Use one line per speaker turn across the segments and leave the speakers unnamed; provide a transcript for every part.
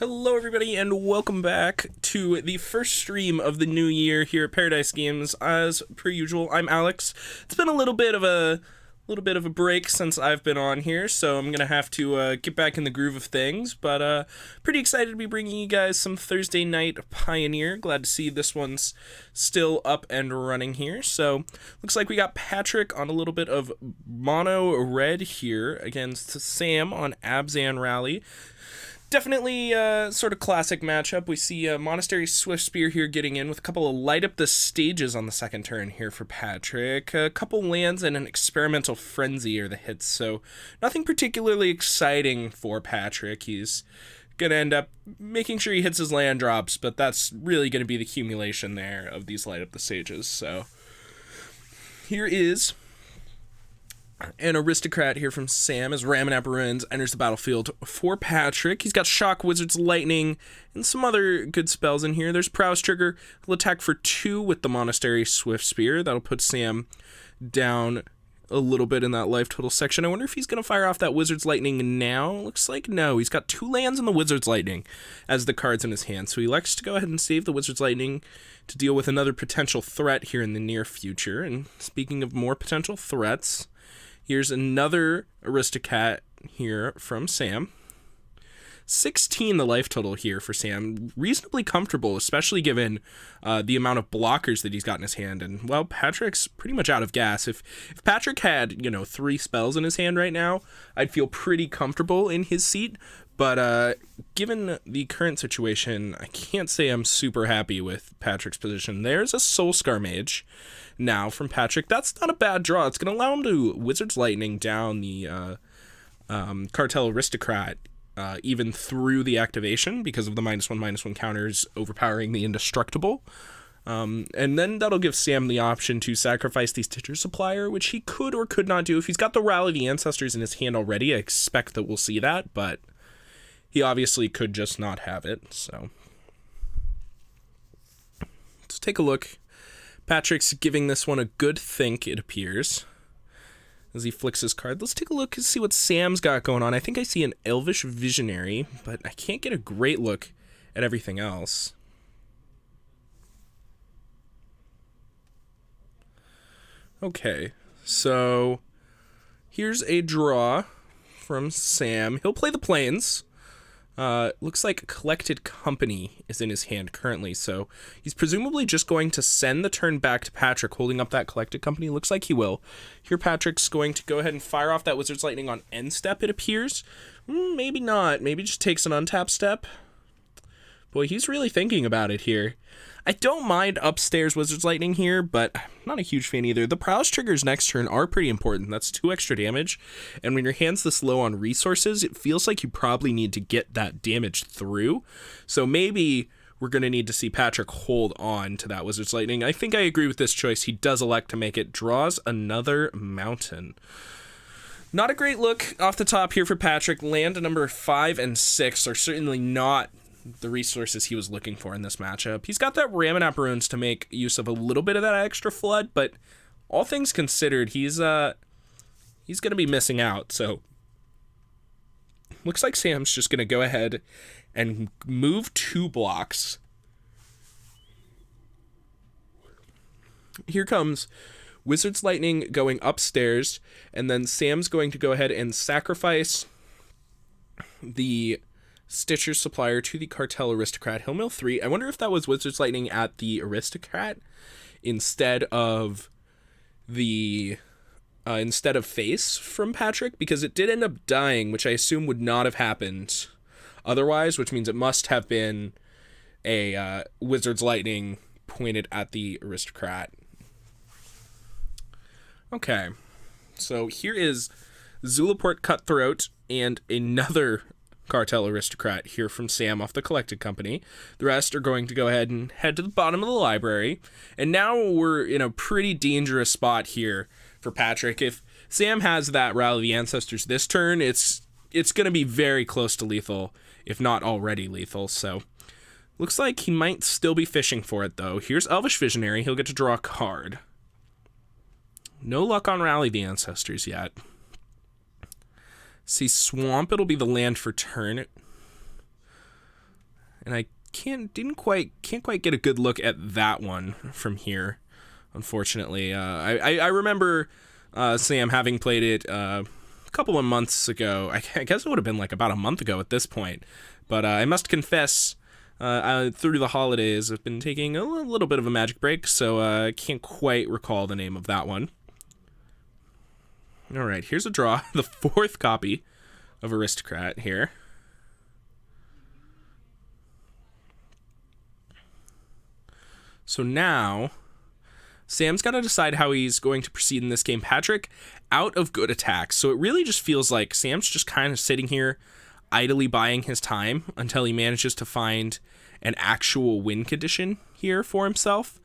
Hello everybody and welcome back to the first stream of the new year here at Paradise Games. As per usual, I'm Alex. It's been a little bit of a break since I've been on here, so I'm gonna have to get back in the groove of things, but pretty excited to be bringing you guys some Thursday Night Pioneer. Glad to see this one's still up and running here. So looks like we got Patrick on a little bit of mono red here against Sam on Abzan Rally. Definitely sort of classic matchup. We see Monastery Swift Spear here getting in with a couple of light up the stages on the second turn here for Patrick. A couple lands and an Experimental Frenzy are the hits, so nothing particularly exciting for Patrick. He's going to end up making sure he hits his land drops, but that's really going to be the accumulation there of these light up the stages. So here is an Aristocrat here from Sam as Ramanap Ruins enters the battlefield for Patrick. He's got Shock, Wizard's Lightning, and some other good spells in here. There's Prowess Trigger. He'll attack for 2 with the Monastery Swift Spear. That'll put Sam down a little bit in that life total section. I wonder if he's going to fire off that Wizard's Lightning now. Looks like no. He's got 2 lands in the Wizard's Lightning as the cards in his hand. So he likes to go ahead and save the Wizard's Lightning to deal with another potential threat here in the near future. And speaking of more potential threats, here's another Aristocrat here from Sam. 16 the life total here for Sam. Reasonably comfortable, especially given the amount of blockers that he's got in his hand. And, well, Patrick's pretty much out of gas. If Patrick had, 3 spells in his hand right now, I'd feel pretty comfortable in his seat. But given the current situation, I can't say I'm super happy with Patrick's position. There's a Soulscar Mage now from Patrick. That's not a bad draw. It's going to allow him to Wizard's Lightning down the Cartel Aristocrat even through the activation because of the -1/-1 counters overpowering the Indestructible. And then that'll give Sam the option to sacrifice the Stitcher Supplier, which he could or could not do. If he's got the Rally of the Ancestors in his hand already, I expect that we'll see that, but he obviously could just not have it, so let's take a look. Patrick's giving this one a good think, it appears, as he flicks his card. Let's take a look and see what Sam's got going on. I think I see an Elvish Visionary, but I can't get a great look at everything else. Okay, so here's a draw from Sam. He'll play the Plains. Looks like Collected Company is in his hand currently, so he's presumably just going to send the turn back to Patrick, holding up that Collected Company. Looks like he will. Here Patrick's going to go ahead and fire off that Wizard's Lightning on end step, it appears. Maybe not. Maybe just takes an untap step. Boy, he's really thinking about it here. I don't mind upstairs Wizard's Lightning here, but I'm not a huge fan either. The Prowess triggers next turn are pretty important. That's 2 extra damage, and when your hand's this low on resources, it feels like you probably need to get that damage through. So maybe we're going to need to see Patrick hold on to that Wizard's Lightning. I think I agree with this choice. He does elect to make it. Draws another mountain. Not a great look off the top here for Patrick. Land number 5 and 6 are certainly not the resources he was looking for in this matchup. He's got that Ramanap Ruins to make use of a little bit of that extra flood, but all things considered, he's going to be missing out. So looks like Sam's just going to go ahead and move 2 blocks. Here comes Wizard's Lightning going upstairs, and then Sam's going to go ahead and sacrifice the Stitcher Supplier to the Cartel Aristocrat. He'll mill 3. I wonder if that was Wizard's Lightning at the Aristocrat instead of face from Patrick, because it did end up dying, which I assume would not have happened otherwise, which means it must have been a Wizard's Lightning pointed at the Aristocrat. Okay, so here is Zulaport Cutthroat and another Cartel Aristocrat here from Sam off the Collected Company. The rest are going to go ahead and head to the bottom of the library. And now we're in a pretty dangerous spot here for Patrick. If Sam has that Rally of the Ancestors this turn, it's going to be very close to lethal, if not already lethal. So looks like he might still be fishing for it, though. Here's Elvish Visionary. He'll get to draw a card. No luck on Rally the Ancestors yet. See, Swamp, it'll be the land for turn. and I can't quite get a good look at that one from here, unfortunately. I remember Sam having played it a couple of months ago. I guess it would have been like about a month ago at this point, but I must confess, through the holidays I've been taking a little bit of a magic break, so I can't quite recall the name of that one. Alright, here's a draw, the 4th copy of Aristocrat here. So now, Sam's got to decide how he's going to proceed in this game. Patrick, out of good attacks. So it really just feels like Sam's just kind of sitting here, idly buying his time until he manages to find an actual win condition here for himself.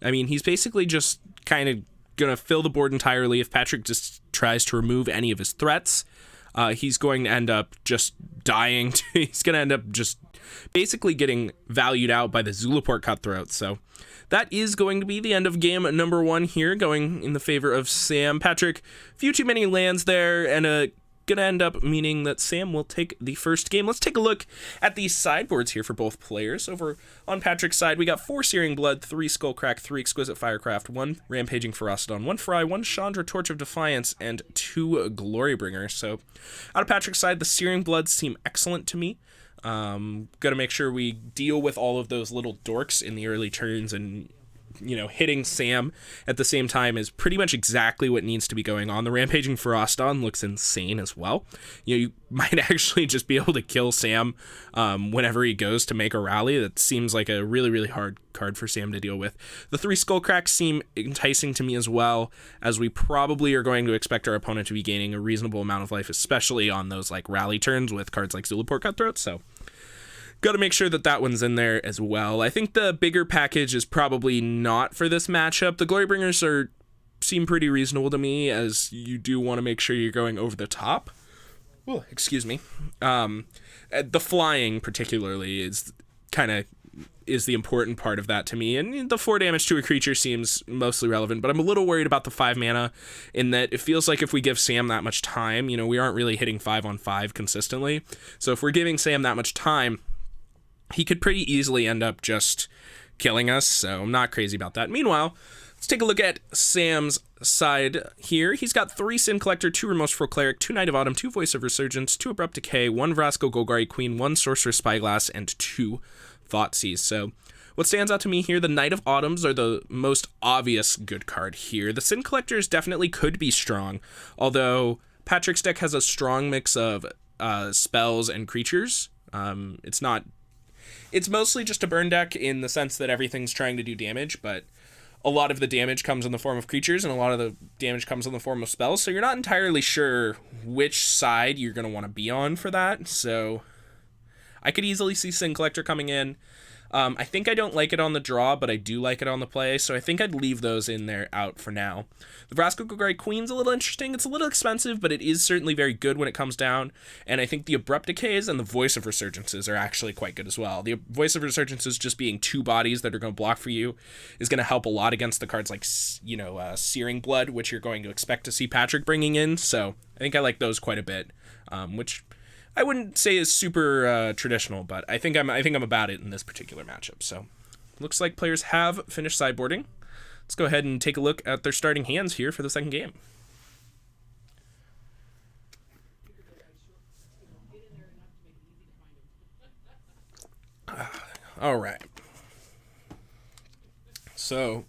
I mean, he's basically just kind of going to fill the board entirely. If Patrick just tries to remove any of his threats, he's going to end up just dying. He's going to end up just basically getting valued out by the Zulaport Cutthroat. So that is going to be the end of game number 1 here, going in the favor of Sam. Patrick, few too many lands there, and gonna end up meaning that Sam will take the first game. Let's take a look at the sideboards here for both players. Over on Patrick's side, we got 4 Searing Blood, 3 Skullcrack, 3 Exquisite Firecraft, 1 Rampaging Ferocodon, 1 Fry, 1 Chandra Torch of Defiance, and 2 Glorybringer. So out of Patrick's side, the Searing Bloods seem excellent to me. Gotta make sure we deal with all of those little dorks in the early turns, and hitting Sam at the same time is pretty much exactly what needs to be going on. The Rampaging Ferocodon looks insane as well. You might actually just be able to kill Sam whenever he goes to make a rally. That seems like a really, really hard card for Sam to deal with. The 3 Skullcracks seem enticing to me as well, as we probably are going to expect our opponent to be gaining a reasonable amount of life, especially on those like rally turns with cards like Zulaport Cutthroat. So got to make sure that one's in there as well. I think the bigger package is probably not for this matchup. The Glorybringers seem pretty reasonable to me, as you do want to make sure you're going over the top. Oh, excuse me. The flying particularly is the important part of that to me, and the 4 damage to a creature seems mostly relevant, but I'm a little worried about the 5 mana, in that it feels like if we give Sam that much time, we aren't really hitting 5-on-5 consistently. So if we're giving Sam that much time, he could pretty easily end up just killing us, so I'm not crazy about that. Meanwhile, let's take a look at Sam's side here. He's got 3 Sin Collector, 2 Remorseful Cleric, 2 Knight of Autumn, 2 Voice of Resurgence, 2 Abrupt Decay, 1 Vrasco Golgari Queen, 1 Sorcerer Spyglass, and 2 Thoughtseize. So what stands out to me here, the Knight of Autumns are the most obvious good card here. The Sin Collectors definitely could be strong, although Patrick's deck has a strong mix of spells and creatures. It's mostly just a burn deck in the sense that everything's trying to do damage, but a lot of the damage comes in the form of creatures, and a lot of the damage comes in the form of spells, so you're not entirely sure which side you're going to want to be on for that. So I could easily see Sin Collector coming in. I think I don't like it on the draw, but I do like it on the play, so I think I'd leave those in there out for now. The Vrasco Golgari Queen's a little interesting. It's a little expensive, but it is certainly very good when it comes down, and I think the Abrupt Decays and the Voice of Resurgences are actually quite good as well. The Voice of Resurgences just being 2 bodies that are going to block for you is going to help a lot against the cards like, Searing Blood, which you're going to expect to see Patrick bringing in, so I think I like those quite a bit, which I wouldn't say is super traditional, but I think I'm about it in this particular matchup. So looks like players have finished sideboarding. Let's go ahead and take a look at their starting hands here for the second game. All right. So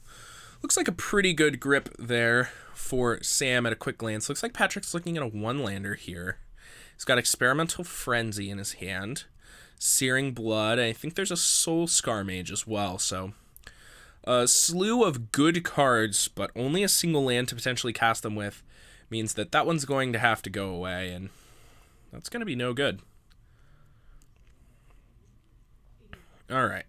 looks like a pretty good grip there for Sam at a quick glance. Looks like Patrick's looking at a 1-lander here. He's got Experimental Frenzy in his hand, Searing Blood. I think there's a Soul Scar Mage as well. So a slew of good cards, but only a single land to potentially cast them with means that one's going to have to go away, and that's going to be no good. All right.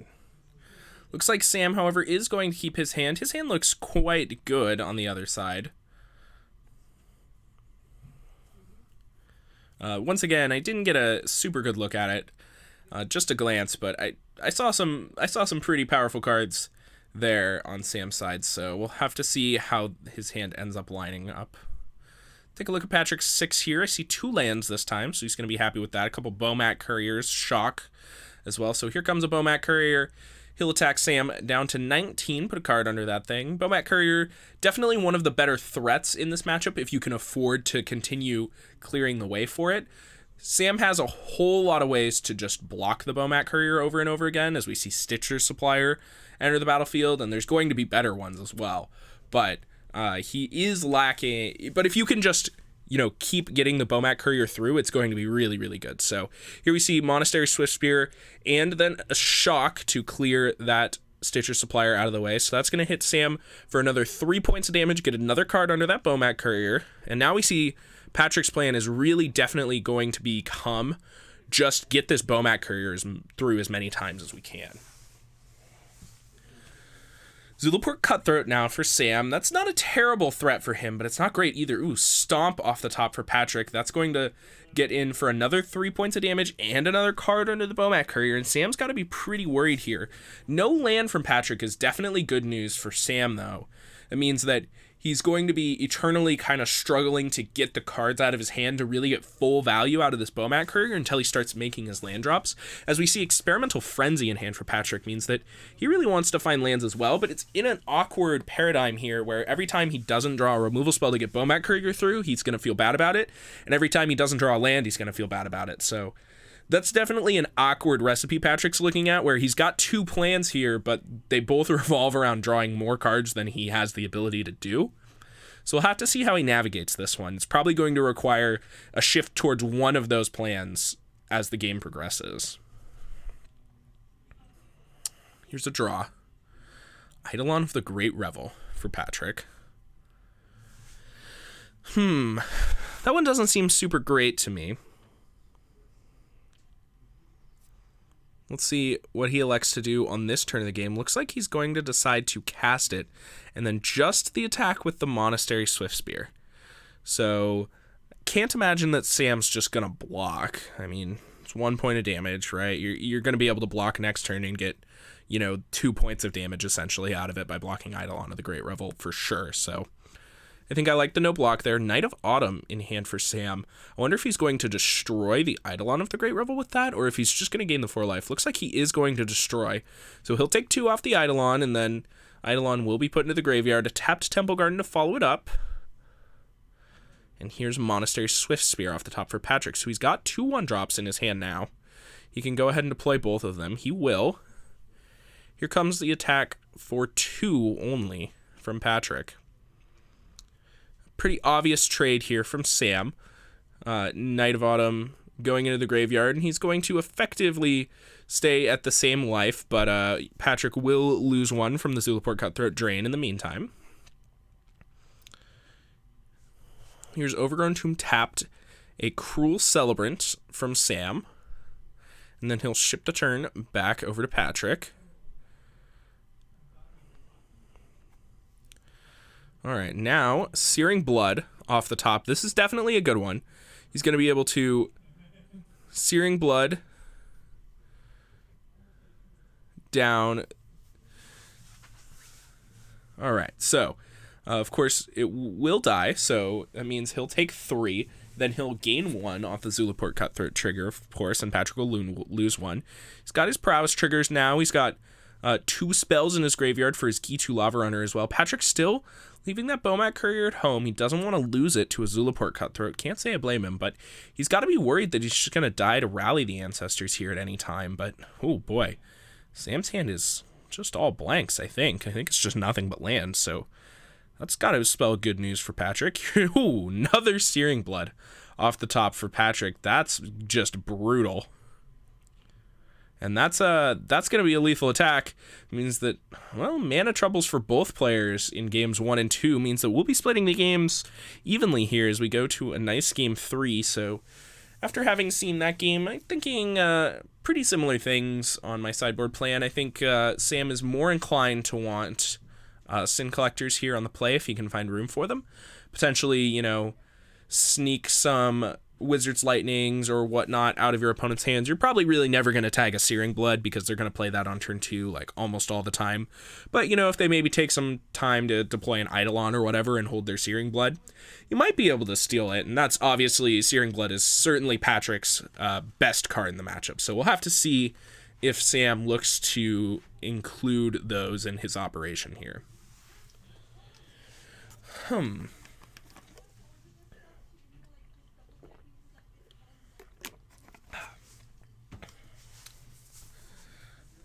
Looks like Sam, however, is going to keep his hand. His hand looks quite good on the other side. Once again, I didn't get a super good look at it, just a glance, but I saw some pretty powerful cards there on Sam's side, so we'll have to see how his hand ends up lining up. Take a look at Patrick's 6 here. I see 2 lands this time, so he's going to be happy with that. A couple Bomat Couriers, Shock, as well. So here comes a Bomat Courier. He'll attack Sam down to 19, put a card under that thing. Bomat Courier, definitely one of the better threats in this matchup if you can afford to continue clearing the way for it. Sam has a whole lot of ways to just block the Bomat Courier over and over again, as we see Stitcher's Supplier enter the battlefield, and there's going to be better ones as well. But he is lacking. But if you can just, keep getting the Bomat Courier through, it's going to be really, really good. So here we see Monastery Swiftspear and then a Shock to clear that Stitcher Supplier out of the way. So that's going to hit Sam for another 3 points of damage, get another card under that Bomat Courier. And now we see Patrick's plan is really definitely going to become just get this Bomat Courier through as many times as we can. Zulaport Cutthroat now for Sam. That's not a terrible threat for him, but it's not great either. Ooh, Stomp off the top for Patrick. That's going to get in for another 3 points of damage and another card under the Bomat Courier, and Sam's got to be pretty worried here. No land from Patrick is definitely good news for Sam, though. It means that he's going to be eternally kind of struggling to get the cards out of his hand to really get full value out of this Bomat Courier until he starts making his land drops. As we see, Experimental Frenzy in hand for Patrick means that he really wants to find lands as well, but it's in an awkward paradigm here where every time he doesn't draw a removal spell to get Bomat Courier through, he's going to feel bad about it, and every time he doesn't draw a land, he's going to feel bad about it. So that's definitely an awkward recipe Patrick's looking at, where he's got two plans here, but they both revolve around drawing more cards than he has the ability to do. So we'll have to see how he navigates this one. It's probably going to require a shift towards one of those plans as the game progresses. Here's a draw. Eidolon of the Great Revel for Patrick. That one doesn't seem super great to me. Let's see what he elects to do on this turn of the game. Looks like he's going to decide to cast it, and then just the attack with the Monastery Swiftspear. So, can't imagine that Sam's just going to block. I mean, it's 1 point of damage, right? You're going to be able to block next turn and get, 2 points of damage essentially out of it by blocking Eidolon of the Great Revel for sure. So, I think I like the no block there. Knight of Autumn in hand for Sam. I wonder if he's going to destroy the Eidolon of the Great Revel with that, or if he's just going to gain the 4 life. Looks like he is going to destroy. So he'll take 2 off the Eidolon, and then Eidolon will be put into the graveyard. A tapped Temple Garden to follow it up. And here's Monastery Swiftspear off the top for Patrick. So he's got 2 1-drops in his hand now. He can go ahead and deploy both of them. He will. Here comes the attack for 2 only from Patrick. Pretty obvious trade here from Sam. Knight of Autumn going into the graveyard, and he's going to effectively stay at the same life, but Patrick will lose 1 from the Zulaport Cutthroat Drain in the meantime. Here's Overgrown Tomb tapped, a Cruel Celebrant from Sam, and then he'll ship the turn back over to Patrick. All right, now Searing Blood off the top. This is definitely a good one. He's going to be able to Searing Blood down. All right, so of course it will die, so that means he'll take 3. Then he'll gain 1 off the Zulaport Cutthroat trigger, of course, and Patrick will lose 1. He's got his prowess triggers now. He's got 2 spells in his graveyard for his Gitu Lava Runner as well. Patrick's still leaving that Bomat Courier at home. He doesn't want to lose it to a Zulaport Cutthroat. Can't say I blame him, but he's got to be worried that he's just going to die to rally the Ancestors here at any time. But, oh boy, Sam's hand is just all blanks, I think. I think it's just nothing but land, so that's got to spell good news for Patrick. Ooh, another Searing Blood off the top for Patrick. That's just brutal. And that's going to be a lethal attack. It means that, well, mana troubles for both players in games 1 and 2 means that we'll be splitting the games evenly here as we go to a nice game 3. So after having seen that game, I'm thinking pretty similar things on my sideboard plan. I think Sam is more inclined to want Sin Collectors here on the play if he can find room for them. Potentially, sneak some Wizard's Lightnings or whatnot out of your opponent's hands. You're probably really never going to tag a Searing Blood because they're going to play that on turn 2 like almost all the time. But if they maybe take some time to deploy an Eidolon or whatever and hold their Searing Blood, you might be able to steal it. And that's obviously, Searing Blood is certainly Patrick's best card in the matchup. So we'll have to see if Sam looks to include those in his operation here.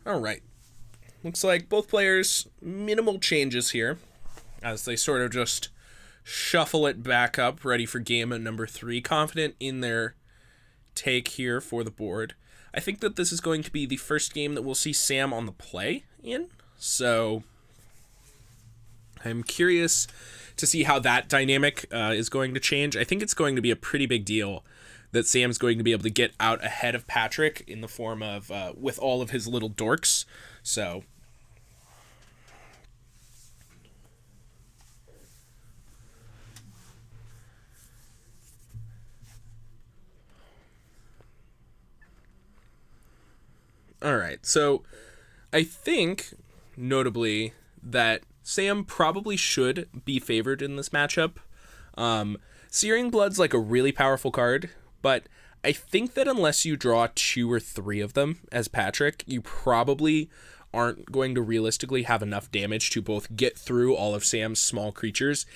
All right. Looks like both players, minimal changes here as they sort of just shuffle it back up, ready for game number 3, confident in their take here for the board. I think that this is going to be the first game that we'll see Sam on the play in, so I'm curious to see how that dynamic is going to change. I think it's going to be a pretty big deal that Sam's going to be able to get out ahead of Patrick in the form of with all of his little dorks. So all right, so I think notably that Sam probably should be favored in this matchup. Searing Blood's like a really powerful card, but I think that unless you draw 2 or 3 of them as Patrick, you probably aren't going to realistically have enough damage to both get through all of Sam's small creatures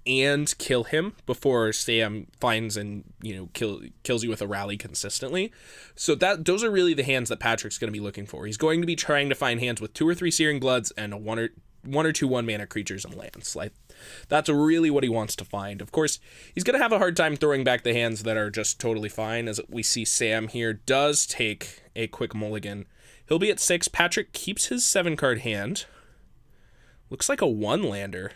and kill him before Sam finds and kills you with a rally consistently. So those are really the hands that Patrick's going to be looking for. He's going to be trying to find hands with 2 or 3 Searing Bloods and one or two 1-mana creatures and lands. Like, that's really what he wants to find. Of course, he's going to have a hard time throwing back the hands that are just totally fine, as we see Sam here does take a quick mulligan. He'll be at 6. Patrick keeps his 7-card hand. Looks like a 1-lander.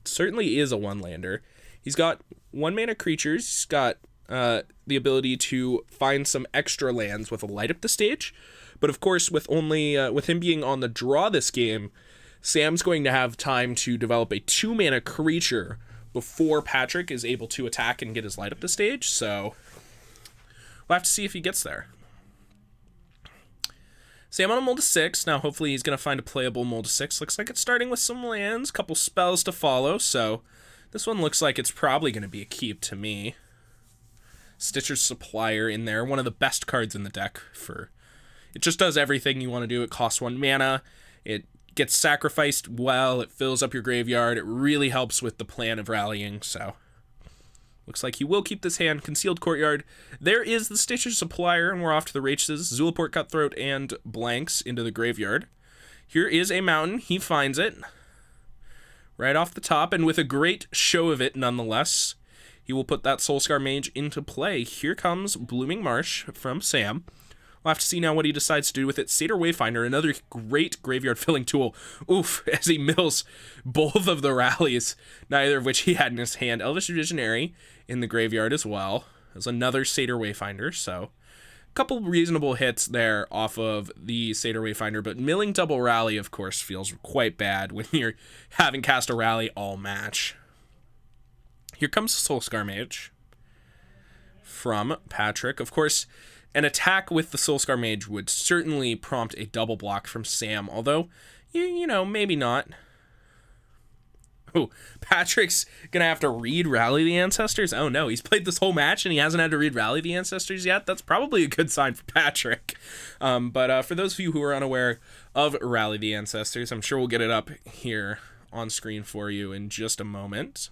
Certainly is a 1-lander. He's got 1-mana creatures. He's got the ability to find some extra lands with a Light Up the Stage. But of course, with him being on the draw this game, Sam's going to have time to develop a 2-mana creature before Patrick is able to attack and get his Light Up the Stage. So we'll have to see if he gets there. Sam on a Mold of 6. Now hopefully he's going to find a playable Mold of 6. Looks like it's starting with some lands, couple spells to follow. So this one looks like it's probably going to be a keep to me. Stitcher's Supplier in there. One of the best cards in the deck for... It just does everything you want to do. It costs 1 mana. It gets sacrificed well. It fills up your graveyard. It really helps with the plan of rallying. So looks like he will keep this hand. Concealed Courtyard. There is the Stitcher's Supplier, and we're off to the races. Zulaport, Cutthroat, and blanks into the graveyard. Here is a mountain. He finds it right off the top, and with a great show of it nonetheless, he will put that Soulscar Mage into play. Here comes Blooming Marsh from Sam. We'll have to see now what he decides to do with it. Satyr Wayfinder, another great graveyard-filling tool. Oof, as he mills both of the rallies, neither of which he had in his hand. Elvish Visionary in the graveyard as well. There's another Satyr Wayfinder, so a couple reasonable hits there off of the Satyr Wayfinder, but milling double rally, of course, feels quite bad when you're having cast a rally all match. Here comes Soulscar Mage from Patrick. Of course, an attack with the Soulscar Mage would certainly prompt a double block from Sam, although, you know, maybe not. Oh, Patrick's gonna have to read Rally the Ancestors? Oh no, he's played this whole match and he hasn't had to read Rally the Ancestors yet? That's probably a good sign for Patrick. But for those of you who are unaware of Rally the Ancestors, I'm sure we'll get it up here on screen for you in just a moment.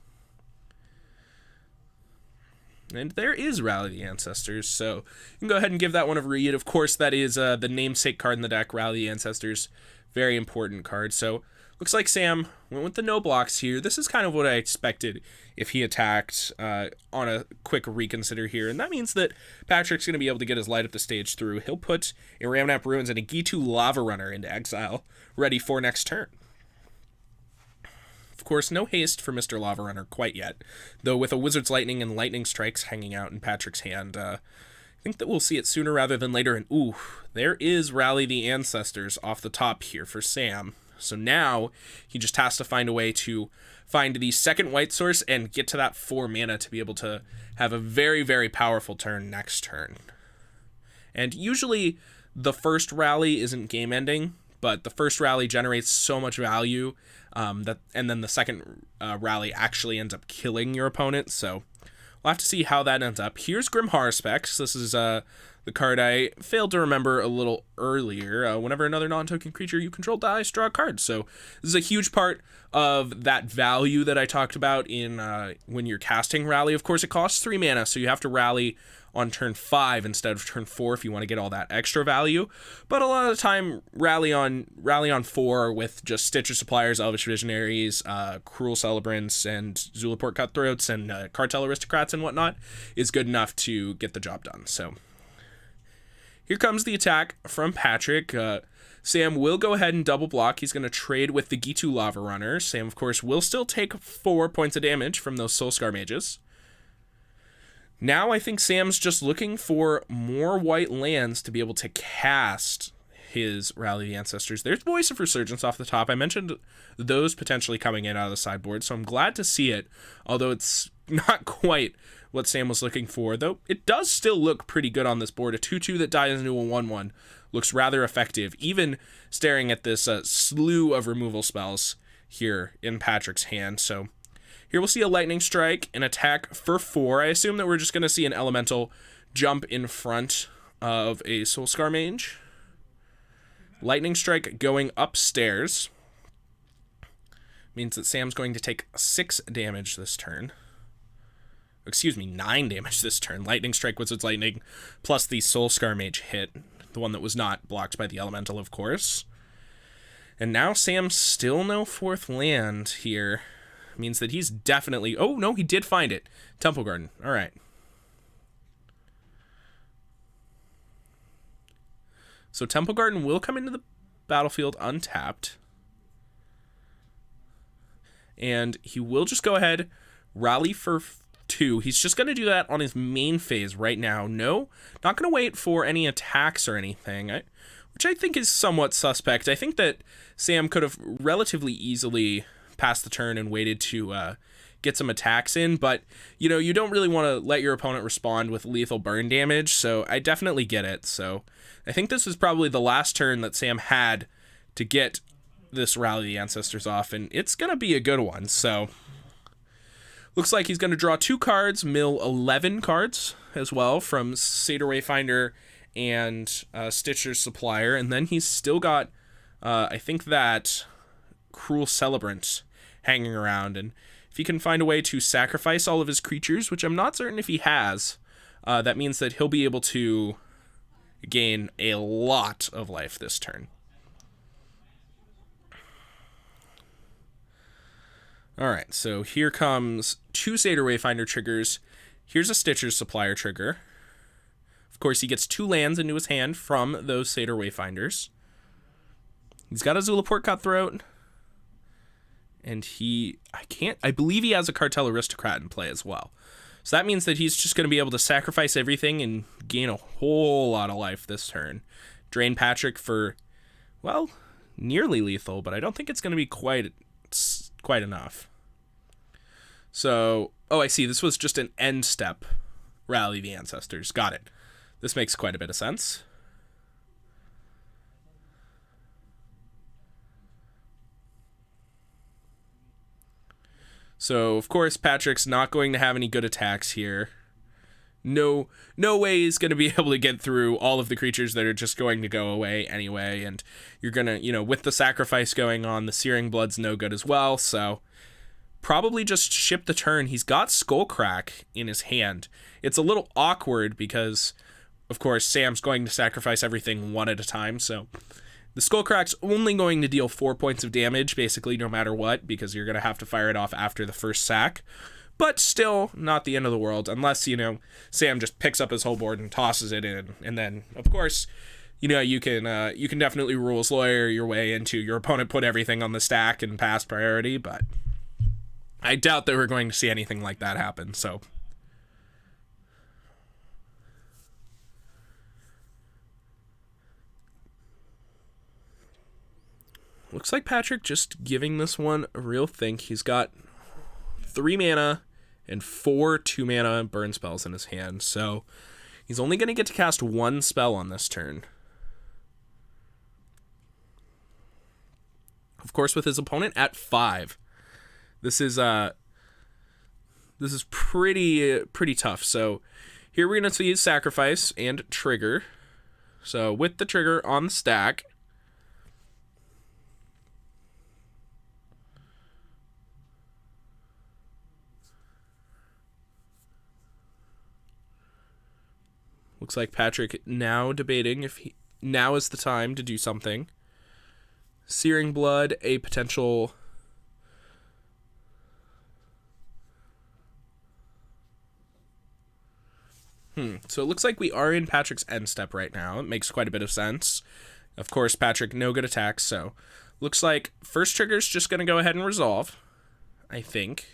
And there is Rally the Ancestors, so you can go ahead and give that one a read. Of course, that is the namesake card in the deck, Rally the Ancestors. Very important card. So, looks like Sam went with the no blocks here. This is kind of what I expected if he attacked on a quick reconsider here. And that means that Patrick's going to be able to get his Light Up the Stage through. He'll put a Ramnap Ruins and a Gitu Lava Runner into exile, ready for next turn. Of course, no haste for Mr. Lava Runner quite yet, though with a Wizard's Lightning and Lightning Strikes hanging out in Patrick's hand, I think that we'll see it sooner rather than later. And ooh, there is Rally the Ancestors off the top here for Sam. So now he just has to find a way to find the second white source and get to that 4 mana to be able to have a very, very powerful turn next turn. And usually the first rally isn't game ending, but the first rally generates so much value and then the second rally actually ends up killing your opponent. So we'll have to see how that ends up. Here's Grim Haruspex. This is the the card I failed to remember a little earlier. Whenever another non-token creature you control dies, draw a card. So this is a huge part of that value that I talked about in when you're casting Rally. Of course, it costs 3 mana, so you have to Rally on turn 5 instead of turn 4 if you want to get all that extra value. But a lot of the time, rally on 4 with just Stitcher Suppliers, Elvish Visionaries, Cruel Celebrants, and Zulaport Cutthroats, and Cartel Aristocrats and whatnot is good enough to get the job done. So here comes the attack from Patrick. Sam will go ahead and double block. He's going to trade with the Gitu Lava Runner. Sam, of course, will still take 4 points of damage from those Soulscar Mages. Now I think Sam's just looking for more white lands to be able to cast his Rally the Ancestors. There's Voice of Resurgence off the top. I mentioned those potentially coming in out of the sideboard, so I'm glad to see it, although it's not quite what Sam was looking for, though it does still look pretty good on this board. A 2/2 that dies into a 1/1 looks rather effective, even staring at this slew of removal spells here in Patrick's hand. So here we'll see a Lightning Strike, an attack for 4. I assume that we're just going to see an Elemental jump in front of a Soulscar Mage. Lightning Strike going upstairs means that Sam's going to take 6 damage this turn. Excuse me, 9 damage this turn. Lightning Strike was its lightning, plus the Soulscar Mage hit, the one that was not blocked by the Elemental, of course. And now Sam's still no 4th land here. Means that he's definitely... Oh, no, he did find it. Temple Garden. All right. So Temple Garden will come into the battlefield untapped. And he will just go ahead, rally for 2. He's just going to do that on his main phase right now. No, not going to wait for any attacks or anything, which I think is somewhat suspect. I think that Sam could have relatively easily passed the turn and waited to get some attacks in, but you don't really want to let your opponent respond with lethal burn damage, so I definitely get it. So I think this is probably the last turn that Sam had to get this Rally the Ancestors off, and it's going to be a good one. So looks like he's going to draw 2 cards, mill 11 cards as well from Satyr Wayfinder and Stitcher's Supplier, and then he's still got I think that Cruel Celebrant hanging around, and if he can find a way to sacrifice all of his creatures, which I'm not certain if he has, that means that he'll be able to gain a lot of life this turn. Alright, so here comes 2 Satyr Wayfinder triggers. Here's a Stitcher's Supplier trigger. Of course, he gets 2 lands into his hand from those Satyr Wayfinders. He's got a Zulaport Cutthroat. And I believe he has a Cartel Aristocrat in play as well. So that means that he's just going to be able to sacrifice everything and gain a whole lot of life this turn. Drain Patrick for, well, nearly lethal, but I don't think it's going to be quite enough. So, oh, I see. This was just an end step Rally the Ancestors. Got it. This makes quite a bit of sense. So, of course, Patrick's not going to have any good attacks here. No way he's going to be able to get through all of the creatures that are just going to go away anyway. And you're going to, with the sacrifice going on, the Searing Blood's no good as well. So, probably just ship the turn. He's got Skullcrack in his hand. It's a little awkward because, of course, Sam's going to sacrifice everything one at a time. So, the Skullcrack's only going to deal 4 points of damage, basically, no matter what, because you're going to have to fire it off after the first sack. But still, not the end of the world, unless, Sam just picks up his whole board and tosses it in. And then, of course, you can definitely rules lawyer your way into your opponent put everything on the stack and pass priority, but I doubt that we're going to see anything like that happen, so... Looks like Patrick just giving this one a real think. He's got 3 mana and 4 2-mana burn spells in his hand, so he's only going to get to cast 1 spell on this turn. Of course, with his opponent at 5. This is pretty tough. So Here we're going to see sacrifice and trigger. So with the trigger on the stack, looks like Patrick now debating if now is the time to do something. Searing Blood, a potential... So it looks like we are in Patrick's end step right now. It makes quite a bit of sense. Of course, Patrick, no good attacks, so... Looks like first trigger's just going to go ahead and resolve, I think,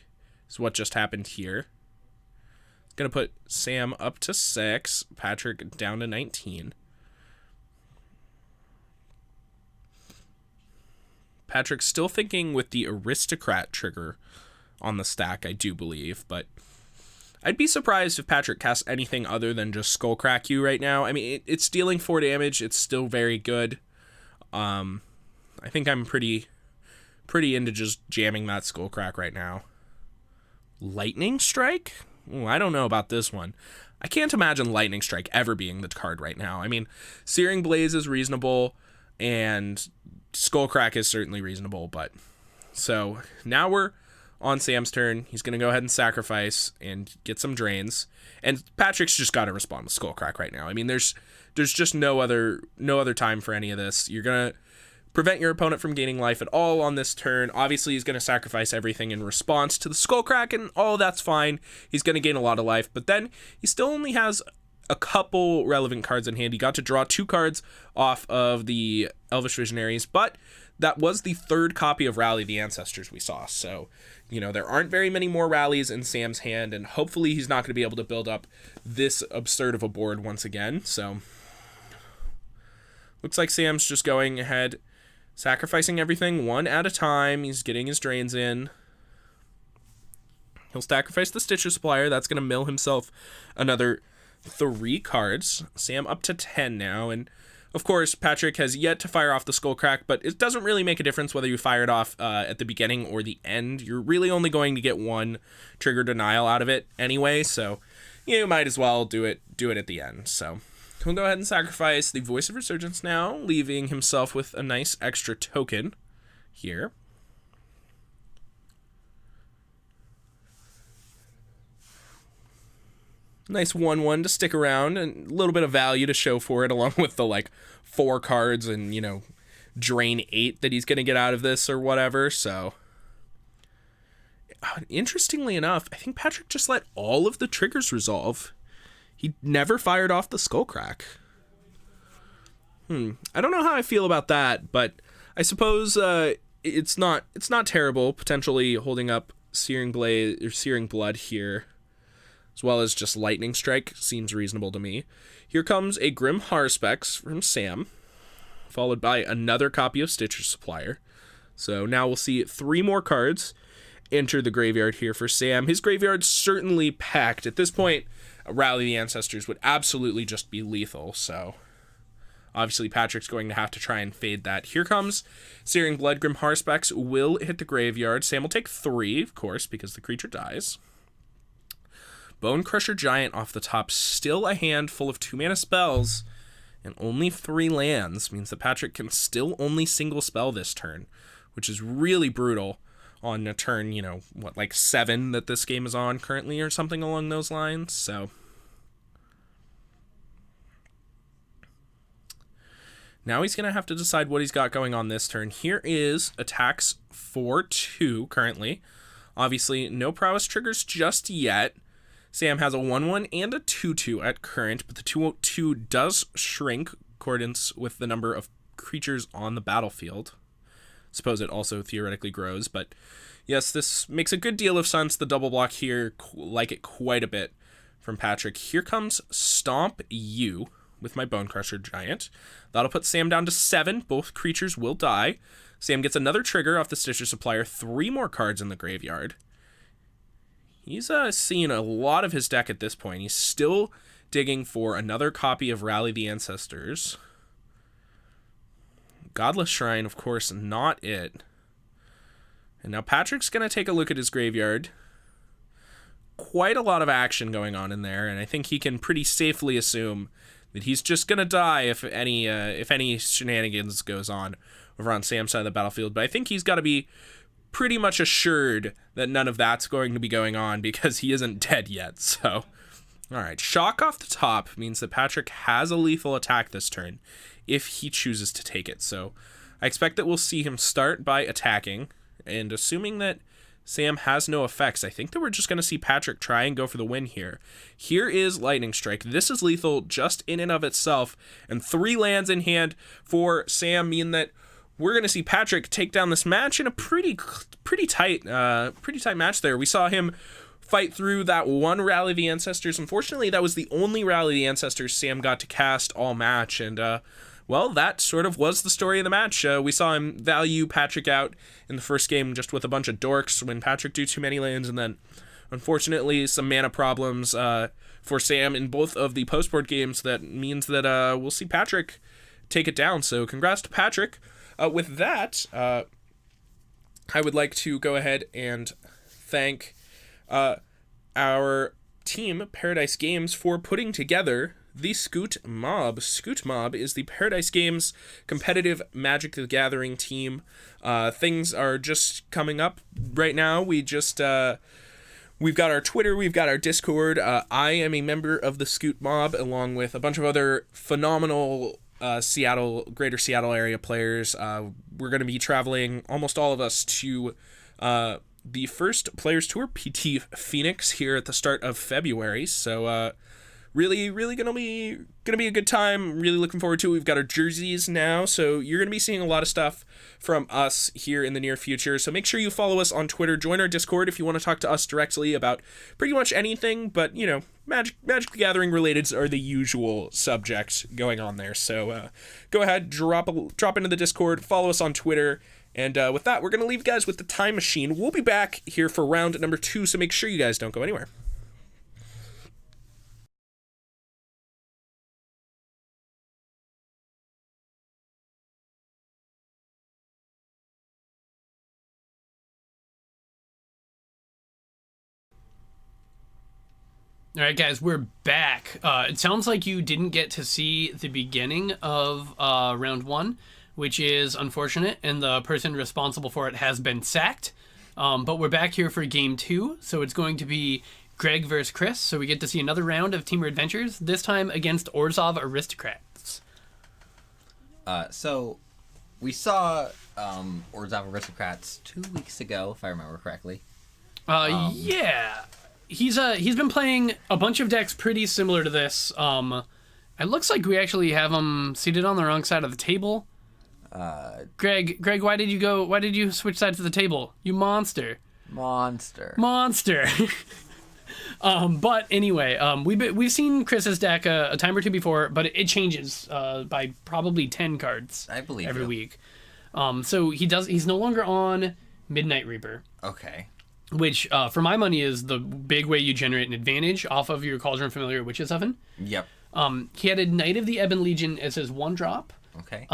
is what just happened here. Going to put Sam up to 6, Patrick down to 19. Patrick's still thinking with the Aristocrat trigger on the stack, I do believe, but I'd be surprised if Patrick casts anything other than just Skullcrack you right now. I mean, it's dealing 4 damage. It's still very good. I think I'm pretty into just jamming that Skullcrack right now. Lightning Strike? Ooh, I don't know about this one. I can't imagine Lightning Strike ever being the card right now. I mean, Searing Blaze is reasonable, and Skullcrack is certainly reasonable, but... So, now we're on Sam's turn. He's going to go ahead and sacrifice and get some drains. And Patrick's just got to respond with Skullcrack right now. I mean, there's just no other time for any of this. You're going to prevent your opponent from gaining life at all on this turn. Obviously, he's going to sacrifice everything in response to the Skullcrack, and all that's fine. He's going to gain a lot of life, but then he still only has a couple relevant cards in hand. He got to draw 2 cards off of the Elvish Visionaries, but that was the 3rd copy of Rally the Ancestors we saw. So, you know, there aren't very many more rallies in Sam's hand, and hopefully he's not going to be able to build up this absurd of a board once again. So, looks like Sam's just going ahead, sacrificing everything one at a time. He's getting his drains in. He'll sacrifice the Stitcher Supplier. That's going to mill himself another 3 cards. Sam up to 10 now, and of course, Patrick has yet to fire off the Skullcrack, but it doesn't really make a difference whether you fire it off at the beginning or the end. You're really only going to get 1 trigger denial out of it anyway, so you might as well do it at the end. So he'll go ahead and sacrifice the Voice of Resurgence now, leaving himself with a nice extra token here. Nice 1/1 to stick around, and a little bit of value to show for it, along with the 4 cards and, you know, drain 8 that he's going to get out of this or whatever. So, interestingly enough, I think Patrick just let all of the triggers resolve. He never fired off the Skullcrack. I don't know how I feel about that, but I suppose it's not terrible, potentially holding up Searing Blade or Searing Blood here, as well as just Lightning Strike. Seems reasonable to me. Here comes a Grim Harspex from Sam, followed by another copy of Stitcher Supplier. So now we'll see 3 more cards enter the graveyard here for Sam. His graveyard's certainly packed. At this point, Rally the Ancestors would absolutely just be lethal, so obviously Patrick's going to have to try and fade that. Here comes Searing Blood. Grim Harspex will hit the graveyard. Sam will take 3, of course, because the creature dies. Bone Crusher Giant off the top, still a hand full of 2-mana spells, and only 3 lands, means that Patrick can still only single spell this turn, which is really brutal on a turn, 7 that this game is on currently, or something along those lines. So now he's going to have to decide what he's got going on this turn. Here is attacks for 2 currently. Obviously, no prowess triggers just yet. Sam has a 1/1 and a 2/2 at current, but the 2/2 does shrink accordance with the number of creatures on the battlefield. Suppose it also theoretically grows, but yes, this makes a good deal of sense. The double block here, like it quite a bit from Patrick. Here comes Stomp You with my Bone Crusher Giant. That'll put Sam down to 7. Both creatures will die. Sam gets another trigger off the Stitcher Supplier, 3 more cards in the graveyard. He's seeing a lot of his deck at this point. He's still digging for another copy of Rally the Ancestors. Godless Shrine, of course, not it. And now Patrick's going to take a look at his graveyard. quite a lot of action going on in there, and I think he can pretty safely assume that he's just gonna die if any shenanigans goes on over on Sam's side of the battlefield. But I think he's got to be pretty much assured that none of that's going to be going on because he isn't dead yet. So, all right, shock off the top means that Patrick has a lethal attack this turn if he chooses to take it. So I expect that we'll see him start by attacking, and assuming that Sam has no effects, I think that we're just going to see Patrick try and go for the win here. Here is Lightning Strike. This is lethal just in and of itself, and 3 lands in hand for Sam mean that we're going to see Patrick take down this match in a pretty tight match there. We saw him fight through that one Rally of the Ancestors. Unfortunately, that was the only Rally of the Ancestors Sam got to cast all match, and well, that sort of was the story of the match. We saw him value Patrick out in the first game just with a bunch of dorks when Patrick do too many lands, and then, unfortunately, some mana problems for Sam in both of the post-board games. That means that we'll see Patrick take it down. So congrats to Patrick. With that, I would like to go ahead and thank our team, Paradise Games, for putting together the Scoot Mob. Scoot Mob is the Paradise Games competitive Magic the Gathering team. Things are just coming up right now. We've got our Twitter, we've got our Discord. I am a member of the Scoot Mob along with a bunch of other phenomenal greater Seattle area players. We're going to be traveling, almost all of us, to the first Players Tour PT Phoenix here at the start of February. So really gonna be a good time. Really looking forward to it. We've got our jerseys now, so you're gonna be seeing a lot of stuff from us here in the near future. So make sure you follow us on Twitter, join our Discord if you want to talk to us directly about pretty much anything, but Magic the Gathering related are the usual subjects going on there. So go ahead, drop into the Discord, follow us on Twitter. And with that, we're going to leave you guys with the Time Machine. We'll be back here for round number 2, so make sure you guys don't go anywhere.
All right, guys, we're back. It sounds like you didn't get to see the beginning of round 1, which is unfortunate, and the person responsible for it has been sacked. But we're back here for game 2, so it's going to be Greg versus Chris, so we get to see another round of Team Adventures, this time against Orzhov Aristocrats.
So we saw Orzhov Aristocrats 2 weeks ago, if I remember correctly.
Yeah. He's been playing a bunch of decks pretty similar to this. It looks like we actually have him seated on the wrong side of the table. Greg, why did you switch sides of the table? You monster.
Monster.
But anyway, we've seen Chris's deck a time or two before, but it changes by probably 10 cards.
I believe
every
you.
week. So he's no longer on Midnight Reaper.
Okay.
Which, for my money, is the big way you generate an advantage off of your Cauldron Familiar Witch's Oven.
Yep.
He had a Knight of the Ebon Legion as his 1-drop.
Okay.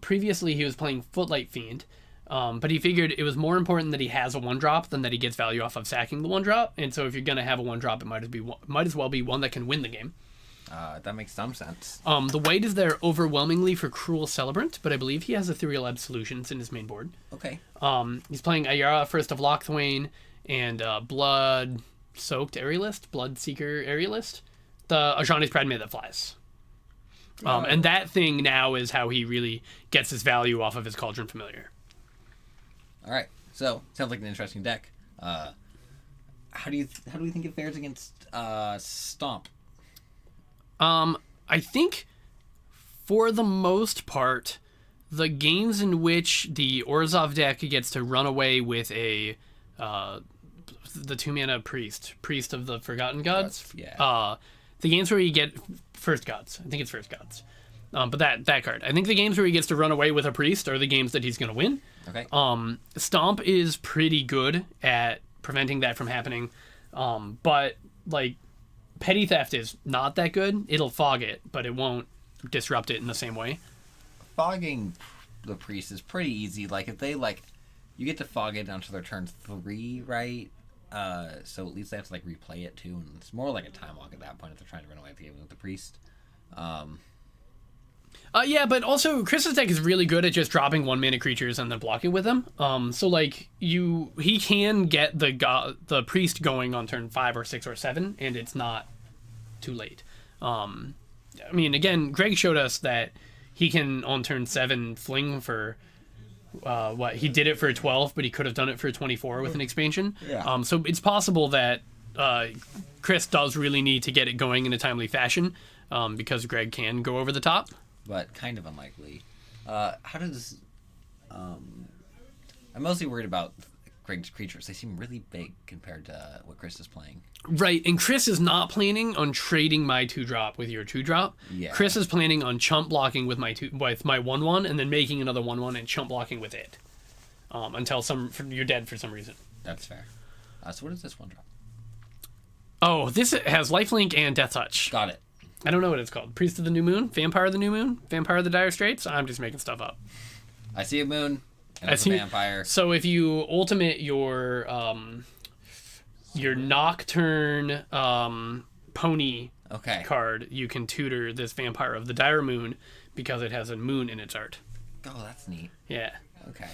Previously, he was playing Footlight Fiend, but he figured it was more important that he has a 1-drop than that he gets value off of sacking the 1-drop. And so if you're going to have a 1-drop, it might as well be one that can win the game.
That makes some sense.
The white is there overwhelmingly for Cruel Celebrant, but I believe he has Ethereal Absolutions in his main board.
Okay.
He's playing Ayara, First of Lochthwain, and Blood-Soaked Aerialist, Bloodseeker Aerialist, the Ajani's Pride May That Flies. And that thing now is how he really gets his value off of his Cauldron Familiar.
All right. So sounds like an interesting deck. How do we think it fares against Stomp?
I think for the most part, the games in which the Orzhov deck gets to run away with the 2-mana priest of the Forgotten Gods.
Yeah.
The games where you get First Gods. I think it's First Gods. But that card. I think the games where he gets to run away with a priest are the games that he's going to win.
Okay.
Stomp is pretty good at preventing that from happening. But like Petty Theft is not that good. It'll fog it, but it won't disrupt it in the same way.
Fogging the priest is pretty easy. Like if they you get to fog it until their turn 3, right? So at least they have to like replay it too, and it's more like a time walk at that point if they're trying to run away with the priest.
Yeah, but also Chris's deck is really good at just dropping 1-mana creatures and then blocking with them. So like he can get the priest going on turn 5 or 6 or 7, and it's not too late. I mean, again, Greg showed us that he can on turn 7 fling for he did it for 12, but he could have done it for 24 with an expansion.
Yeah.
So it's possible that Chris does really need to get it going in a timely fashion because Greg can go over the top.
But kind of unlikely. How does... I'm mostly worried about Greg's creatures. They seem really big compared to what Chris is playing.
Right, and Chris is not planning on trading my 2-drop with your 2-drop.
Yeah.
Chris is planning on chump blocking with my 1/1 and then making another 1/1 and chump blocking with it. Until you're dead for some reason.
That's fair. So what is this 1-drop?
Oh, this has lifelink and death touch.
Got it.
I don't know what it's called. Priest of the New Moon? Vampire of the New Moon? Vampire of the Dire Straits? I'm just making stuff up.
I see a moon, and it's a vampire.
So if you ultimate your Nocturne Pony card, you can tutor this Vampire of the Dire Moon because it has a moon in its art.
Oh, that's neat.
Yeah.
Okay.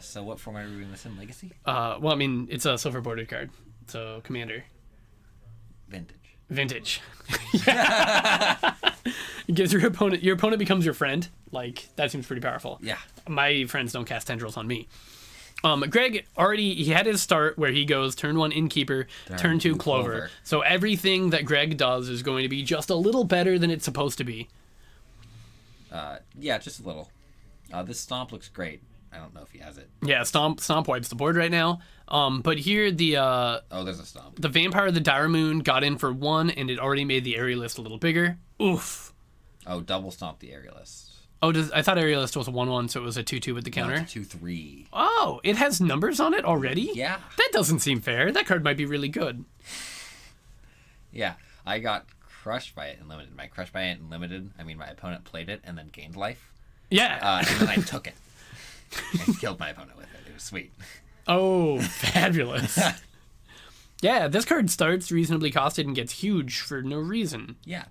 So what format are we reading this in? Legacy?
Well, I mean, it's a silver bordered card. So Commander. Vintage. It gives your opponent becomes your friend. Like, that seems pretty powerful.
Yeah.
My friends don't cast tendrils on me. Greg he had his start where he goes turn 1 Innkeeper, turn 2 Clover. So everything that Greg does is going to be just a little better than it's supposed to be.
Yeah, just a little. This Stomp looks great. I don't know if he has it.
Yeah, Stomp wipes the board right now. But here
there's a Stomp.
The Vampire of the Dire Moon got in for 1, and it already made the Aerialist a little bigger. Oof.
Oh, double Stomp the Aerialist.
Oh, I thought Aerialist was a 1/1, so it was a 2/2 with the counter.
No, it's a 2/3.
Oh, it has numbers on it already?
Yeah.
That doesn't seem fair. That card might be really good.
Yeah, I got crushed by it in Limited. My crushed by it in Limited, I mean my opponent played it and then gained life.
Yeah.
And then I took it and killed my opponent with it. It was sweet.
Oh, fabulous. Yeah, this card starts reasonably costed and gets huge for no reason.
Yeah.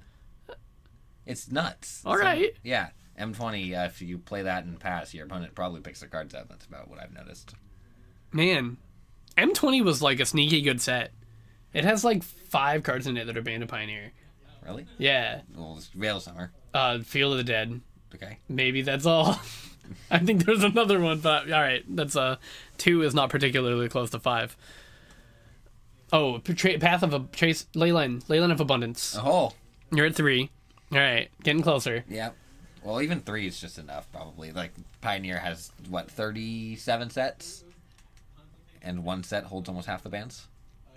It's nuts.
All right.
Yeah. M20, if you play that and pass, your opponent probably picks their cards up. That's about what I've noticed.
Man, M20 was like a sneaky good set. It has like 5 cards in it that are Band of Pioneer.
Really?
Yeah.
Well, it's Veil Summer.
Field of the Dead.
Okay.
Maybe that's all. I think there's another one, but all right. That's 2 is not particularly close to 5. Oh, Path of a Chase, Leyline of Abundance.
Oh.
You're at 3. All right, getting closer.
Yep. Well, even 3 is just enough, probably. Like, Pioneer has, 37 sets? And one set holds almost half the bands?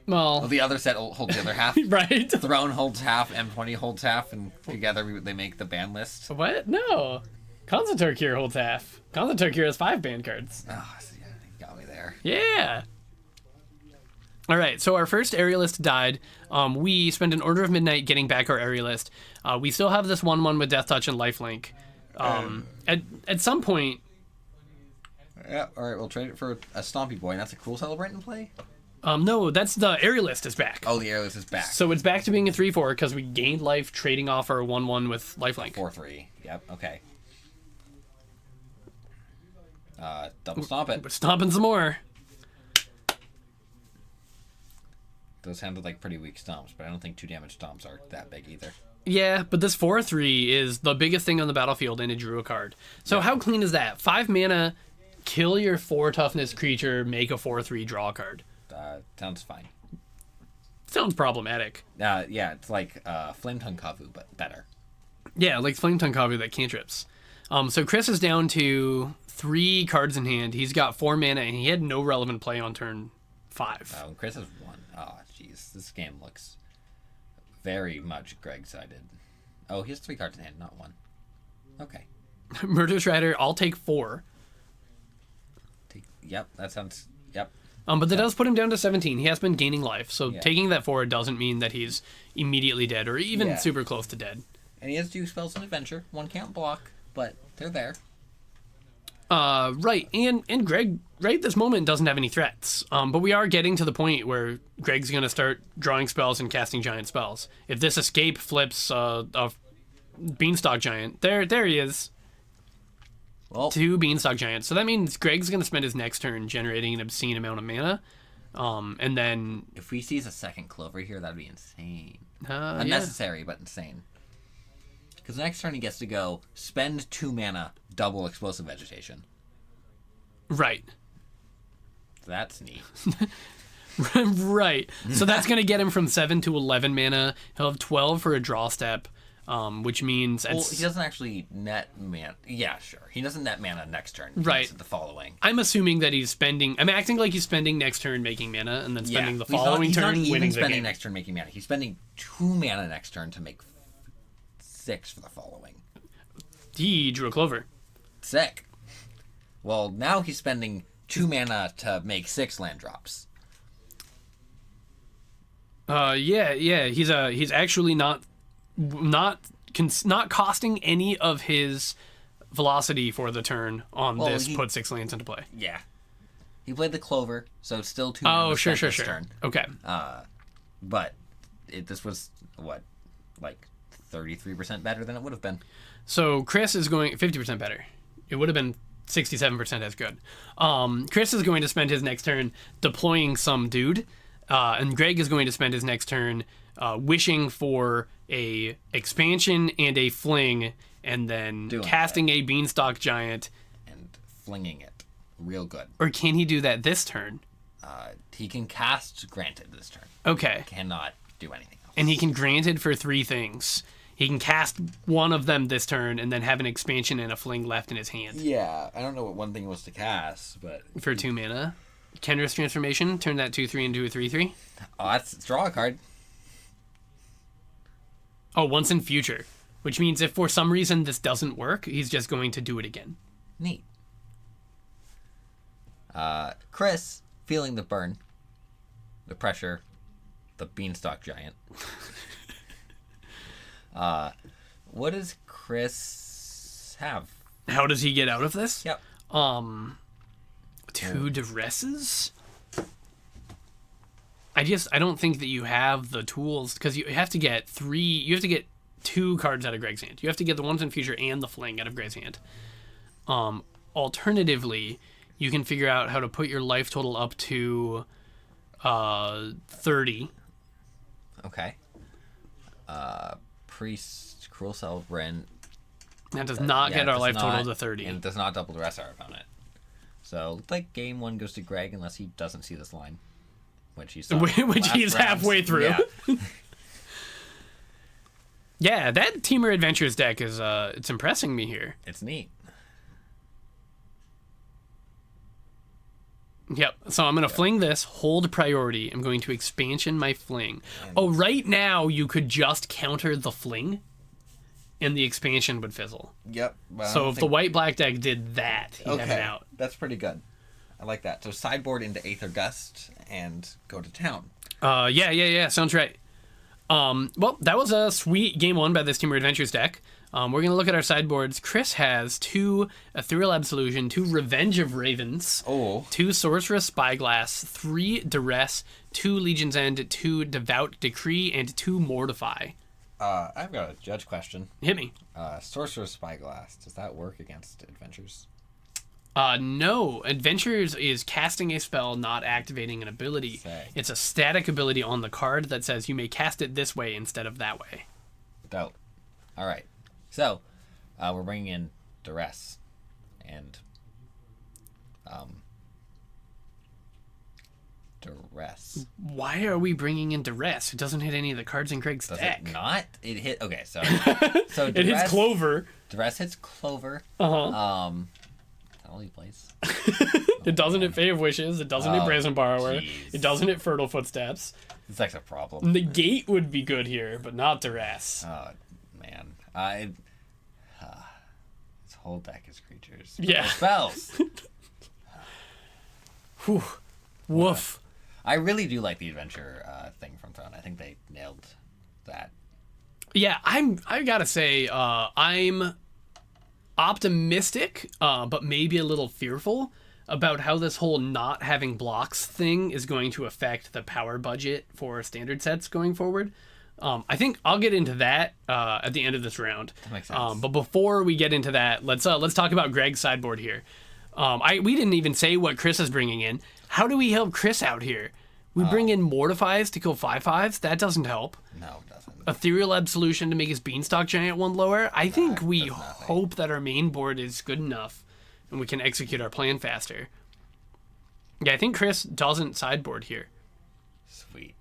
Well,
the other set holds the other half.
Right.
Throne holds half, M20 holds half, and together they make the band list.
What? No. Concertocure holds half. Concertocure has 5 band cards.
Oh, yeah, you got me there.
Yeah. All right, so our first Aerialist died. We spent an Order of Midnight getting back our Aerialist. We still have this 1/1 with Death Touch and Lifelink. At some point...
Yeah, all right, we'll trade it for a Stompy Boy, and that's a cool Celebrant in play?
No, that's the Aerialist is back.
Oh, the Aerialist is back.
So it's back to being a 3/4 because we gained life trading off our 1/1 with Lifelink.
4/3. Yep, okay. Double Stomp it.
We're stomping some more.
Those sounded like pretty weak stomps, but I don't think 2 damage stomps are that big either.
Yeah, but this 4/3 is the biggest thing on the battlefield, and it drew a card. So how clean is that? 5 mana, kill your 4 toughness creature, make a 4/3 draw card.
Sounds fine.
Sounds problematic.
Yeah, it's like Flame Tongue Kavu, but better.
Yeah, like Flame Tongue Kavu that cantrips. So Chris is down to 3 cards in hand. He's got 4 mana, and he had no relevant play on turn 5.
Oh, Chris has 1. Oh, jeez. This game looks very much Greg-sided. Oh, he has 3 cards in hand, not 1. Okay.
Murder Strider, I'll take 4.
Yep, that sounds... Yep.
But that does put him down to 17. He has been gaining life, so taking that 4 doesn't mean that he's immediately dead or even super close to dead.
And he has 2 spells in Adventure. 1 can't block, but they're there.
Right, and Greg right at this moment doesn't have any threats. But we are getting to the point where Greg's gonna start drawing spells and casting giant spells. If this escape flips a Beanstalk Giant, there he is.
Well,
2 Beanstalk Giants. So that means Greg's gonna spend his next turn generating an obscene amount of mana. And then
if he sees a second Clover here, that'd be insane.
yeah.
Unnecessary, but insane. Because next turn he gets to go spend 2 mana, double Explosive Vegetation.
Right.
That's neat.
Right. So that's going to get him from 7 to 11 mana. He'll have 12 for a draw step, which means...
Well, he doesn't actually net mana. Yeah, sure. He doesn't net mana next turn.
Right.
The following.
I'm assuming that he's spending... I'm acting like he's spending next turn making mana, and then spending the
He's
following
not
turn
even
winning the
spending
game.
next turn making mana. He's spending 2 mana next turn to make 6 for the following.
He drew a Clover.
Sick. Well, now he's spending 2 mana to make 6 land drops.
Yeah. He's actually not costing any of his velocity for the turn on this. Put 6 lands into play.
Yeah. He played the Clover, so it's still 2 mana.
Oh, sure.
Turn.
Okay.
But this was, like 33% better than it would have been.
So Chris is going 50% better. It would have been 67% as good. Chris is going to spend his next turn deploying some dude, and Greg is going to spend his next turn wishing for a expansion and a fling, and then casting a Beanstalk Giant
and flinging it real good.
Or can he do that this turn?
He can cast Granted this turn.
Okay.
Cannot do anything else.
And he can Granted for 3 things. He can cast one of them this turn and then have an expansion and a fling left in his hand.
Yeah, I don't know what one thing was to cast, but...
For 2 mana. Kendra's Transformation, turn that 2/3 into a 3/3.
Oh, that's draw a card.
Oh, once in future. Which means if for some reason this doesn't work, he's just going to do it again.
Neat. Chris, feeling the burn, the pressure, the Beanstalk Giant. What does Chris have?
How does he get out of this?
Yep.
2 Duresses? I don't think that you have the tools, because you have to get 2 cards out of Greg's hand. You have to get the ones in future and the fling out of Greg's hand. Alternatively, you can figure out how to put your life total up to 30.
Okay. Priest, Cruel Cell, Rent.
That does not get our life total to 30.
And it does not double the rest of our opponent. So, looks like game 1 goes to Greg unless he doesn't see this line. Which he's
halfway through.
Yeah.
Yeah, that Teamer Adventures deck is it's impressing me here.
It's neat.
Yep. So I'm going to fling this, hold priority. I'm going to expansion my fling. Right now you could just counter the fling and the expansion would fizzle.
Yep.
So if the white-black deck did that, he'd have it out.
That's pretty good. I like that. So sideboard into Aether Gust and go to town.
Yeah. Sounds right. Well, that was a sweet game 1 by this Teamer Adventures deck. We're going to look at our sideboards. Chris has 2 Ethereal Absolution, 2 Revenge of Ravens, 2 Sorceress Spyglass, 3 Duress, 2 Legion's End, 2 Devout Decree, and 2 Mortify.
I've got a judge question.
Hit me.
Sorcerer's Spyglass, does that work against Adventures?
No. Adventures is casting a spell, not activating an ability. It's a static ability on the card that says you may cast it this way instead of that way.
Dope. All right. So, we're bringing in Duress and Duress.
Why are we bringing in Duress? It doesn't hit any of the cards in Greg's
Does
deck.
it not? It hit. Okay, so Duress,
it hits Clover.
Duress hits Clover. That only plays.
It doesn't hit Fey of Wishes. It doesn't hit Brazen Borrower.
Geez.
It doesn't hit Fertile Footsteps.
It's like a problem.
Negate would be good here, but not Duress.
Oh man, this whole deck is creatures.
Yeah.
Spells.
Whew. Woof.
I really do like the adventure thing from Throne. I think they nailed that.
Yeah, I gotta say, I'm optimistic, but maybe a little fearful about how this whole not having blocks thing is going to affect the power budget for standard sets going forward. I think I'll get into that at the end of this round.
That makes sense.
But before we get into that, let's talk about Greg's sideboard here. We didn't even say what Chris is bringing in. How do we help Chris out here? We bring in Mortifies to kill 5/5s. That doesn't help.
No, it doesn't.
Ethereal Absolution to make his Beanstalk Giant one lower. I think we
does nothing.
hope that our main board is good enough and we can execute our plan faster. Yeah, I think Chris doesn't sideboard here.
Sweet.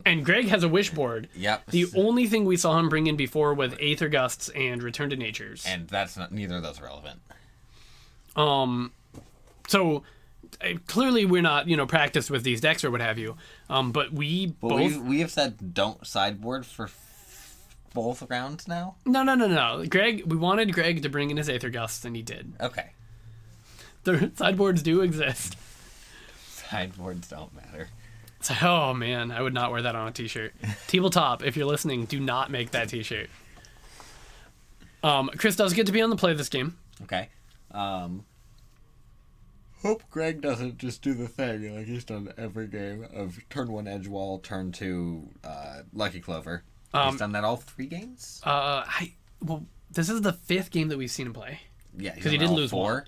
And Greg has a wish board.
Yep.
The only thing we saw him bring in before was Aether Gusts and Return to Natures.
And that's not, neither of those are relevant.
So clearly we're not, practiced with these decks or what have you. But we
But
both...
we have said don't sideboard for both rounds now?
No. We wanted Greg to bring in his Aether Gusts, and he did.
Okay.
The sideboards do exist.
Sideboards don't matter.
So, oh man, I would not wear that on a t-shirt. Tabletop, if you're listening, do not make that t-shirt. Chris does get to be on the play this game.
Okay. Hope Greg doesn't just do the thing like he's done every game of turn 1 Edge Wall, turn 2 Lucky Clover. He's done that all 3 games?
This is the 5th game that we've seen him play.
Yeah,
because he did lose
4.
one.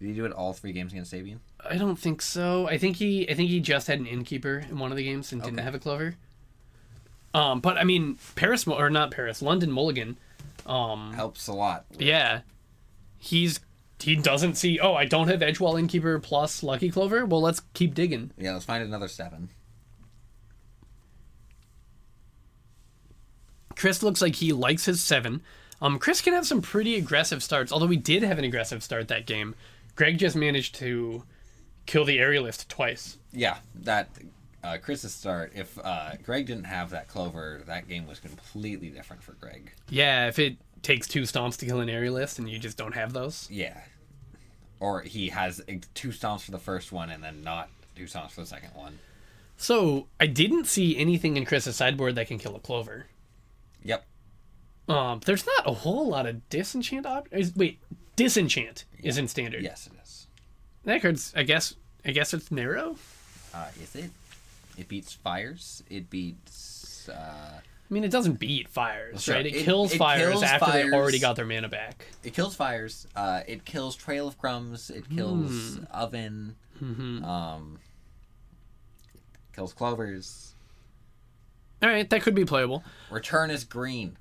Did he do it all 3 games against Sabian?
I don't think so. I think he just had an Innkeeper in one of the games and didn't have a Clover. But I mean, London Mulligan.
Helps a lot.
Yeah, he doesn't see. Oh, I don't have Edgewall Innkeeper plus Lucky Clover. Well, let's keep digging.
Yeah, let's find another 7.
Chris looks like he likes his 7. Chris can have some pretty aggressive starts, although we did have an aggressive start that game. Greg just managed to kill the Aerialist twice.
Yeah, that Chris's start. If Greg didn't have that Clover, that game was completely different for Greg.
Yeah, if it takes 2 stomps to kill an Aerialist and you just don't have those.
Yeah. Or he has 2 stomps for the first one and then not 2 stomps for the second one.
So, I didn't see anything in Chris's sideboard that can kill a Clover.
Yep.
There's not a whole lot of disenchant disenchant is in standard.
Yes, it is.
That card's, I guess it's narrow.
Is it? It beats fires. It beats.
I mean, it doesn't beat fires,
Sure.
right? It kills fires
kills
after
fires.
they already got their mana back.
It kills fires. It kills Trail of Crumbs. It kills Oven. Kills Clovers.
All right, that could be playable.
Return is green.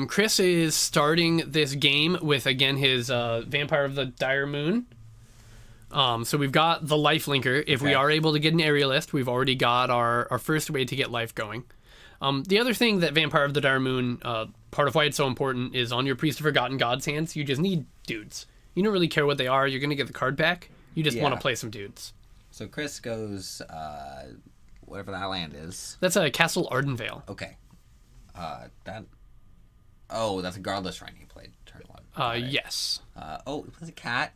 Chris is starting this game with, again, his Vampire of the Dire Moon. So we've got the Lifelinker. If we are able to get an Aerialist, we've already got our first way to get life going. The other thing that Vampire of the Dire Moon, part of why it's so important, is on your Priest of Forgotten Gods hands, you just need dudes. You don't really care what they are. You're going to get the card back. You just want to play some dudes.
So Chris goes, whatever that land is.
That's a Castle Ardenvale.
Okay. That's a Godless Shrine he played turn 1.
Yes.
He plays a cat.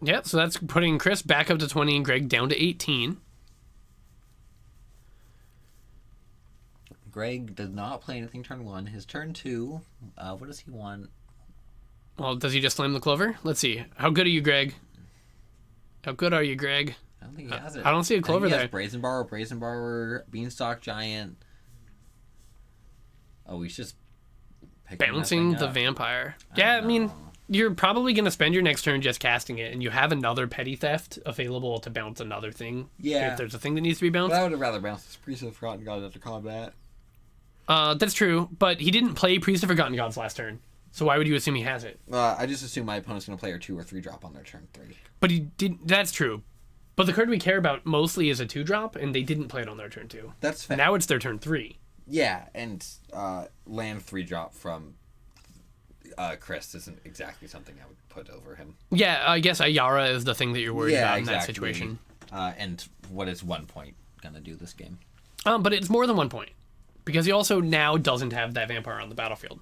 Yeah, so that's putting Chris back up to 20 and Greg down to 18.
Greg does not play anything turn 1. His turn 2, what does he want?
Well, does he just slam the Clover? Let's see. How good are you, Greg? How good are you, Greg?
I don't think he has it.
I don't see a Clover there.
Brazen Borrower, Beanstalk Giant. Oh, he's just picking
Bouncing
that
the
thing up.
Vampire. Yeah, I mean,
know.
you're probably going to spend your next turn just casting it, and you have another Petty Theft available to bounce another thing.
Yeah.
If there's a thing that needs to be bounced.
But I would have rather bounced this Priest of Forgotten Gods after combat.
That's true, but he didn't play Priest of Forgotten Gods last turn. So why would you assume he has it?
I just assume my opponent's going to play a 2 or 3 drop on their turn 3.
But he didn't. That's true. But the card we care about mostly is a 2-drop, and they didn't play it on their turn 2.
That's fair.
Now it's their turn 3.
Yeah, and land 3 drop from Chris isn't exactly something I would put over him.
Yeah, I guess Ayara is the thing that you're worried about in that situation.
And what is 1 point going to do this game?
But it's more than 1 point. Because he also now doesn't have that Vampire on the battlefield.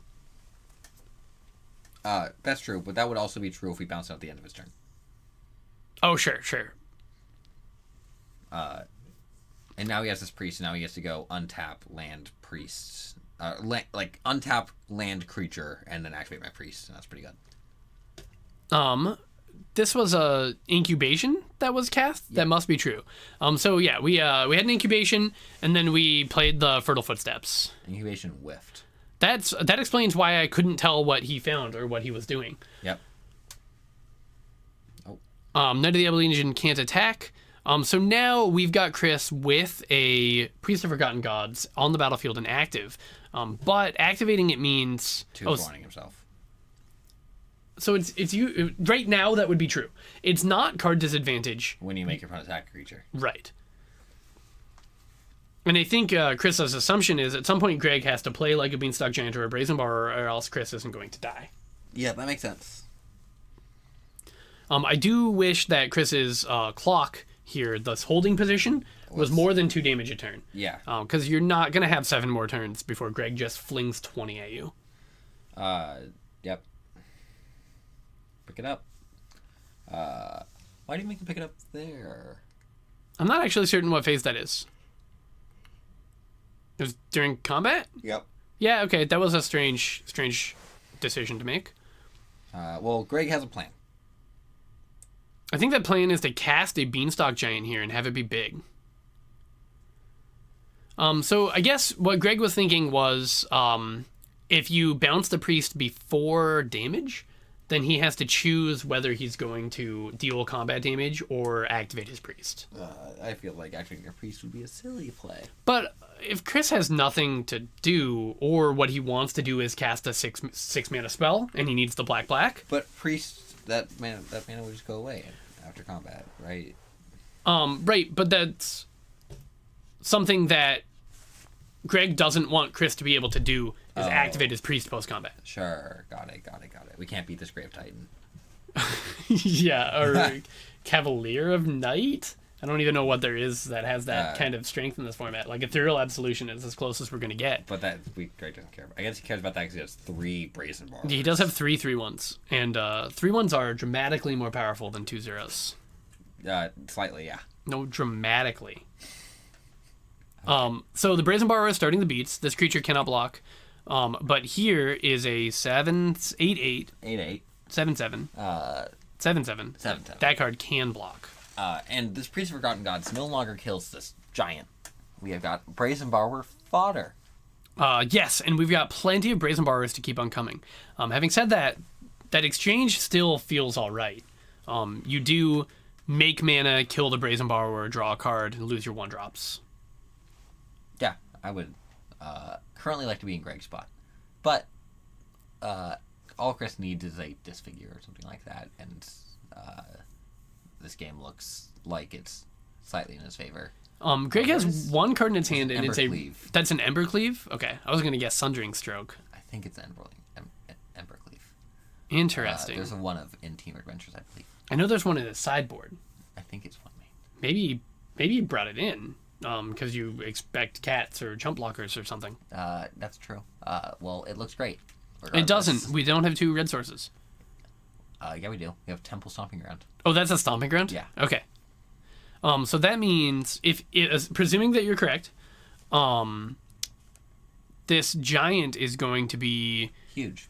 That's true, but that would also be true if we bounced out at the end of his turn.
Oh, sure.
And now he has this priest, and now he has to go untap, land, priest, like untap land creature and then activate my priest, and that's pretty good.
This was a incubation that was cast. That must be true. So yeah, we had an incubation, and then we played the Fertile Footsteps.
Incubation whiffed.
That explains why I couldn't tell what he found or what he was doing.
Yep.
Knight of the Ebony Legion can't attack. So now we've got Chris with a Priest of Forgotten Gods on the battlefield and active. But activating it means
Warning himself.
So it's you right now. That would be true. It's not card disadvantage
When you make your opponent attack a creature.
right. And I think Chris's assumption is at some point Greg has to play like a Beanstalk Giant or a Brazen Bar, or else Chris isn't going to die.
Yeah, that makes sense.
I do wish that Chris's clock here, this holding position, was more than 2 damage a turn.
Yeah.
Because you're not going to have 7 more turns before Greg just flings 20 at you.
Yep. Pick it up. Why do you make him pick it up there?
I'm not actually certain what phase that is. It was during combat?
Yep.
Yeah, okay. That was a strange decision to make.
Well, Greg has a plan.
I think that plan is to cast a Beanstalk Giant here and have it be big. So I guess what Greg was thinking was if you bounce the priest before damage, then he has to choose whether he's going to deal combat damage or activate his priest.
I feel like activating your priest would be a silly play.
But if Chris has nothing to do, or what he wants to do is cast a six mana spell, and he needs the black.
But priest, that mana would just go away after combat, right?
Right, but that's something that Greg doesn't want Chris to be able to do is activate his priest post-combat.
Sure, got it. We can't beat this Grave Titan.
Yeah, or Cavalier of Night? I don't even know what there is that has that kind of strength in this format. Like, Ethereal Absolution is as close as we're going to get.
But Greg doesn't care about. I guess he cares about that because he has 3 Brazen Bars.
He does have 3 3/1s, and 3/1s are dramatically more powerful than 2 0s.
Slightly, yeah.
No, dramatically. So the Brazen Borrower is starting the beats. This creature cannot block. But here is a 7/8/8.
8/8.
7/7. 7/7.
7/7.
That card can block.
And this Priest of Forgotten Gods no longer kills this giant. We have got Brazen Borrower fodder.
Yes, and we've got plenty of Brazen Borrowers to keep on coming. Having said that, that exchange still feels all right. You do make mana, kill the Brazen Borrower, draw a card, and lose your 1-drops.
Yeah, I would currently like to be in Greg's spot. But all Chris needs is a Disfigure or something like that, and this game looks like it's slightly in his favor.
Greg has 1 card in its hand, and it's
Embercleave.
That's an Embercleave? Okay, I was going to guess Sundering Stroke.
I think it's Embercleave.
Interesting.
There's a one of in Team Adventures, I believe.
I know there's one in the sideboard.
I think it's one main.
Maybe you brought it in because you expect cats or jump blockers or something.
That's true. Well, it looks great.
It doesn't. We don't have 2 red sources.
Yeah, we do. We have Temple Stomping Ground.
Oh, that's a stomping ground?
Yeah.
Okay. So that means, presuming that you're correct, this giant is going to be...
Huge.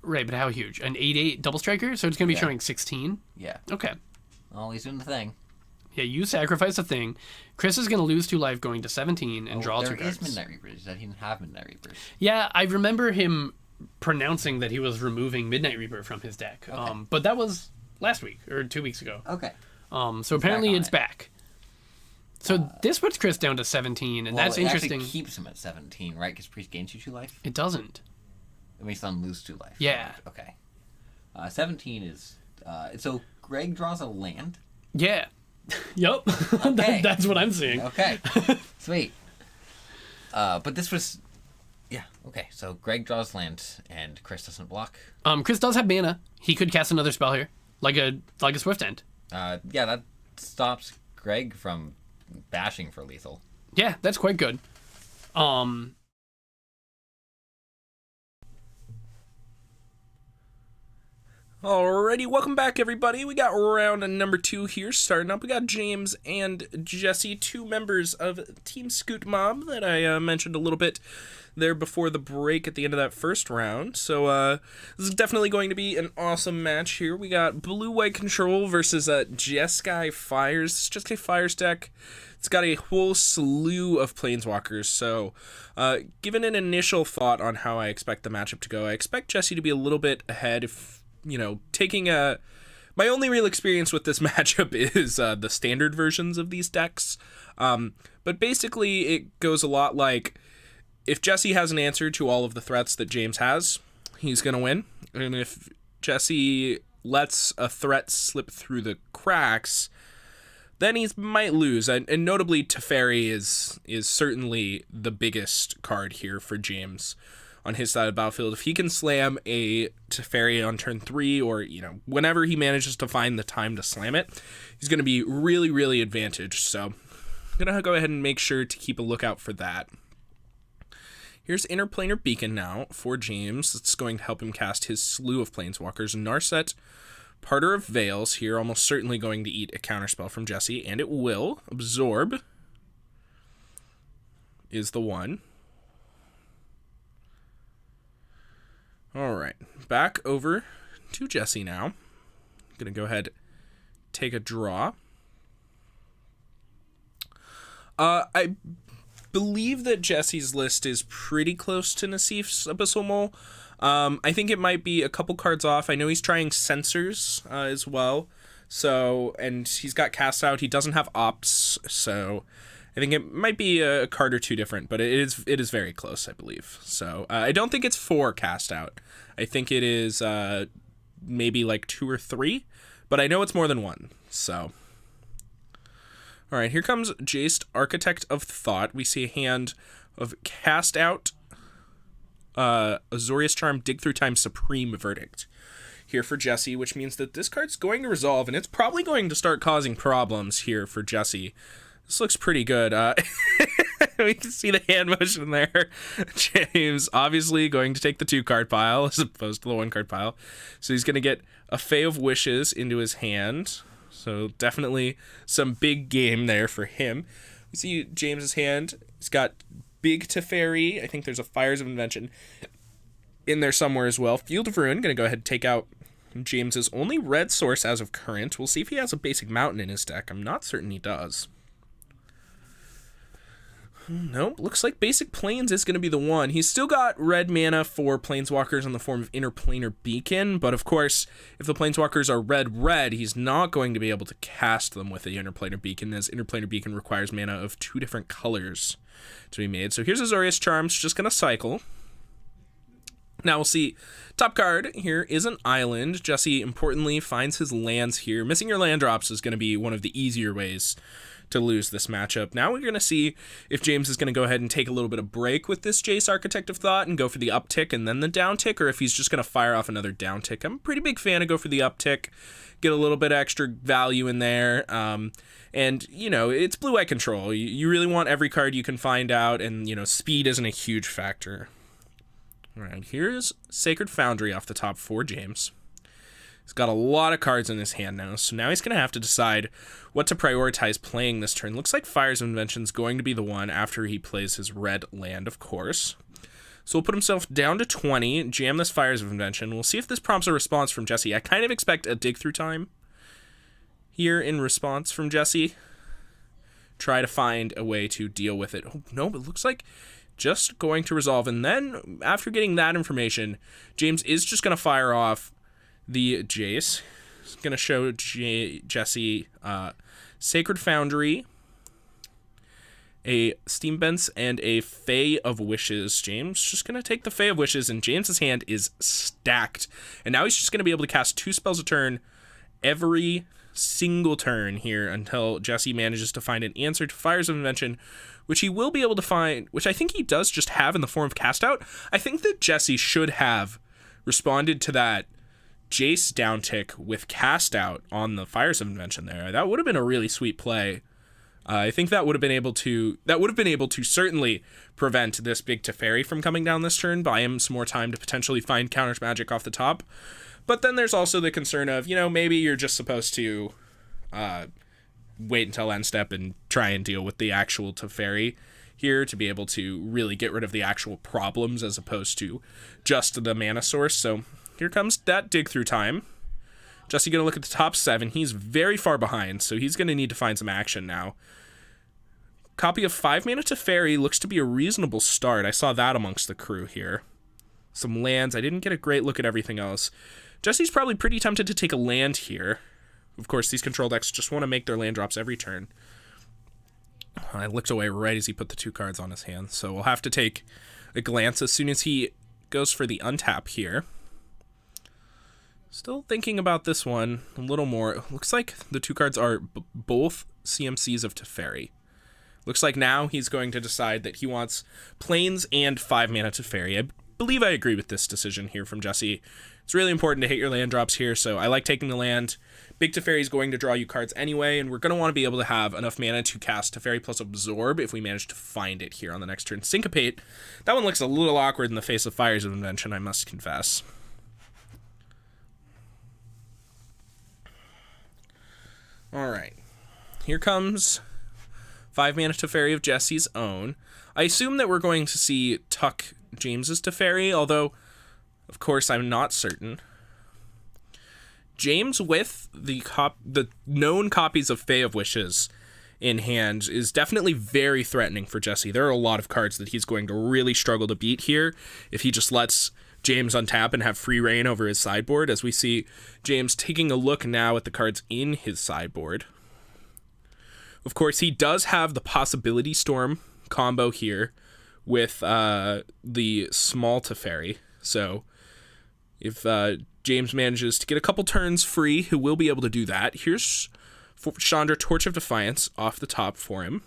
Right, but how huge? An 8/8 double striker? So it's going to be showing 16?
Yeah.
Okay.
Oh, he's doing the thing.
Yeah, you sacrifice a thing. Chris is going to lose 2 life going to 17 and draw 2 cards.
There is Midnight Reapers. That he didn't have Midnight Reapers.
Yeah, I remember him pronouncing that he was removing Midnight Reaper from his deck.
Okay.
But that was last week or 2 weeks ago.
Okay.
So apparently it's back. So this puts Chris down to 17, and that's interesting.
It actually keeps him at 17, right? Because Priest gains you 2 life?
It doesn't.
It makes them lose 2 life.
Yeah.
Okay. 17 is... so Greg draws a land?
Yeah. Yep.
Okay.
That's what I'm seeing.
Okay. Sweet. But this was... Yeah, okay. So Greg draws land, and Chris doesn't block.
Chris does have mana. He could cast another spell here, like a Swift End.
Yeah, that stops Greg from bashing for lethal.
Yeah, that's quite good.
Alrighty, welcome back, everybody. We got round number 2 here. Starting up, we got James and Jesse, 2 members of Team Scoot Mob that I mentioned a little bit there before the break at the end of that first round. So this is definitely going to be an awesome match here. We got Blue-White Control versus Jeskai Fires. Jeskai Fires deck. It's got a whole slew of Planeswalkers, so given an initial thought on how I expect the matchup to go, I expect Jesse to be a little bit ahead if, you know, taking a... My only real experience with this matchup is the standard versions of these decks, but basically it goes a lot like, if Jesse has an answer to all of the threats that James has, he's going to win, and if Jesse lets a threat slip through the cracks, then he might lose. And notably, Teferi is certainly the biggest card here for James on his side of the battlefield. If he can slam a Teferi on turn 3, or, you know, whenever he manages to find the time to slam it, he's going to be really, really advantaged. So I'm going to go ahead and make sure to keep a lookout for that. Here's Interplanar Beacon now for James. It's going to help him cast his slew of Planeswalkers. Narset, Parter of Veils here, almost certainly going to eat a counterspell from Jesse, and it will. Absorb is the one. Alright, back over to Jesse now. I'm going to go ahead, take a draw. I believe that Jesse's list is pretty close to Nassif's Abyssal Mole. I think it might be a couple cards off. I know he's trying Censors as well. So, and he's got Cast Out. He doesn't have Ops, so I think it might be a card or two different, but it is very close, I believe. So, I don't think it's 4 Cast Out. I think it is maybe like 2 or 3, but I know it's more than 1. So, all right, here comes Jace, Architect of Thought. We see a hand of Cast Out, Azorius Charm, Dig Through Time, Supreme Verdict here for Jesse, which means that this card's going to resolve, and it's probably going to start causing problems here for Jesse. This looks pretty good. We can see the hand motion there. James obviously going to take the 2-card pile as opposed to the 1-card pile. So he's going to get a Fae of Wishes into his hand. So definitely some big game there for him. We see James's hand. He's got Big Teferi. I think there's a Fires of Invention in there somewhere as well. Field of Ruin. Going to go ahead and take out James's only red source as of current. We'll see if he has a basic mountain in his deck. I'm not certain he does. Nope, looks like Basic Plains is going to be the one. He's still got red mana for Planeswalkers in the form of Interplanar Beacon, but of course, if the Planeswalkers are red, he's not going to be able to cast them with the Interplanar Beacon, as Interplanar Beacon requires mana of 2 different colors to be made. So here's Azorius Charms, just going to cycle. Now we'll see, top card here is an island. Jesse, importantly, finds his lands here. Missing your land drops is going to be one of the easier ways to lose this matchup. Now we're going to see if James is going to go ahead and take a little bit of break with this Jace, Architect of Thought, and go for the uptick and then the downtick, or if he's just going to fire off another downtick. I'm a pretty big fan of go for the uptick, get a little bit extra value in there, and, you know, it's Blue-White Control. You really want every card you can find out, and, you know, speed isn't a huge factor. All right, here's Sacred Foundry off the top for James. He's got a lot of cards in his hand now, so now he's going to have to decide what to prioritize playing this turn. Looks like Fires of Invention is going to be the one after he plays his red land, of course. So we'll put himself down to 20, jam this Fires of Invention. We'll see if this prompts a response from Jesse. I kind of expect a Dig Through Time here in response from Jesse. Try to find a way to deal with it. Oh, no, but it looks like just going to resolve. And then, after getting that information, James is just going to fire off the Jace. It's going to show Jesse Sacred Foundry, a Steambents, and a Fae of Wishes. James just going to take the Fae of Wishes, and James's hand is stacked. And now he's just going to be able to cast 2 spells a turn every single turn here until Jesse manages to find an answer to Fires of Invention, which he will be able to find, which I think he does just have in the form of Cast Out. I think that Jesse should have responded to that Jace downtick with Cast Out on the Fires of Invention there. That would have been a really sweet play. I think that would have been able to certainly prevent this big Teferi from coming down this turn, buy him some more time to potentially find counters magic off the top. But then there's also the concern of, maybe you're just supposed to wait until end step and try and deal with the actual Teferi here to be able to really get rid of the actual problems as opposed to just the mana source. So here comes that dig through time. Jesse going to look at the top 7. He's very far behind, so he's going to need to find some action now. Copy of 5 mana Teferi looks to be a reasonable start. I saw that amongst the crew here. Some lands. I didn't get a great look at everything else. Jesse's probably pretty tempted to take a land here. Of course, these control decks just want to make their land drops every turn. I looked away right as he put the 2 cards on his hand, so we'll have to take a glance as soon as he goes for the untap here. Still thinking about this one a little more. It looks like the 2 cards are both CMCs of Teferi. Looks like now he's going to decide that he wants Plains and 5 mana Teferi. I believe I agree with this decision here from Jesse. It's really important to hit your land drops here, so I like taking the land. Big Teferi is going to draw you cards anyway, and we're going to want to be able to have enough mana to cast Teferi plus Absorb if we manage to find it here on the next turn. Syncopate, that one looks a little awkward in the face of Fires of Invention, I must confess. Alright, here comes 5 mana Teferi of Jesse's own. I assume that we're going to see Tuck James's Teferi, although, of course, I'm not certain. James with the known copies of Fae of Wishes in hand is definitely very threatening for Jesse. There are a lot of cards that he's going to really struggle to beat here if he just lets James untap and have free reign over his sideboard, as we see James taking a look now at the cards in his sideboard. Of course, he does have the Possibility Storm combo here with the small Teferi. So if James manages to get a couple turns free, he will be able to do that. Here's Chandra Torch of Defiance off the top for him,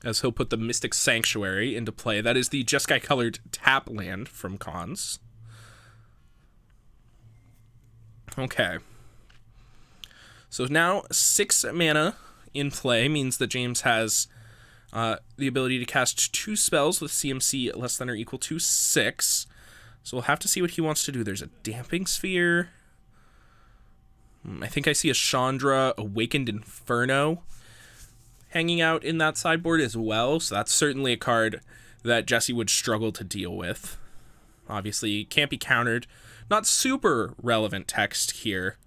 as he'll put the Mystic Sanctuary into play. That is the Jeskai colored tap land from Khans. Okay. So now 6 mana in play means that James has the ability to cast 2 spells with CMC less than or equal to 6. So we'll have to see what he wants to do. There's a Damping Sphere. I think I see a Chandra Awakened Inferno hanging out in that sideboard as well. So that's certainly a card that Jesse would struggle to deal with. Obviously, can't be countered. Not super relevant text here,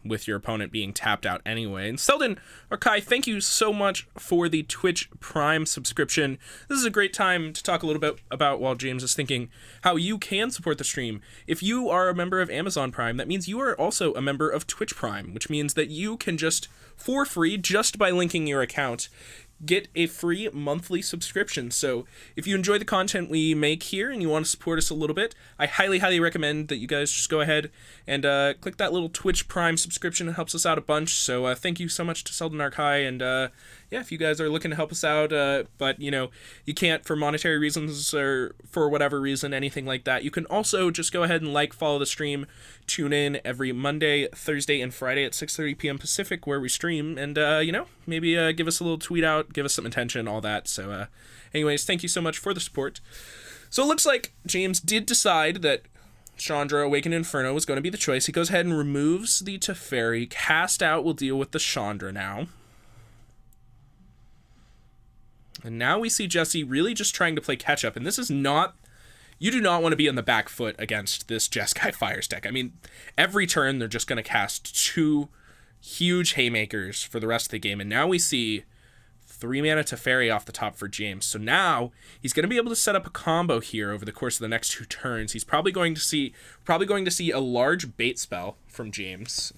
with your opponent being tapped out anyway. And Selden Arkai, thank you so much for the Twitch Prime subscription. This is a great time to talk a little bit about, while James is thinking, how you can support the stream. If you are a member of Amazon Prime, that means you are also a member of Twitch Prime, which means that you can just, for free, just by linking your account, get a free monthly subscription. So if you enjoy the content we make here and you want to support us a little bit, I highly recommend that you guys just go ahead and click that little Twitch Prime subscription. It helps us out a bunch. So thank you so much to Selden Arkai. And yeah, if you guys are looking to help us out, but you can't for monetary reasons or for whatever reason, anything like that, you can also just go ahead and follow the stream. Tune in every Monday, Thursday, and Friday at 6:30 p.m. Pacific, where we stream, and maybe give us a little tweet out, give us some attention, all that. So anyways, thank you so much for the support. So it looks like James did decide that Chandra Awakened Inferno was going to be the choice. He goes ahead and removes the Teferi. Cast Out will deal with the Chandra now. And now we see Jesse really just trying to play catch up, and this is not... You do not want to be on the back foot against this Jeskai Fires deck. I mean, every turn they're just going to cast 2 huge haymakers for the rest of the game. And now we see 3 mana Teferi off the top for James. So now he's going to be able to set up a combo here over the course of the next 2 turns. He's probably going to see a large bait spell from James.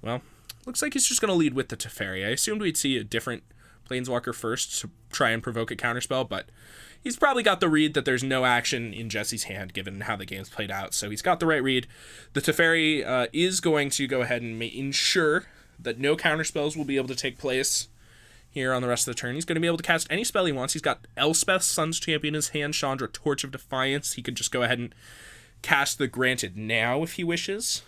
Well, looks like he's just going to lead with the Teferi. I assumed we'd see a different Planeswalker first to try and provoke a counterspell, but he's probably got the read that there's no action in Jesse's hand given how the game's played out. So he's got the right read. The Teferi is going to go ahead and ensure that no counterspells will be able to take place here on the rest of the turn. He's going to be able to cast any spell he wants. He's got Elspeth, Sun's Champion in his hand, Chandra, Torch of Defiance. He could just go ahead and cast the Granted now if he wishes.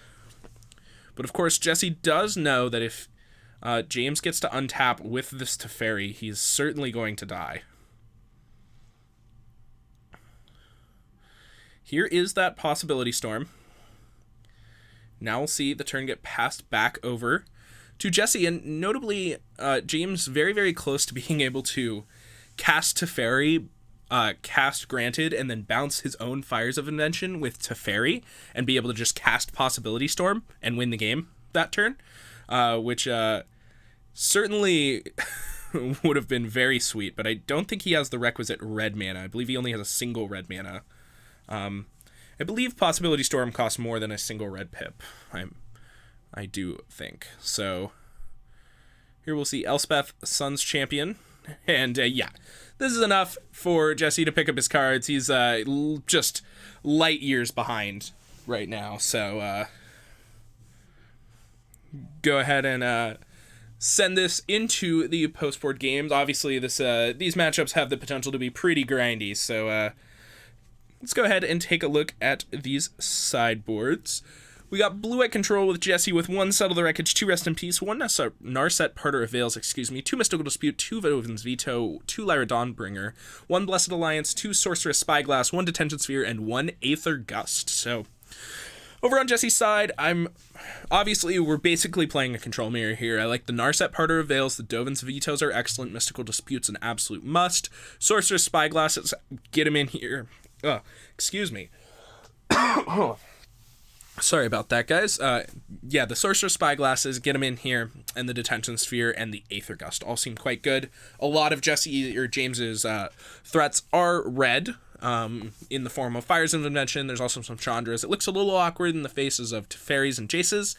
But of course, Jesse does know that if James gets to untap with this Teferi, he's certainly going to die. here is that possibility storm. Now we'll see the turn get passed back over to Jesse, and notably, James very, very close to being able to cast Teferi, cast Granted, and then bounce his own Fires of Invention with Teferi, and be able to just cast Possibility Storm and win the game that turn, which certainly would have been very sweet, but I don't think he has the requisite red mana. I believe he only has a single red mana. I believe Possibility Storm costs more than a single red pip. I do think. So here we'll see Elspeth, Sun's Champion. And yeah, this is enough for Jesse to pick up his cards. He's just light years behind right now. So go ahead and send this into the post-board games. Obviously, these matchups have the potential to be pretty grindy. So let's go ahead and take a look at these sideboards. We got Blue-White Control with Jesse with 1 Settle the Wreckage, 2 Rest in Peace, 1 Narset Parter of Veils, 2 Mystical Dispute, 2 Vovin's Veto, 2 Lyra Dawnbringer, 1 Blessed Alliance, 2 Sorceress Spyglass, 1 Detention Sphere, and 1 Aether Gust. So, over on Jesse's side, we're basically playing a control mirror here. I like the Narset Parter of Veils, the Dovin's Vetoes are excellent, Mystical Dispute's an absolute must, Sorceress Spyglass, get him in here. Excuse me. Sorry about that, guys. Yeah, the Sorcerer Spyglasses, get them in here, and the Detention Sphere and the Aether Gust all seem quite good. A lot of Jesse or James's threats are red, in the form of Fires of Invention. There's also some Chandras. It looks a little awkward in the faces of Teferis and Jaces,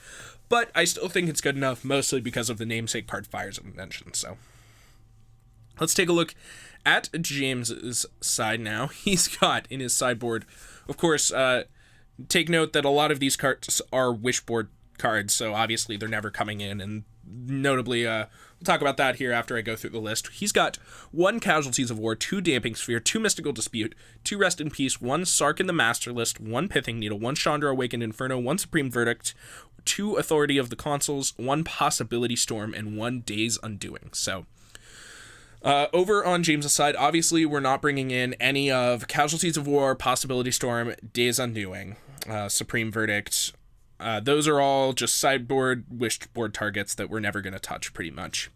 but I still think it's good enough, mostly because of the namesake card Fires of Invention. So let's take a look at James's side now. He's got in his sideboard, of course, take note that a lot of these cards are Wishboard cards, so obviously they're never coming in, and notably, we'll talk about that here after I go through the list. He's got 1 Casualties of War, 2 Damping Sphere, 2 Mystical Dispute, 2 Rest in Peace, 1 Sark in the Master List, 1 Pithing Needle, 1 Chandra Awakened Inferno, 1 Supreme Verdict, 2 Authority of the Consuls, 1 Possibility Storm, and 1 Day's Undoing. So, over on James's side, obviously we're not bringing in any of Casualties of War, Possibility Storm, Day's Undoing, Supreme Verdict. Those are all just sideboard, wishboard targets that we're never going to touch, pretty much.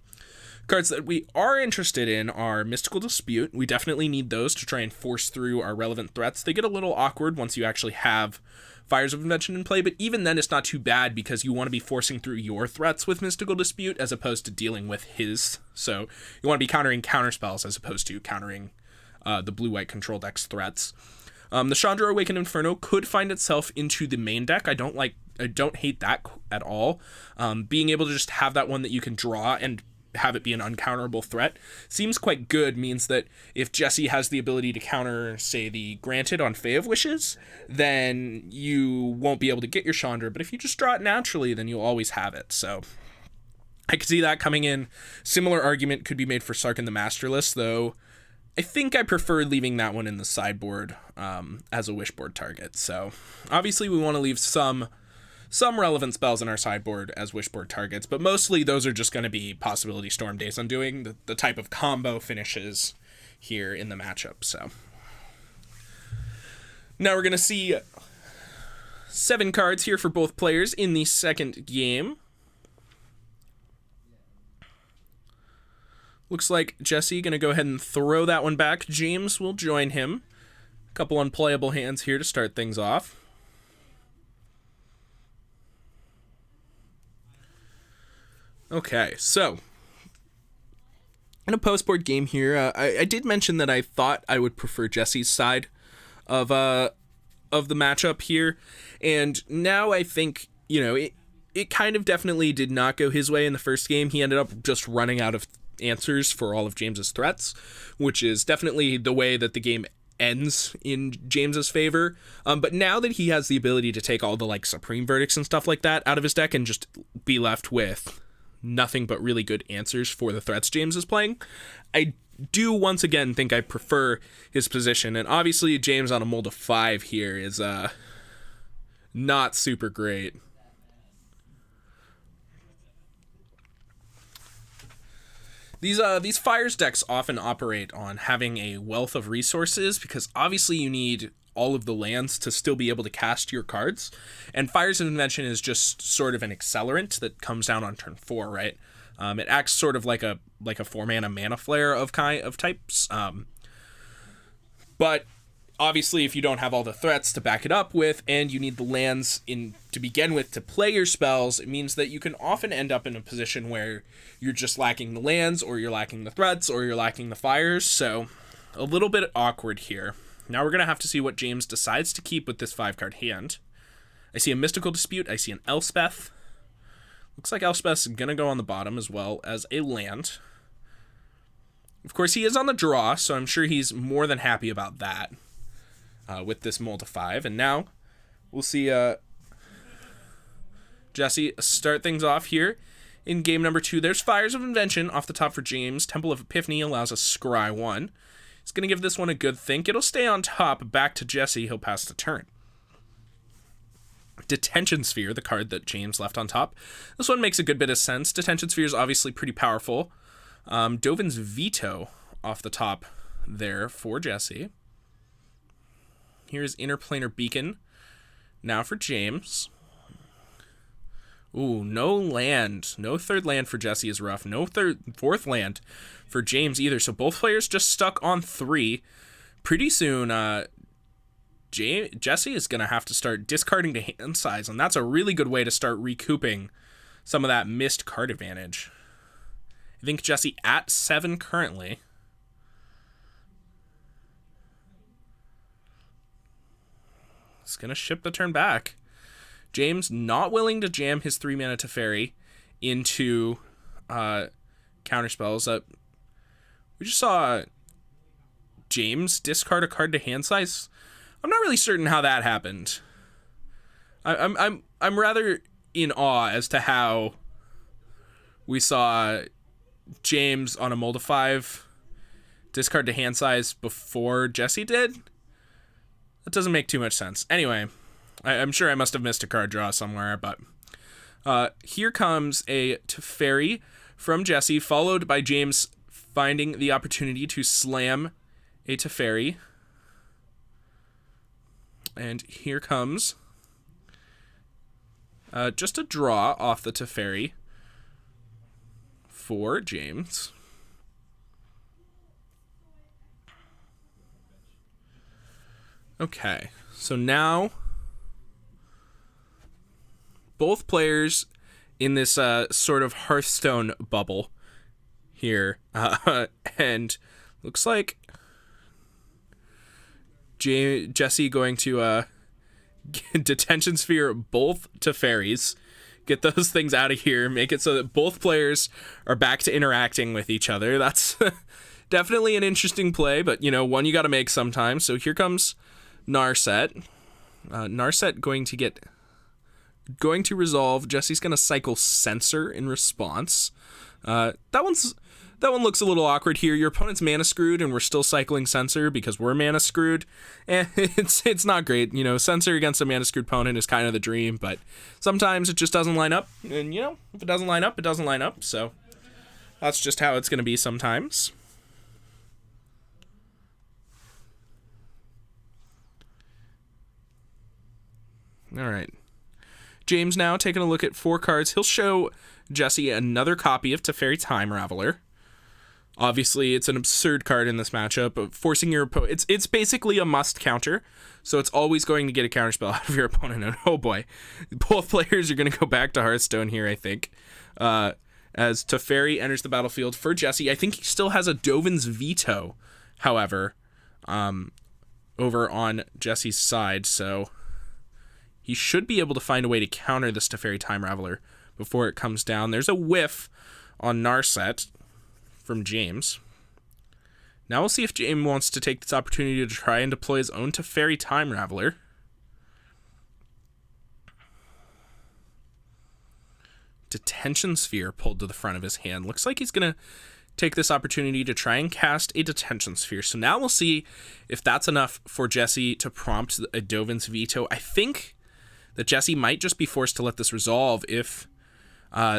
Cards that we are interested in are Mystical Dispute. We definitely need those to try and force through our relevant threats. They get a little awkward once you actually have Fires of Invention in play, but even then it's not too bad because you want to be forcing through your threats with Mystical Dispute as opposed to dealing with his. So you want to be countering counterspells as opposed to countering the blue-white control deck's threats. The Chandra Awakened Inferno could find itself into the main deck. I don't hate that at all. Being able to just have that one that you can draw and have it be an uncounterable threat seems quite good. Means that if Jesse has the ability to counter, say, the Granted on Fae of Wishes, then you won't be able to get your Chandra, but if you just draw it naturally, then you'll always have it. So I could see that coming in. Similar argument could be made for Sark in the Master List, though I think I prefer leaving that one in the sideboard as a wishboard target. So obviously we want to leave some relevant spells in our sideboard as wishboard targets, but mostly those are just going to be Possibility Storm, Days Undoing, the type of combo finishes here in the matchup. So now we're going to see 7 cards here for both players in the second game. Looks like Jesse going to go ahead and throw that one back. James will join him. A couple unplayable hands here to start things off. Okay, so in a post-board game here, I did mention that I thought I would prefer Jesse's side of the matchup here, and now I think, it kind of definitely did not go his way in the first game. He ended up just running out of answers for all of James's threats, which is definitely the way that the game ends in James's favor. But now that he has the ability to take all the Supreme Verdicts and stuff like that out of his deck and just be left with nothing but really good answers for the threats James is playing, I do once again think I prefer his position. And obviously James on a mold of 5 here is not super great. These Fires decks often operate on having a wealth of resources because obviously you need all of the lands to still be able to cast your cards, and Fires of Invention is just sort of an accelerant that comes down on turn 4, right? It acts sort of like a 4-mana mana flare of types, but obviously if you don't have all the threats to back it up with, and you need the lands in to begin with to play your spells, it means that you can often end up in a position where you're just lacking the lands, or you're lacking the threats, or you're lacking the fires. So a little bit awkward here. Now we're gonna have to see what James decides to keep with this 5-card hand. I see a Mystical Dispute, I see an Elspeth. Looks like Elspeth's gonna go on the bottom, as well as a land. Of course, he is on the draw, so I'm sure he's more than happy about that. With this mull to 5. And now we'll see Jesse start things off here in game number 2. There's Fires of Invention off the top for James. Temple of Epiphany allows a Scry 1. He's going to give this one a good think. It'll stay on top. Back to Jesse. He'll pass the turn. Detention Sphere, the card that James left on top. This one makes a good bit of sense. Detention Sphere is obviously pretty powerful. Dovin's Veto off the top there for Jesse. Here's Interplanar Beacon. Now for James. Ooh, no land. No third land for Jesse is rough. No fourth land for James either. So both players just stuck on 3. Pretty soon, Jesse is going to have to start discarding to hand size, and that's a really good way to start recouping some of that missed card advantage. I think Jesse at 7 currently. It's going to ship the turn back. James not willing to jam his 3-mana Teferi into counterspells. We just saw James discard a card to hand size. I'm not really certain how that happened. I'm rather in awe as to how we saw James on a mull to 5 discard to hand size before Jesse did. That doesn't make too much sense. Anyway, I'm sure I must have missed a card draw somewhere, but here comes a Teferi from Jesse, followed by James finding the opportunity to slam a Teferi. And here comes just a draw off the Teferi for James. Okay, so now both players in this sort of Hearthstone bubble here, and looks like Jesse going to Detention Sphere both Teferis, get those things out of here, make it so that both players are back to interacting with each other. That's definitely an interesting play, but one you got to make sometimes. So here comes Narset. Narset going to resolve. Jesse's going to cycle Censor in response. That one looks a little awkward here. Your opponent's mana screwed, and we're still cycling Censor because we're mana screwed. And it's not great. Censor against a mana screwed opponent is kind of the dream, but sometimes it just doesn't line up. And if it doesn't line up, it doesn't line up. So that's just how it's going to be sometimes. All right. James now taking a look at 4 cards. He'll show Jesse another copy of Teferi Time Raveler. Obviously, it's an absurd card in this matchup, but forcing your opponent... It's basically a must counter, so it's always going to get a counterspell out of your opponent. And oh boy, both players are going to go back to Hearthstone here, I think. As Teferi enters the battlefield for Jesse. I think he still has a Dovin's Veto, however, over on Jesse's side, so... He should be able to find a way to counter this Teferi Time Raveler before it comes down. There's a whiff on Narset from James. Now we'll see if James wants to take this opportunity to try and deploy his own Teferi Time Raveler. Detention Sphere pulled to the front of his hand. Looks like he's going to take this opportunity to try and cast a Detention Sphere. So now we'll see if that's enough for Jesse to prompt a Dovin's Veto. I think that Jesse might just be forced to let this resolve if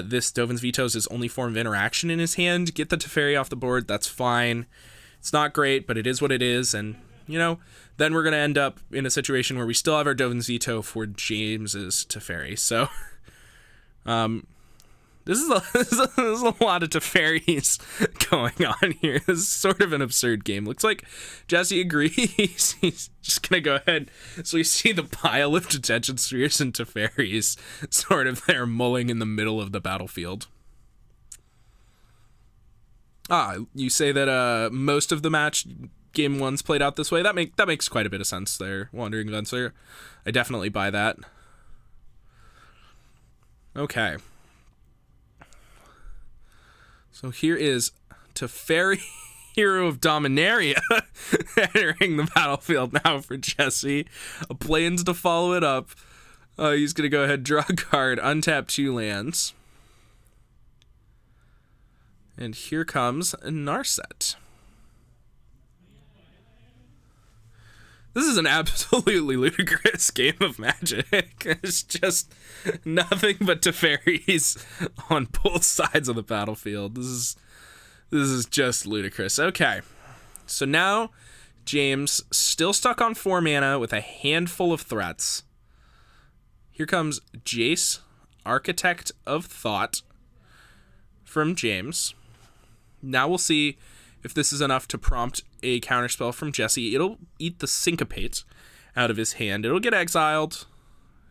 This Dovin's Veto is his only form of interaction in his hand. Get the Teferi off the board, that's fine. It's not great, but it is what it is, and, then we're going to end up in a situation where we still have our Dovin's Veto for James's Teferi. So, this is a lot of Teferis going on here. This is sort of an absurd game. Looks like Jesse agrees. He's just going to go ahead. So we see the pile of detention spheres and Teferis sort of there mulling in the middle of the battlefield. You say that most of the match game one's played out this way. That makes quite a bit of sense there, Wandering Venser. I definitely buy that. Okay. So here is Teferi, Hero of Dominaria, entering the battlefield now for Jesse. Plans to follow it up. He's going to go ahead, draw a card, untap 2 lands. And here comes Narset. This is an absolutely ludicrous game of Magic. It's just nothing but Teferis on both sides of the battlefield. This is just ludicrous. Okay, so now James still stuck on 4 mana with a handful of threats. Here comes Jace, Architect of Thought from James. Now we'll see if this is enough to prompt a counterspell from Jesse. It'll eat the Syncopate out of his hand. It'll get exiled.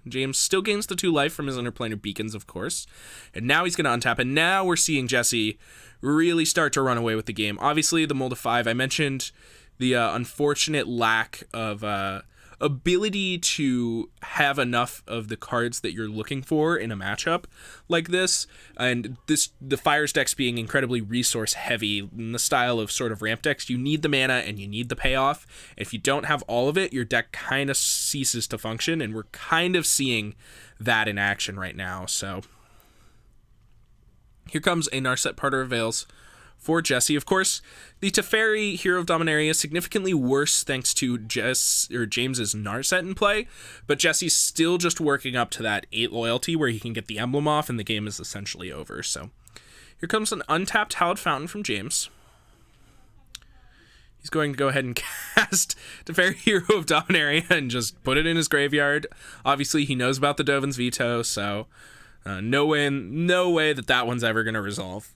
James still gains the 2 life from his Interplanar Beacons, of course. And now he's going to untap. And now we're seeing Jesse really start to run away with the game. Obviously, the Mold of 5, I mentioned the unfortunate lack of ability to have enough of the cards that you're looking for in a matchup like this, and the Fires decks being incredibly resource heavy in the style of sort of ramp decks. You need the mana and you need the payoff. If you don't have all of it, your deck kind of ceases to function, and we're kind of seeing that in action right now. So here comes a Narset Parter of Veils for Jesse. Of course, the Teferi, Hero of Dominaria, is significantly worse thanks to James's Narset in play, but Jesse's still just working up to that 8 loyalty where he can get the emblem off and the game is essentially over. So here comes an untapped Hallowed Fountain from James. He's going to go ahead and cast Teferi, Hero of Dominaria, and just put it in his graveyard. Obviously, he knows about the Dovin's Veto, so no way that one's ever going to resolve.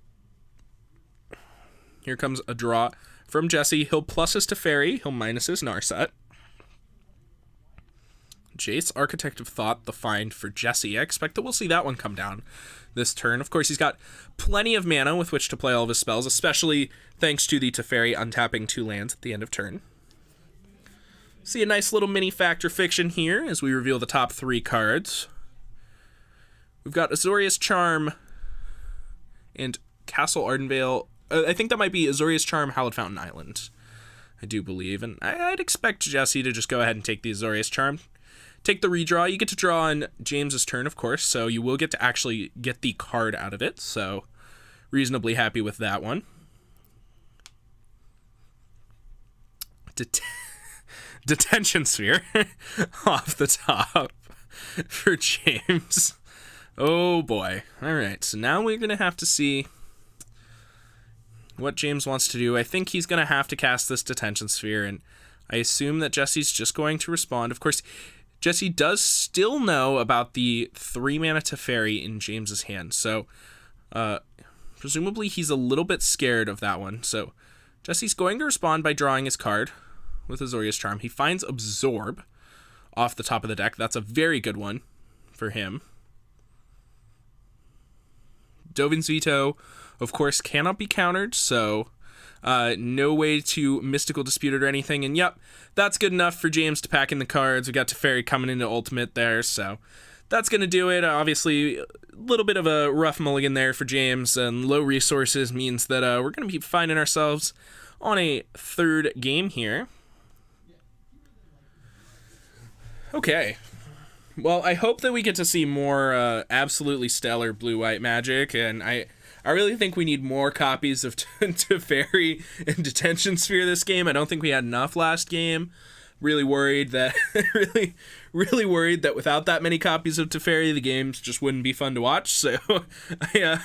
Here comes a draw from Jesse. He'll plus his Teferi. He'll minus his Narset. Jace, Architect of Thought, the find for Jesse. I expect that we'll see that one come down this turn. Of course, he's got plenty of mana with which to play all of his spells, especially thanks to the Teferi untapping 2 lands at the end of turn. See a nice little mini Fact or Fiction here as we reveal the top 3 cards. We've got Azorius Charm and Castle Ardenvale. I think that might be Azorius Charm, Hallowed Fountain Island, I do believe. And I'd expect Jesse to just go ahead and take the Azorius Charm. Take the redraw. You get to draw on James's turn, of course, so you will get to actually get the card out of it. So reasonably happy with that one. Detention Sphere off the top for James. Oh boy. All right, so now we're going to have to see what James wants to do. I think he's going to have to cast this Detention Sphere, and I assume that Jesse's just going to respond. Of course, Jesse does still know about the 3 mana Teferi in James's hand, so presumably he's a little bit scared of that one. So Jesse's going to respond by drawing his card with Azorius Charm. He finds Absorb off the top of the deck. That's a very good one for him. Dovin's Veto, of course, cannot be countered, so no way to Mystical Dispute it or anything. And yep, that's good enough for James to pack in the cards. We got Teferi coming into Ultimate there, so that's going to do it. Obviously, a little bit of a rough mulligan there for James, and low resources means that we're going to be finding ourselves on a 3rd game here. Okay. Well, I hope that we get to see more absolutely stellar blue-white Magic, and I really think we need more copies of Teferi and Detention Sphere this game. I don't think we had enough last game, really worried that really worried that without that many copies of Teferi, the games just wouldn't be fun to watch. So I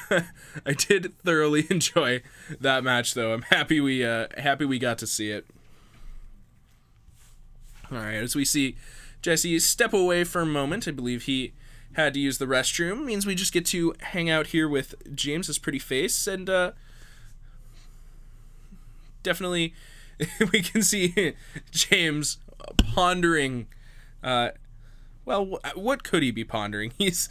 did thoroughly enjoy that match, though. I'm happy we got to see it. All right, as we see Jesse step away for a moment, I believe he had to use the restroom. It means we just get to hang out here with James's pretty face, and definitely we can see James pondering. Well, what could he be pondering? He's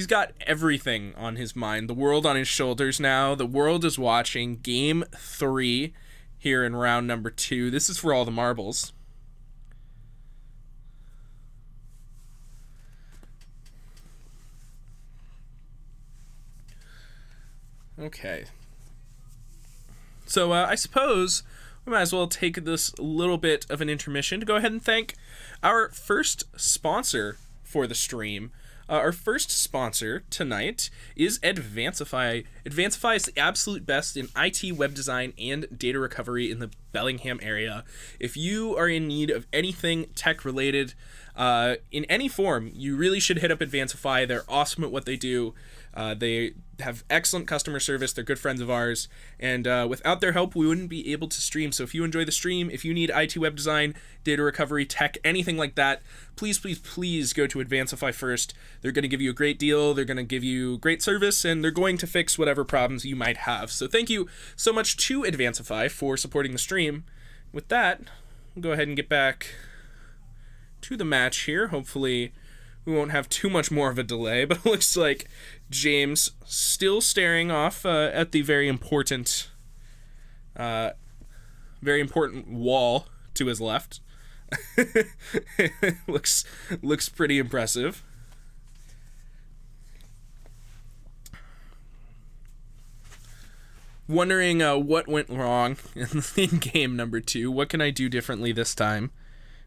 got everything on his mind. The world on his shoulders now. The world is watching Game 3 here in round number 2. This is for all the marbles. Okay. So I suppose we might as well take this little bit of an intermission to go ahead and thank our first sponsor for the stream. Our first sponsor tonight is Advancify. Advancify is the absolute best in IT, web design, and data recovery in the Bellingham area. If you are in need of anything tech-related in any form, you really should hit up Advancify. They're awesome at what they do. They have excellent customer service. They're good friends of ours. And without their help, we wouldn't be able to stream. So if you enjoy the stream, if you need IT, web design, data recovery, tech, anything like that, please go to Advancify first. They're going to give you a great deal. They're going to give you great service, and they're going to fix whatever problems you might have. So thank you so much to Advancify for supporting the stream. With that, we'll go ahead and get back to the match here. Hopefully we won't have too much more of a delay, but it looks like James still staring off at the very important wall to his left. looks pretty impressive. Wondering what went wrong in game number 2. What can I do differently this time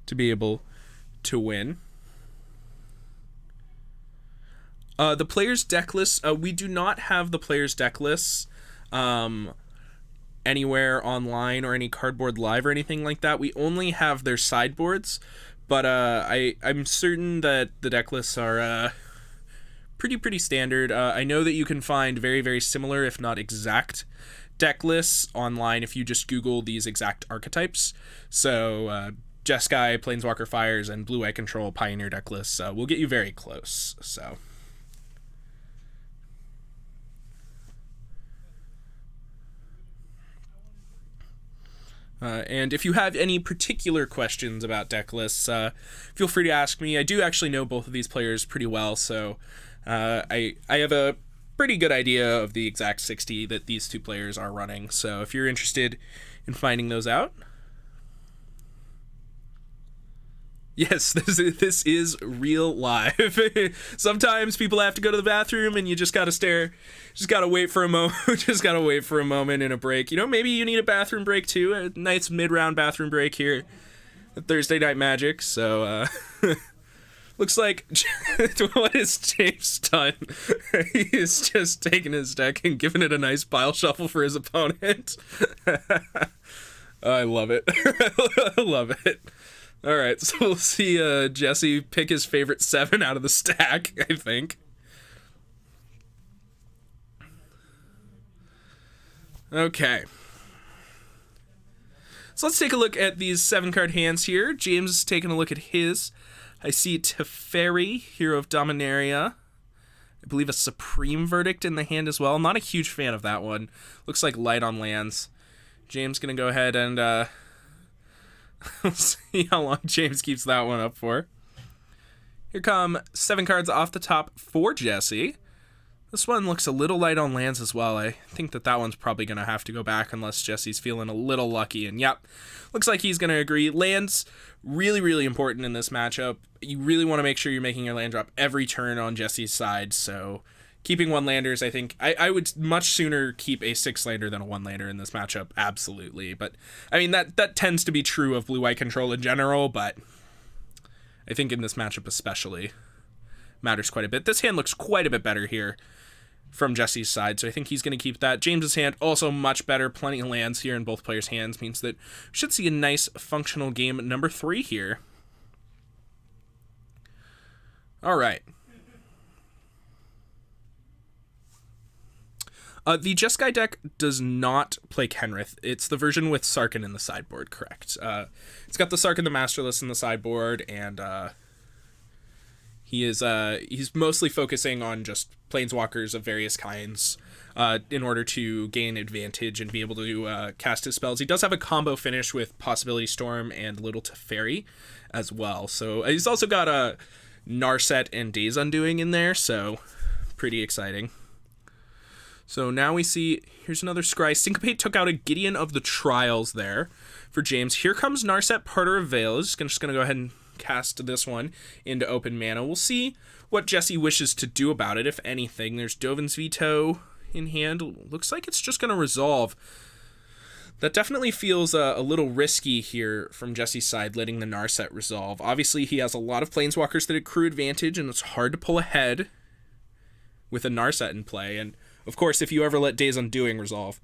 to be able to win? The players' deck lists, we do not have the players' deck lists anywhere online or any Cardboard Live or anything like that. We only have their sideboards, but I'm certain that the deck lists are pretty standard. I know that you can find very, very similar, if not exact, deck lists online if you just Google these exact archetypes. So Jeskai, Planeswalker Fires, and Blue-Eye Control Pioneer deck lists will get you very close. So and if you have any particular questions about deck lists, feel free to ask me. I do actually know both of these players pretty well, so I have a pretty good idea of the exact 60 that these two players are running. So if you're interested in finding those out, yes, this is real live. Sometimes people have to go to the bathroom, and you just gotta wait for a moment in a break. You know, maybe you need a bathroom break too. A nice mid-round bathroom break here at Thursday Night Magic. So looks like what is James done? He's just taking his deck and giving it a nice pile shuffle for his opponent. I love it. I love it. All right, so we'll see Jesse pick his favorite 7 out of the stack, I think. Okay. So let's take a look at these 7-card hands here. James is taking a look at his. I see Teferi, Hero of Dominaria. I believe a Supreme Verdict in the hand as well. Not a huge fan of that one. Looks like light on lands. James going to go ahead and we'll see how long James keeps that one up for. Here come 7 cards off the top for Jesse. This one looks a little light on lands as well. I think that one's probably going to have to go back unless Jesse's feeling a little lucky. And yep, looks like he's going to agree. Lands, really, really important in this matchup. You really want to make sure you're making your land drop every turn on Jesse's side. So keeping 1-landers, I think I would much sooner keep a 6-lander than a 1-lander in this matchup. Absolutely. But I mean, that tends to be true of Blue-Eye Control in general, but I think in this matchup especially matters quite a bit. This hand looks quite a bit better here. from Jesse's side, so I think he's going to keep that. James's hand also much better. Plenty of lands here in both players' hands means that we should see a nice functional game number 3 here. All right. The Jeskai deck does not play Kenrith. It's the version with Sarkhan in the sideboard, correct? It's got the Sarkhan the Masterless in the sideboard, and he's mostly focusing on just planeswalkers of various kinds in order to gain advantage and be able to cast his spells. He does have a combo finish with Possibility Storm and Little Teferi as well. So he's also got a Narset and Days Undoing in there, so pretty exciting. So now we see, here's another Scry. Syncopate took out a Gideon of the Trials there for James. Here comes Narset Parter of Veil. Just going to go ahead and cast this one into open mana. We'll see what Jesse wishes to do about it, if anything. There's Dovin's Veto in hand. Looks like it's just going to resolve. That definitely feels a little risky here from Jesse's side, letting the Narset resolve. Obviously, he has a lot of planeswalkers that accrue advantage, and it's hard to pull ahead with a Narset in play. And of course, if you ever let Days Undoing resolve,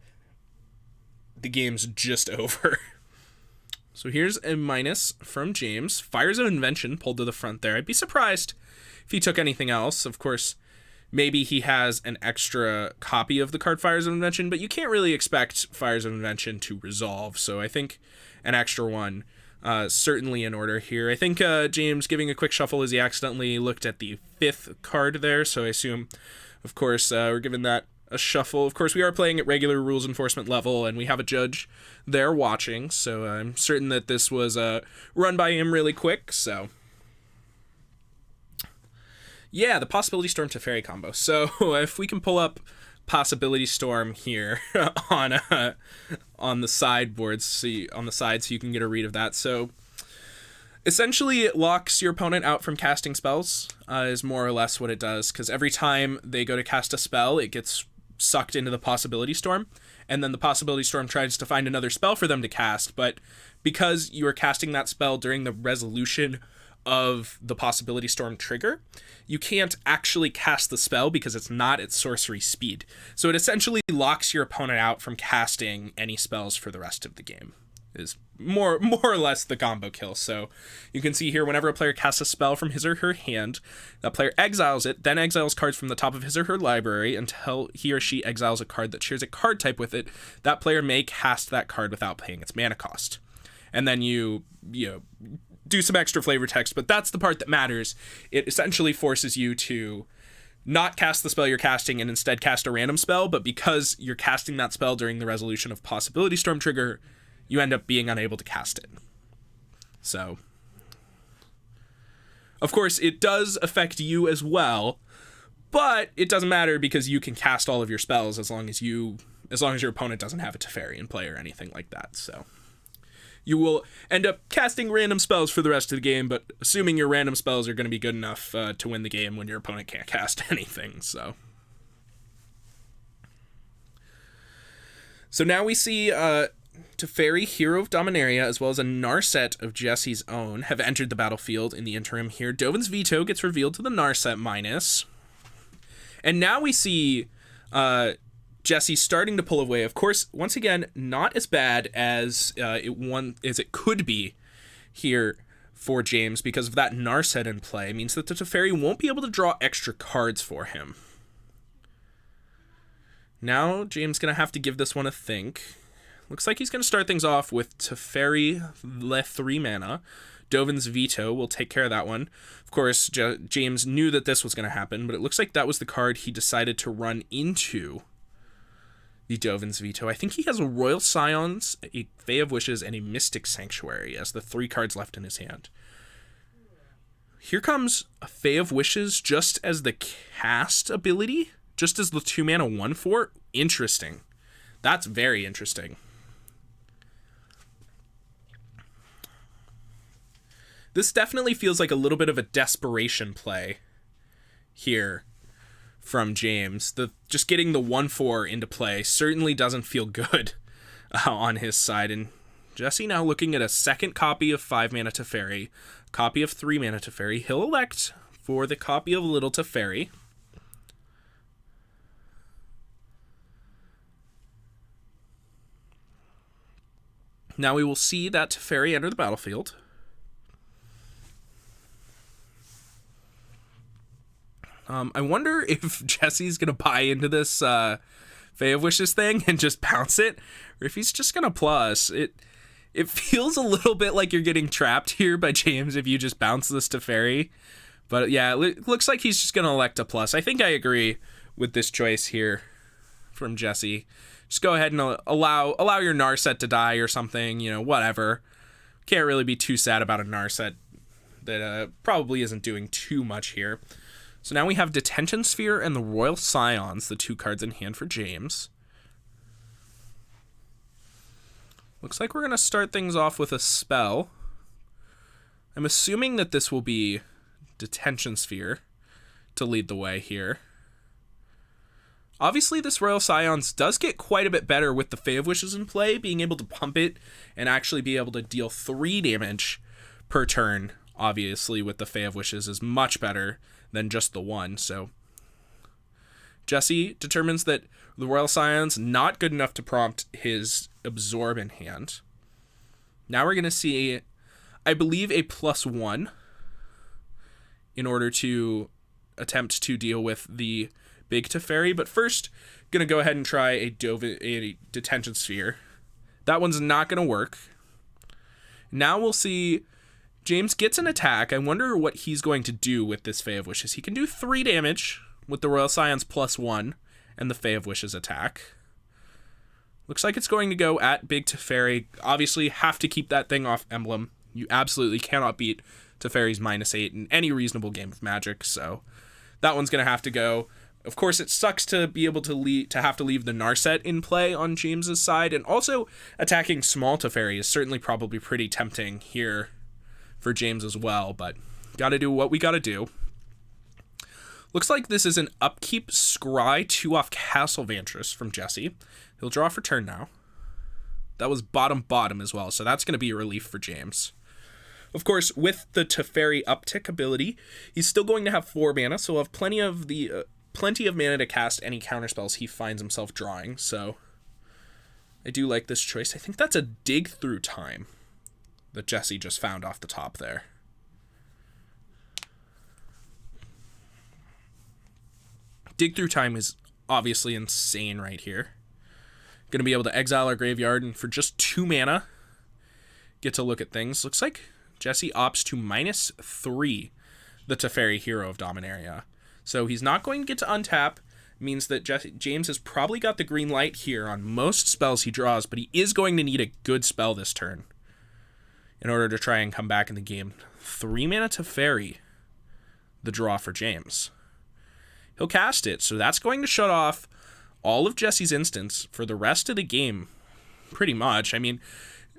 the game's just over. So here's a minus from James. Fires of Invention pulled to the front there. I'd be surprised if he took anything else. Of course, maybe he has an extra copy of the card Fires of Invention, but you can't really expect Fires of Invention to resolve. So I think an extra one certainly in order here. I think James giving a quick shuffle as he accidentally looked at the 5th card there. So I assume, of course, we're giving that a shuffle. Of course, we are playing at regular rules enforcement level, and we have a judge there watching, so I'm certain that this was run by him really quick, so... Yeah, the Possibility Storm Teferi combo. So if we can pull up Possibility Storm here on the sideboard, on the side, so you can get a read of that. So essentially, it locks your opponent out from casting spells, is more or less what it does, because every time they go to cast a spell, it gets sucked into the Possibility Storm, and then the Possibility Storm tries to find another spell for them to cast, but because you are casting that spell during the resolution of the Possibility Storm trigger, you can't actually cast the spell because it's not at sorcery speed. So it essentially locks your opponent out from casting any spells for the rest of the game, is more or less the combo kill. So you can see here, whenever a player casts a spell from his or her hand, that player exiles it, then exiles cards from the top of his or her library until he or she exiles a card that shares a card type with it. That player may cast that card without paying its mana cost. And then you do some extra flavor text, but that's the part that matters. It essentially forces you to not cast the spell you're casting and instead cast a random spell, but because you're casting that spell during the resolution of Possibility Storm trigger, you end up being unable to cast it. So, of course, it does affect you as well, but it doesn't matter because you can cast all of your spells as long as your opponent doesn't have a Teferi in play or anything like that. So you will end up casting random spells for the rest of the game, but assuming your random spells are going to be good enough to win the game when your opponent can't cast anything. So now we see Teferi, Hero of Dominaria, as well as a Narset of Jesse's own, have entered the battlefield in the interim here. Dovin's Veto gets revealed to the Narset minus. And now we see Jesse starting to pull away. Of course, once again, not as bad as it could be here for James because of that Narset in play. It means that the Teferi won't be able to draw extra cards for him. Now James going to have to give this one a think. Looks like he's going to start things off with Teferi, 3 mana. Dovin's Veto will take care of that one. Of course, James knew that this was going to happen, but it looks like that was the card he decided to run into the Dovin's Veto. I think he has a Royal Scions, a Fae of Wishes, and a Mystic Sanctuary as the 3 cards left in his hand. Here comes a Fae of Wishes just as the cast ability, just as the 2 mana 1/4. Interesting. That's very interesting. This definitely feels like a little bit of a desperation play here from James. Just getting the 1/4 into play certainly doesn't feel good on his side. And Jesse now looking at a second copy of 5 mana Teferi, copy of 3 mana Teferi. He'll elect for the copy of Little Teferi. Now we will see that Teferi enter the battlefield. I wonder if Jesse's going to buy into this Fae of Wishes thing and just bounce it, or if he's just going to plus. It feels a little bit like you're getting trapped here by James if you just bounce this Teferi. But yeah, it looks like he's just going to elect a plus. I think I agree with this choice here from Jesse. Just go ahead and allow your Narset to die or something, whatever. Can't really be too sad about a Narset that probably isn't doing too much here. So now we have Detention Sphere and the Royal Scions, the 2 cards in hand for James. Looks like we're going to start things off with a spell. I'm assuming that this will be Detention Sphere to lead the way here. Obviously, this Royal Scions does get quite a bit better with the Fae of Wishes in play, being able to pump it and actually be able to deal 3 damage per turn. Obviously, with the Fae of Wishes is much better than just the 1. So Jesse determines that the Royal Scion's not good enough to prompt his Absorb in hand. Now we're going to see, I believe, a +1 in order to attempt to deal with the big Teferi, but first going to go ahead and try a Detention Sphere. That one's not going to work. Now we'll see James gets an attack. I wonder what he's going to do with this Fae of Wishes. He can do 3 damage with the Royal Scion's +1 and the Fae of Wishes attack. Looks like it's going to go at big Teferi. Obviously, have to keep that thing off emblem. You absolutely cannot beat Teferi's -8 in any reasonable game of Magic, so that one's going to have to go. Of course, it sucks to be able to have to leave the Narset in play on James's side, and also attacking small Teferi is certainly probably pretty tempting here for James as well, but gotta do what we gotta do. Looks like this is an upkeep Scry 2-off Castle Vantress from Jesse. He'll draw for turn now. That was bottom as well, so that's going to be a relief for James. Of course, with the Teferi uptick ability, he's still going to have 4 mana, so he'll have plenty of mana to cast any counterspells he finds himself drawing, so I do like this choice. I think that's a Dig Through Time that Jesse just found off the top there. Dig Through Time is obviously insane right here. Going to be able to exile our graveyard and for just 2 mana, get to look at things. Looks like Jesse opts to -3 the Teferi Hero of Dominaria. So he's not going to get to untap. Means that James has probably got the green light here on most spells he draws, but he is going to need a good spell this turn in order to try and come back in the game. 3 mana Teferi, the draw for James. He'll cast it, so that's going to shut off all of Jesse's instants for the rest of the game, pretty much. I mean,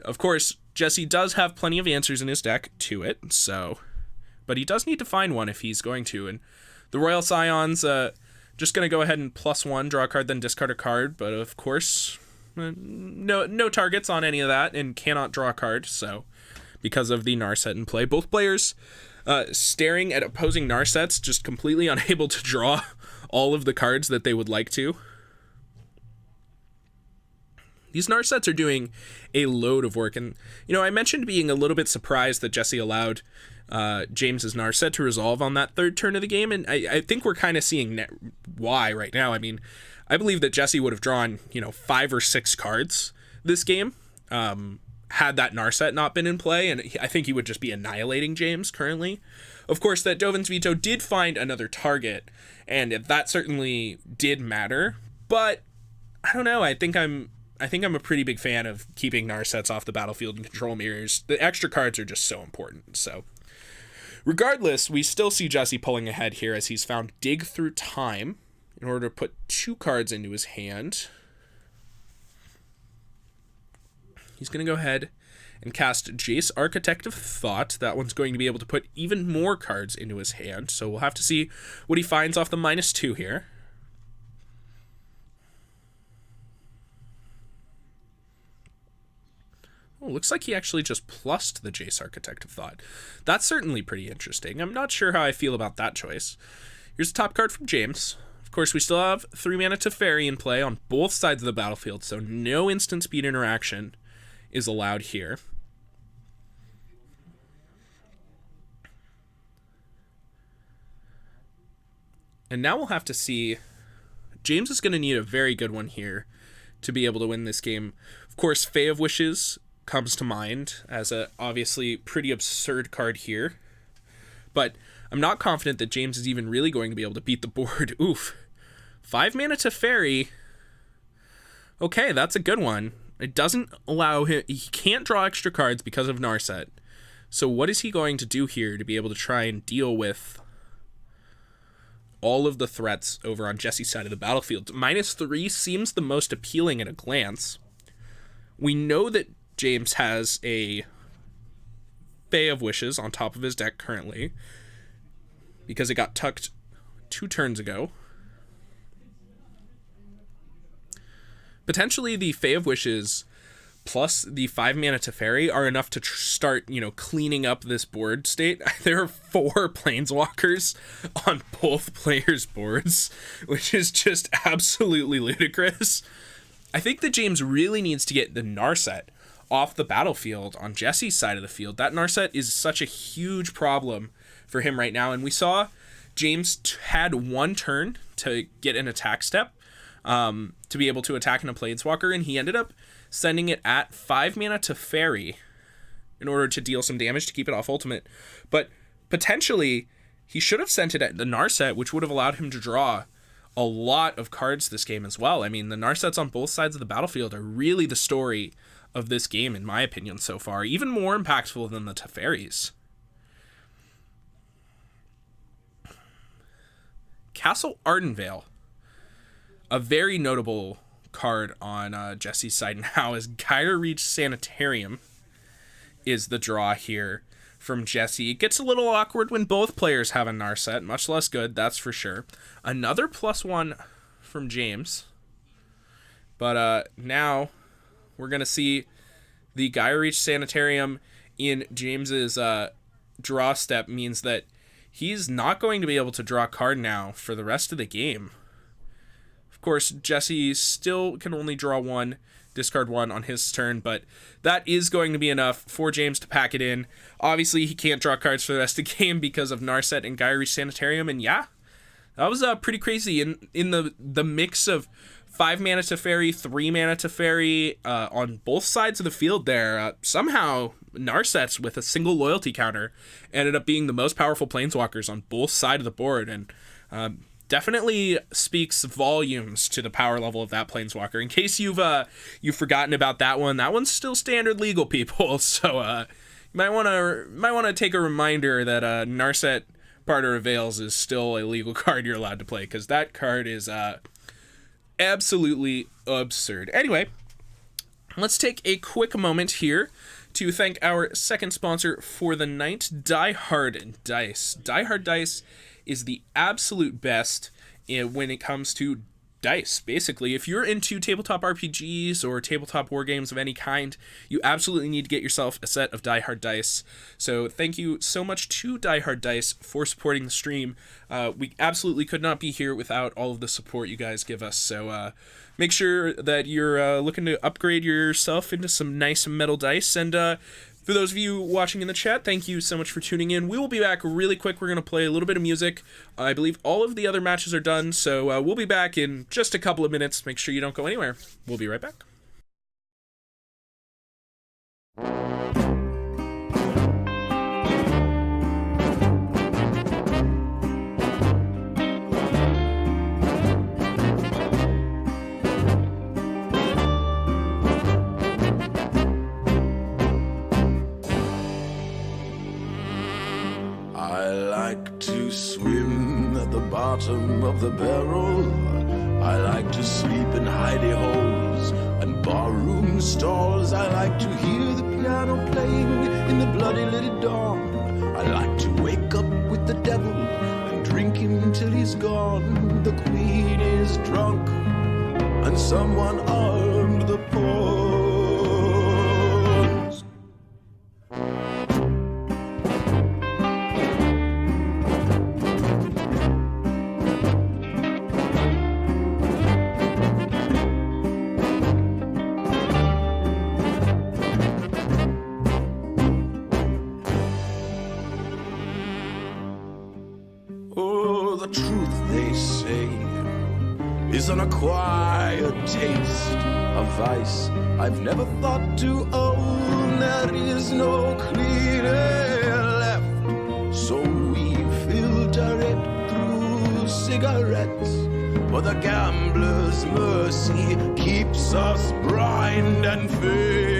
of course, Jesse does have plenty of answers in his deck to it, but he does need to find one if he's going to, and the Royal Scions, just going to go ahead and +1, draw a card, then discard a card, but of course, no targets on any of that, and cannot draw a card, so because of the Narset in play. Both players staring at opposing Narsets, just completely unable to draw all of the cards that they would like to. These Narsets are doing a load of work, and, I mentioned being a little bit surprised that Jesse allowed James's Narset to resolve on that 3rd turn of the game, and I think we're kind of seeing why right now. I mean, I believe that Jesse would have drawn, 5 or 6 cards this game, had that Narset not been in play, and I think he would just be annihilating James currently. Of course, that Dovin's Veto did find another target, and that certainly did matter, but I don't know, I think I'm a pretty big fan of keeping Narsets off the battlefield and control mirrors. The extra cards are just so important, so regardless, we still see Jesse pulling ahead here as he's found Dig Through Time in order to put 2 cards into his hand. He's going to go ahead and cast Jace, Architect of Thought. That one's going to be able to put even more cards into his hand, so we'll have to see what he finds off the -2 here. Oh, looks like he actually just plussed the Jace, Architect of Thought. That's certainly pretty interesting. I'm not sure how I feel about that choice. Here's a top card from James. Of course, we still have 3 mana Teferi in play on both sides of the battlefield, so no instant speed interaction is allowed here. And now we'll have to see. James is going to need a very good one here to be able to win this game. Of course, Fae of Wishes comes to mind as a obviously pretty absurd card here. But I'm not confident that James is even really going to be able to beat the board. Oof. 5 mana Teferi. Okay, that's a good one. It doesn't allow him... He can't draw extra cards because of Narset. So what is he going to do here to be able to try and deal with all of the threats over on Jesse's side of the battlefield? -3 seems the most appealing at a glance. We know that James has a Fae of Wishes on top of his deck currently because it got tucked 2 turns ago. Potentially the Fae of Wishes plus the 5 mana Teferi are enough to start, cleaning up this board state. There are 4 Planeswalkers on both players' boards, which is just absolutely ludicrous. I think that James really needs to get the Narset off the battlefield on Jesse's side of the field. That Narset is such a huge problem for him right now, and we saw James had 1 turn to get an attack step to be able to attack in a Planeswalker, and he ended up sending it at 5 mana Teferi in order to deal some damage to keep it off ultimate. But potentially, he should have sent it at the Narset, which would have allowed him to draw a lot of cards this game as well. I mean, the Narsets on both sides of the battlefield are really the story of this game, in my opinion, so far. Even more impactful than the Teferis. Castle Ardenvale. A very notable card on Jesse's side now is Gyre Reach Sanitarium is the draw here from Jesse. It gets a little awkward when both players have a Narset. Much less good, that's for sure. Another +1 from James. But now we're going to see the Gyre Reach Sanitarium in James's draw step means that he's not going to be able to draw a card now for the rest of the game. Of course, Jesse still can only draw 1, discard 1 on his turn, but that is going to be enough for James to pack it in. Obviously, he can't draw cards for the rest of the game because of Narset and Gyre Reach Sanitarium, and yeah, that was pretty crazy. In the mix of 5 mana Teferi, 3 mana Teferi on both sides of the field there, somehow Narsets with a single loyalty counter ended up being the most powerful Planeswalkers on both sides of the board, and definitely speaks volumes to the power level of that Planeswalker. In case you've forgotten about that one's still standard legal, people. So you might want to take a reminder that Narset Barter of Veils is still a legal card you're allowed to play, because that card is absolutely absurd. Anyway, let's take a quick moment here to thank our second sponsor for the night, Die Hard Dice. Die Hard Dice is the absolute best when it comes to dice. Basically, if you're into tabletop RPGs or tabletop war games of any kind, you absolutely need to get yourself a set of Die Hard Dice. So thank you so much to Die Hard Dice for supporting the stream. We absolutely could not be here without all of the support you guys give us. So make sure that you're looking to upgrade yourself into some nice metal dice. And for those of you watching in the chat, thank you so much for tuning in. We will be back really quick. We're going to play a little bit of music. I believe all of the other matches are done, so we'll be back in just a couple of minutes. Make sure you don't go anywhere. We'll be right back.
Bottom of the barrel. I like to sleep in hidey holes and barroom stalls. I like to hear the piano playing in the bloody little dawn. I like to wake up with the devil and drink him till he's gone. The queen is drunk and someone armed the pawns. the truth they say is an acquired taste, a vice I've never thought to own. There is no cleaner left, so we filter it through cigarettes. For the gambler's mercy keeps us blind and fade.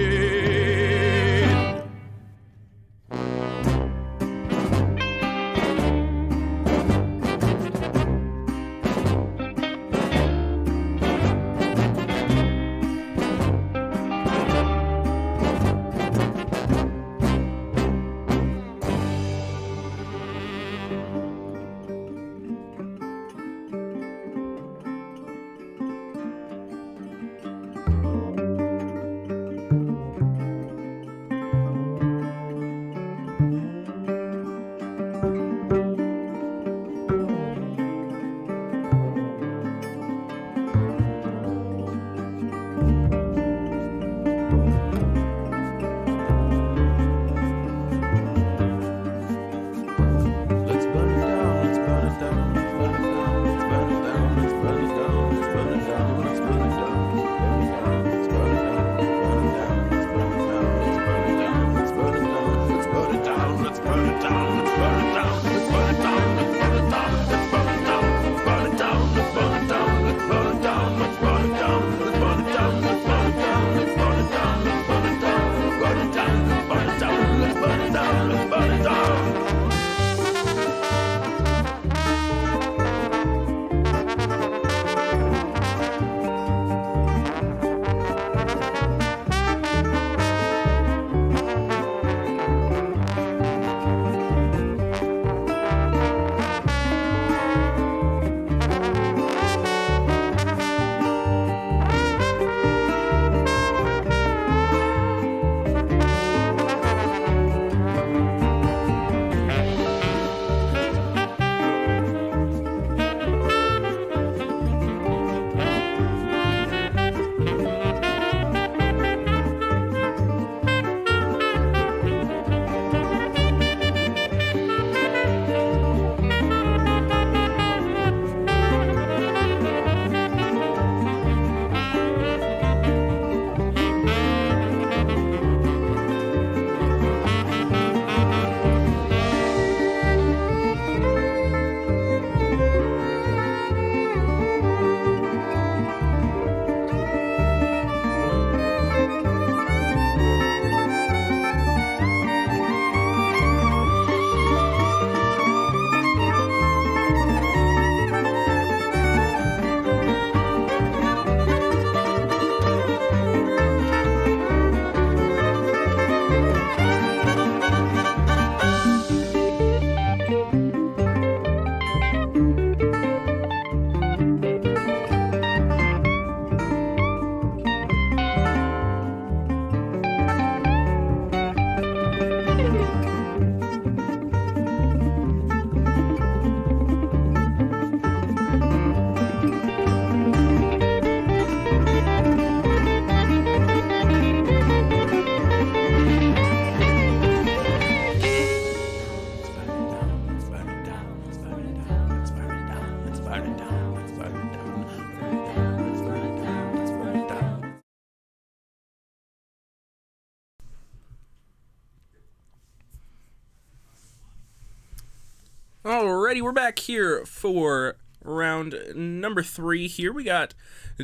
Alrighty, we're back here for round number 3 here. We got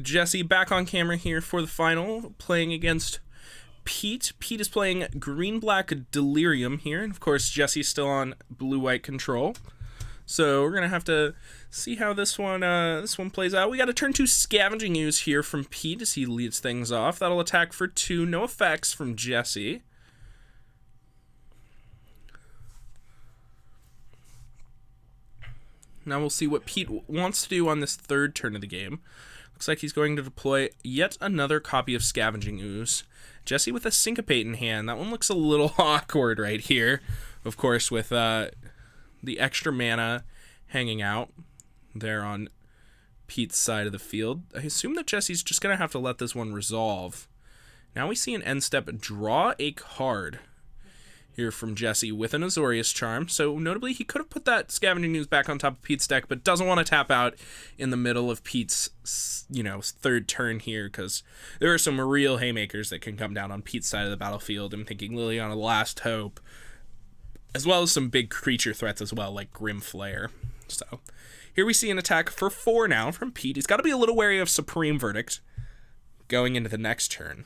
Jesse back on camera here for the final, playing against Pete. Pete is playing green-black Delirium here, and of course Jesse's still on blue-white control. So we're gonna have to see how this one plays out. We got a turn 2 Scavenging Ooze here from Pete as he leads things off. That'll attack for 2, no effects from Jesse. Now we'll see what Pete wants to do on this third turn of the game. Looks like he's going to deploy yet another copy of Scavenging Ooze. Jesse with a Syncopate in hand. That one looks a little awkward right here. Of course, with the extra mana hanging out there on Pete's side of the field. I assume that Jesse's just going to have to let this one resolve. Now we see an end step, draw a card. here from Jesse with an Azorius Charm. So notably, he could have put that Scavenging Ooze back on top of Pete's deck, but doesn't want to tap out in the middle of Pete's, third turn here, because there are some real haymakers that can come down on Pete's side of the battlefield. I'm thinking Liliana Last Hope, as well as some big creature threats as well, like Grim Flare. So here we see an attack for 4 now from Pete. He's got to be a little wary of Supreme Verdict going into the next turn.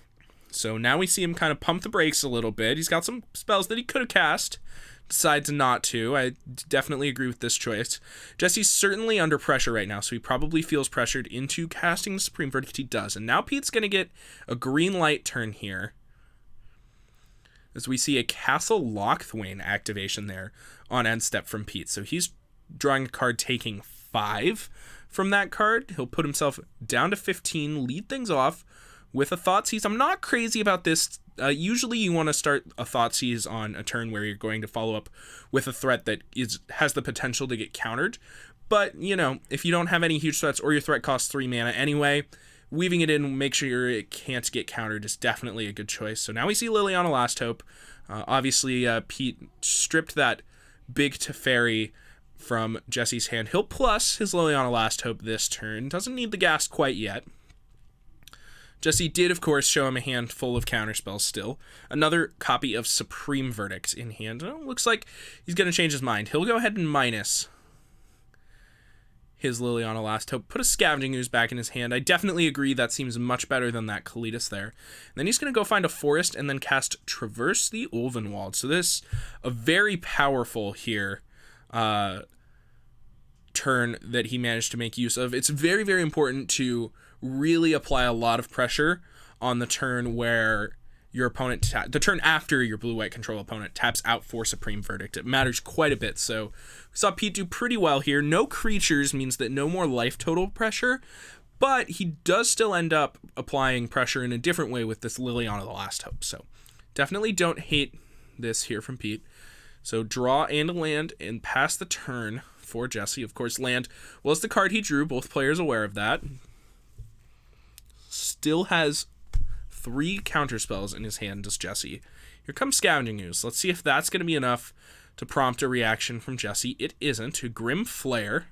So now we see him kind of pump the brakes a little bit. He's got some spells that he could have cast, decides not to. I definitely agree with this choice. Jesse's certainly under pressure right now, so he probably feels pressured into casting the Supreme Verdict. He does. And now Pete's going to get a green light turn here, as we see a Castle Lochthwain activation there on end step from Pete. So he's drawing a card, taking 5 from that card. He'll put himself down to 15, lead things off with a Thoughtseize. I'm not crazy about this. Usually you want to start a Thoughtseize on a turn where you're going to follow up with a threat that has the potential to get countered. But, if you don't have any huge threats or your threat costs 3 mana anyway, weaving it in, make sure it can't get countered is definitely a good choice. So now we see Liliana Last Hope. Obviously, Pete stripped that big Teferi from Jesse's hand. He'll plus his Liliana Last Hope this turn. Doesn't need the gas quite yet. Jesse did, of course, show him a handful of counterspells still. Another copy of Supreme Verdict in hand. Looks like he's going to change his mind. He'll go ahead and minus his Liliana Last Hope. Put a Scavenging Ooze back in his hand. I definitely agree that seems much better than that Kalitas there. And then he's going to go find a forest and then cast Traverse the Ulvenwald. So this, a very powerful here turn that he managed to make use of. It's very, very important to really apply a lot of pressure on the turn where your opponent, the turn after your blue-white control opponent taps out for Supreme Verdict. It matters quite a bit. So we saw Pete do pretty well here. No creatures means that no more life total pressure, but he does still end up applying pressure in a different way with this Liliana the Last Hope. So definitely don't hate this here from Pete. So draw and land and pass the turn for Jesse. Of course, land was the card he drew. Both players aware of that. Still has 3 counterspells in his hand, does Jesse. Here comes Scavenging Ooze. Let's see if that's going to be enough to prompt a reaction from Jesse. It isn't. A Grim Flare,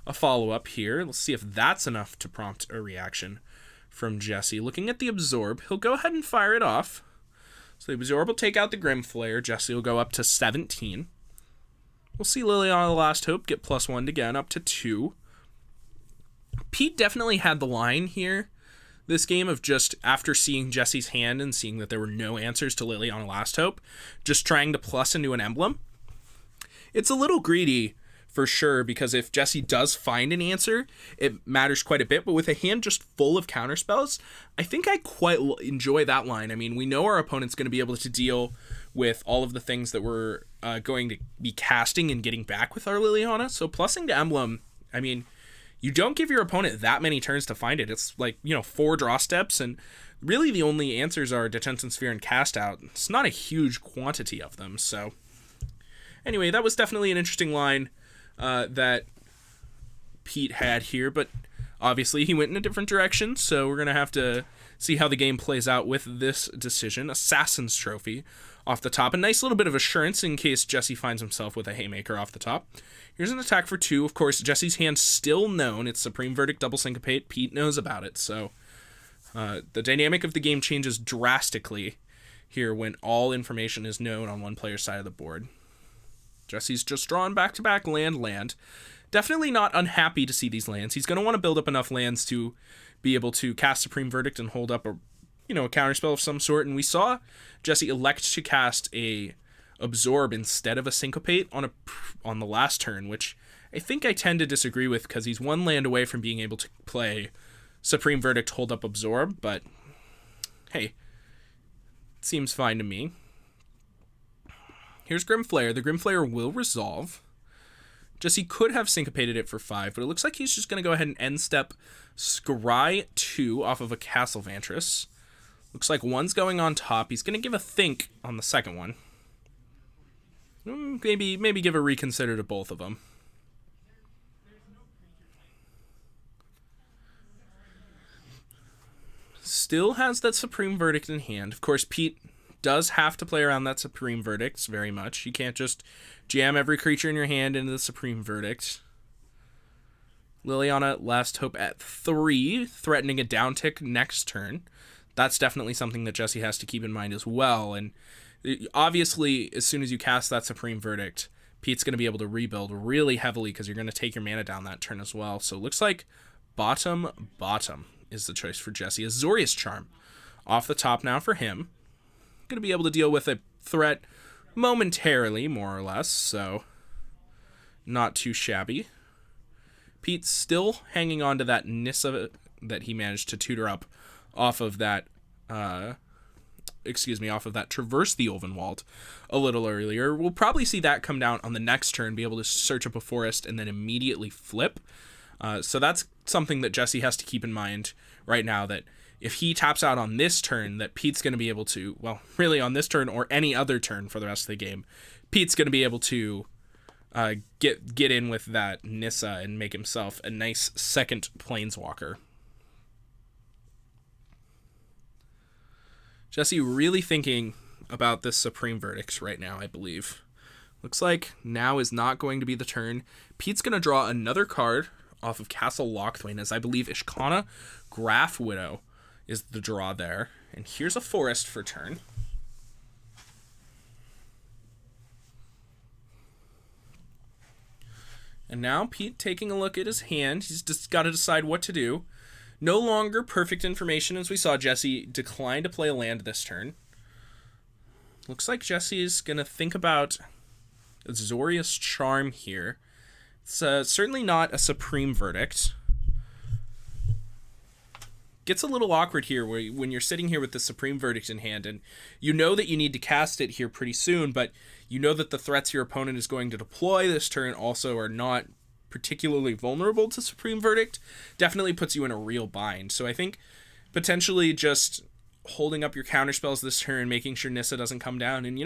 a follow-up here. Let's see if that's enough to prompt a reaction from Jesse. Looking at the Absorb, he'll go ahead and fire it off. So the Absorb will take out the Grim Flare. Jesse will go up to 17. We'll see Liliana the Last Hope get +1 again, up to 2. Pete definitely had the line here this game of just after seeing Jesse's hand and seeing that there were no answers to Liliana Last Hope, just trying to plus into an emblem. It's a little greedy for sure, because if Jesse does find an answer, it matters quite a bit. But with a hand just full of counterspells, I think I quite enjoy that line. I mean, we know our opponent's going to be able to deal with all of the things that we're going to be casting and getting back with our Liliana. So plussing to emblem, I mean, you don't give your opponent that many turns to find it. It's like, 4 draw steps, and really the only answers are Detention Sphere and Cast Out. It's not a huge quantity of them. So anyway, that was definitely an interesting line that Pete had here, but obviously he went in a different direction, so we're going to have to see how the game plays out with this decision. Assassin's Trophy off the top. A nice little bit of assurance in case Jesse finds himself with a Haymaker off the top. Here's an attack for 2. Of course, Jesse's hand's still known. It's Supreme Verdict, Double Syncopate. Pete knows about it, so the dynamic of the game changes drastically here when all information is known on one player's side of the board. Jesse's just drawn back-to-back land. Definitely not unhappy to see these lands. He's going to want to build up enough lands to be able to cast Supreme Verdict and hold up a counterspell of some sort. And we saw Jesse elect to cast a Absorb instead of a Syncopate on the last turn, which I think I tend to disagree with, because he's 1 land away from being able to play Supreme Verdict, hold up Absorb. But hey, it seems fine to me. Here's Grim Flare. The Grim Flare will resolve. Jesse could have syncopated it for 5, but it looks like he's just going to go ahead and end step Scry 2 off of a Castle Vantress. Looks like one's going on top. He's going to give a think on the second one. Maybe give a reconsider to both of them. Still has that Supreme Verdict in hand. Of course, Pete does have to play around that Supreme Verdict very much. You can't just jam every creature in your hand into the Supreme Verdict. Liliana, Last Hope at 3, threatening a downtick next turn. That's definitely something that Jesse has to keep in mind as well. And obviously, as soon as you cast that Supreme Verdict, Pete's going to be able to rebuild really heavily because you're going to take your mana down that turn as well. So it looks like bottom is the choice for Jesse. Azorius Charm off the top now for him. Going to be able to deal with a threat momentarily, more or less, so not too shabby. Pete's still hanging on to that Nissa that he managed to tutor up off of that Traverse the Ulvenwald a little earlier. We'll probably see that come down on the next turn, be able to search up a forest and then immediately flip. So that's something that Jesse has to keep in mind right now, that if he taps out on this turn, that Pete's going to be able to, well, really on this turn or any other turn for the rest of the game, Pete's going to be able to get in with that Nissa and make himself a nice second Planeswalker. Jesse really thinking about this Supreme Verdict right now, I believe. Looks like now is not going to be the turn. Pete's going to draw another card off of Castle Locthwain, as I believe Ishkana Graph Widow is the draw there. And here's a forest for turn. And now Pete taking a look at his hand. He's just got to decide what to do. No longer perfect information, as we saw Jesse decline to play a land this turn. Looks like Jesse's going to think about Azorius Charm here. It's certainly not a Supreme Verdict. Gets a little awkward here when you're sitting here with the Supreme Verdict in hand, and you know that you need to cast it here pretty soon, but you know that the threats your opponent is going to deploy this turn also are not particularly vulnerable to Supreme Verdict. Definitely puts you in a real bind. So I think potentially just holding up your counterspells this turn, making sure Nissa doesn't come down, and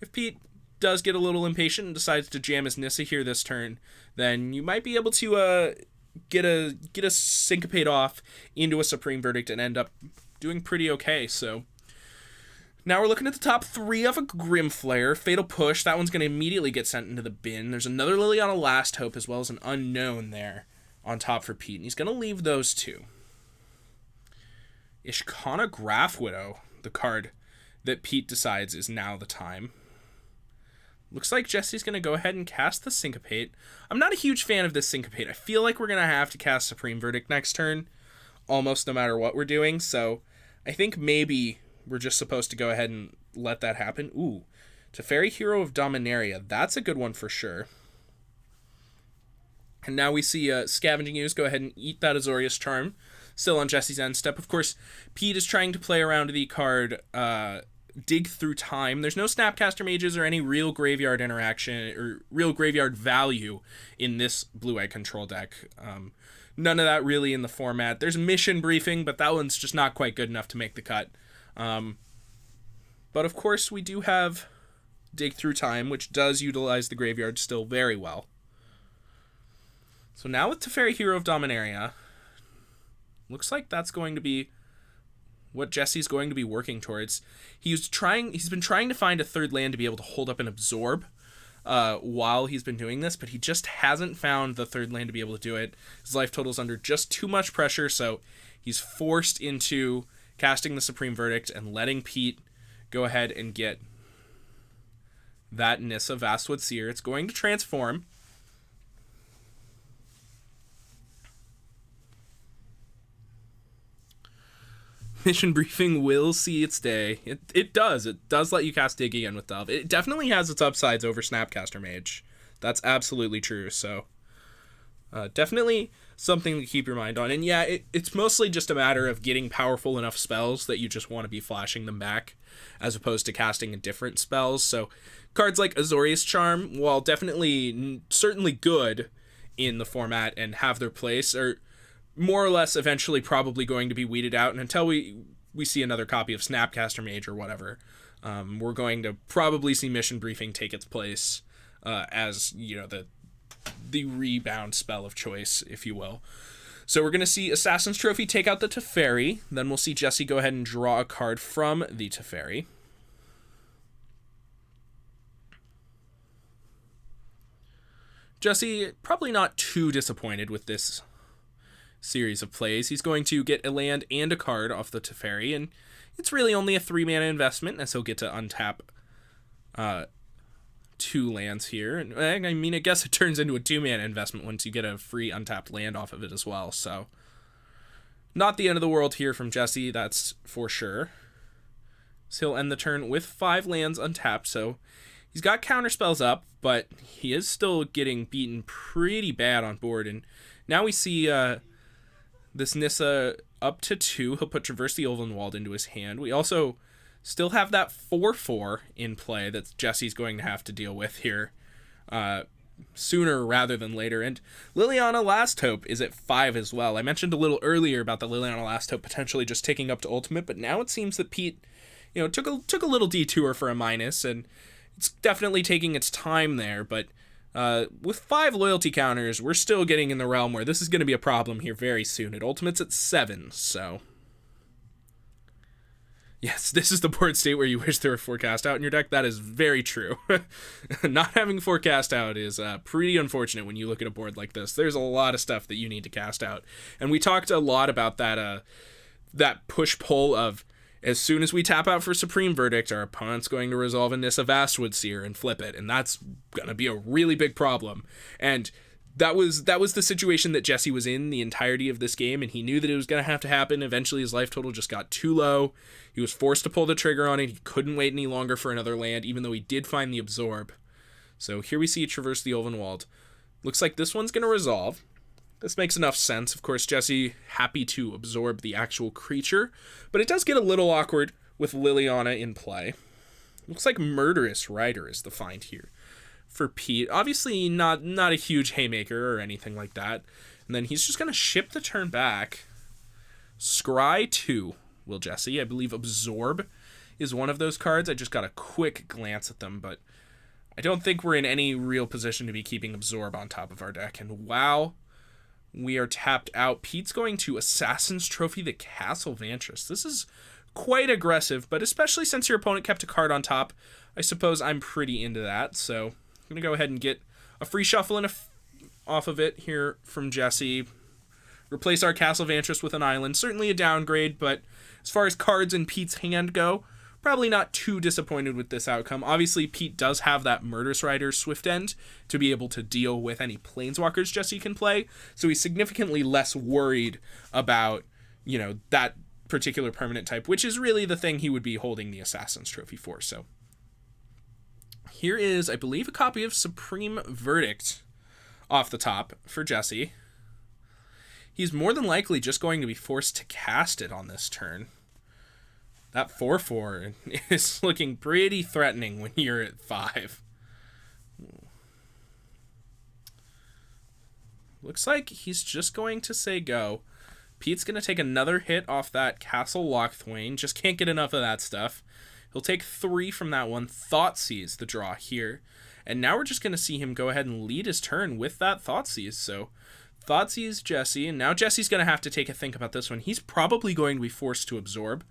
if Pete does get a little impatient and decides to jam his Nissa here this turn, then you might be able to get a syncopate off into a Supreme Verdict and end up doing pretty okay. So now we're looking at the top 3 of a Grimflare. Fatal Push, that one's going to immediately get sent into the bin. There's another Liliana Last Hope as well as an Unknown there on top for Pete, and he's going to leave those 2. Ishkana Graph Widow, the card that Pete decides is now the time. Looks like Jesse's going to go ahead and cast the Syncopate. I'm not a huge fan of this Syncopate. I feel like we're going to have to cast Supreme Verdict next turn, almost no matter what we're doing, so I think maybe we're just supposed to go ahead and let that happen. Ooh, Teferi, Hero of Dominaria. That's a good one for sure. And now we see Scavenging Ooze go ahead and eat that Azorius Charm. Still on Jesse's end step. Of course, Pete is trying to play around the card Dig Through Time. There's no Snapcaster Mages or any real graveyard interaction or real graveyard value in this blue-eye control deck. None of that really in the format. There's Mission Briefing, but that one's just not quite good enough to make the cut. But of course, we do have Dig Through Time, which does utilize the graveyard still very well. So now with Teferi, Hero of Dominaria, looks like that's going to be what Jesse's going to be working towards. He's been trying to find a third land to be able to hold up and absorb while he's been doing this, but he just hasn't found the third land to be able to do it. His life total's under just too much pressure, so he's forced into casting the Supreme Verdict and letting Pete go ahead and get that Nissa Vastwood Seer. It's going to transform. Mission Briefing will see its day. It does. It does let you cast Dig again with Delve. It definitely has its upsides over Snapcaster Mage. That's absolutely true. So definitely something to keep your mind on. And yeah, it's mostly just a matter of getting powerful enough spells that you just want to be flashing them back as opposed to casting different spells. So cards like Azorius Charm, while definitely certainly good in the format and have their place, are more or less eventually probably going to be weeded out, and until we see another copy of Snapcaster Mage or whatever, we're going to probably see Mission Briefing take its place as the rebound spell of choice, if you will. So we're going to see Assassin's Trophy take out the Teferi, then we'll see Jesse go ahead and draw a card from the Teferi. Jesse probably not too disappointed with this series of plays. He's going to get a land and a card off the Teferi, and it's really only a 3-mana investment, as he'll get to untap 2 lands here. And I mean, I guess it turns into a 2-mana investment once you get a free untapped land off of it as well, so not the end of the world here from Jesse, that's for sure. So he'll end the turn with 5 lands untapped, so he's got counterspells up, but he is still getting beaten pretty bad on board. And now we see this Nissa up to 2. He'll put Traverse the Ulvenwald into his hand. We also still have that 4/4 in play that Jesse's going to have to deal with here sooner rather than later. And Liliana Last Hope is at 5 as well. I mentioned a little earlier about the Liliana Last Hope potentially just ticking up to ultimate, but now it seems that Pete, took a little detour for a minus, and it's definitely taking its time there. But with 5 loyalty counters, we're still getting in the realm where this is going to be a problem here very soon. It ultimates at 7, so yes, this is the board state where you wish there were Forecast Out in your deck. That is very true. Not having Forecast Out is pretty unfortunate when you look at a board like this. There's a lot of stuff that you need to cast out. And we talked a lot about that push-pull of, as soon as we tap out for Supreme Verdict, our opponent's going to resolve a Nissa Vastwood Seer and flip it. And that's going to be a really big problem. And that was the situation that Jesse was in the entirety of this game, and he knew that it was going to happen. Eventually, his life total just got too low. He was forced to pull the trigger on it. He couldn't wait any longer for another land, even though he did find the Absorb. So here we see Traverse the Ulvenwald. Looks like this one's going to resolve. This makes enough sense. Of course, Jesse happy to absorb the actual creature, but it does get a little awkward with Liliana in play. Looks like Murderous Rider is the find here for Pete. Obviously not a huge haymaker or anything like that. And then he's just going to ship the turn back. Scry 2, will Jesse. I believe Absorb is one of those cards. I just got a quick glance at them, but I don't think we're in any real position to be keeping Absorb on top of our deck. And wow, we are tapped out. Pete's going to Assassin's Trophy the Castle Vantress. This is quite aggressive, but especially since your opponent kept a card on top, I suppose I'm pretty into that. So I'm going to go ahead and get a free shuffle and off of it here from Jesse. Replace our Castle Vantress with an island. Certainly a downgrade, but as far as cards in Pete's hand go, probably not too disappointed with this outcome. Obviously, Pete does have that Murderous Rider Swift End to be able to deal with any Planeswalkers Jesse can play, so he's significantly less worried about, that particular permanent type, which is really the thing he would be holding the Assassin's Trophy for. So here is, I believe, a copy of Supreme Verdict off the top for Jesse. He's more than likely just going to be forced to cast it on this turn. That 4/4 is looking pretty threatening when you're at 5. Looks like he's just going to say go. Pete's going to take another hit off that Castle Lochthwain. Just can't get enough of that stuff. He'll take 3 from that one. Thoughtseize the draw here. And now we're just going to see him go ahead and lead his turn with that Thoughtseize. So Thoughtseize Jesse. And now Jesse's going to have to take a think about this one. He's probably going to be forced to absorb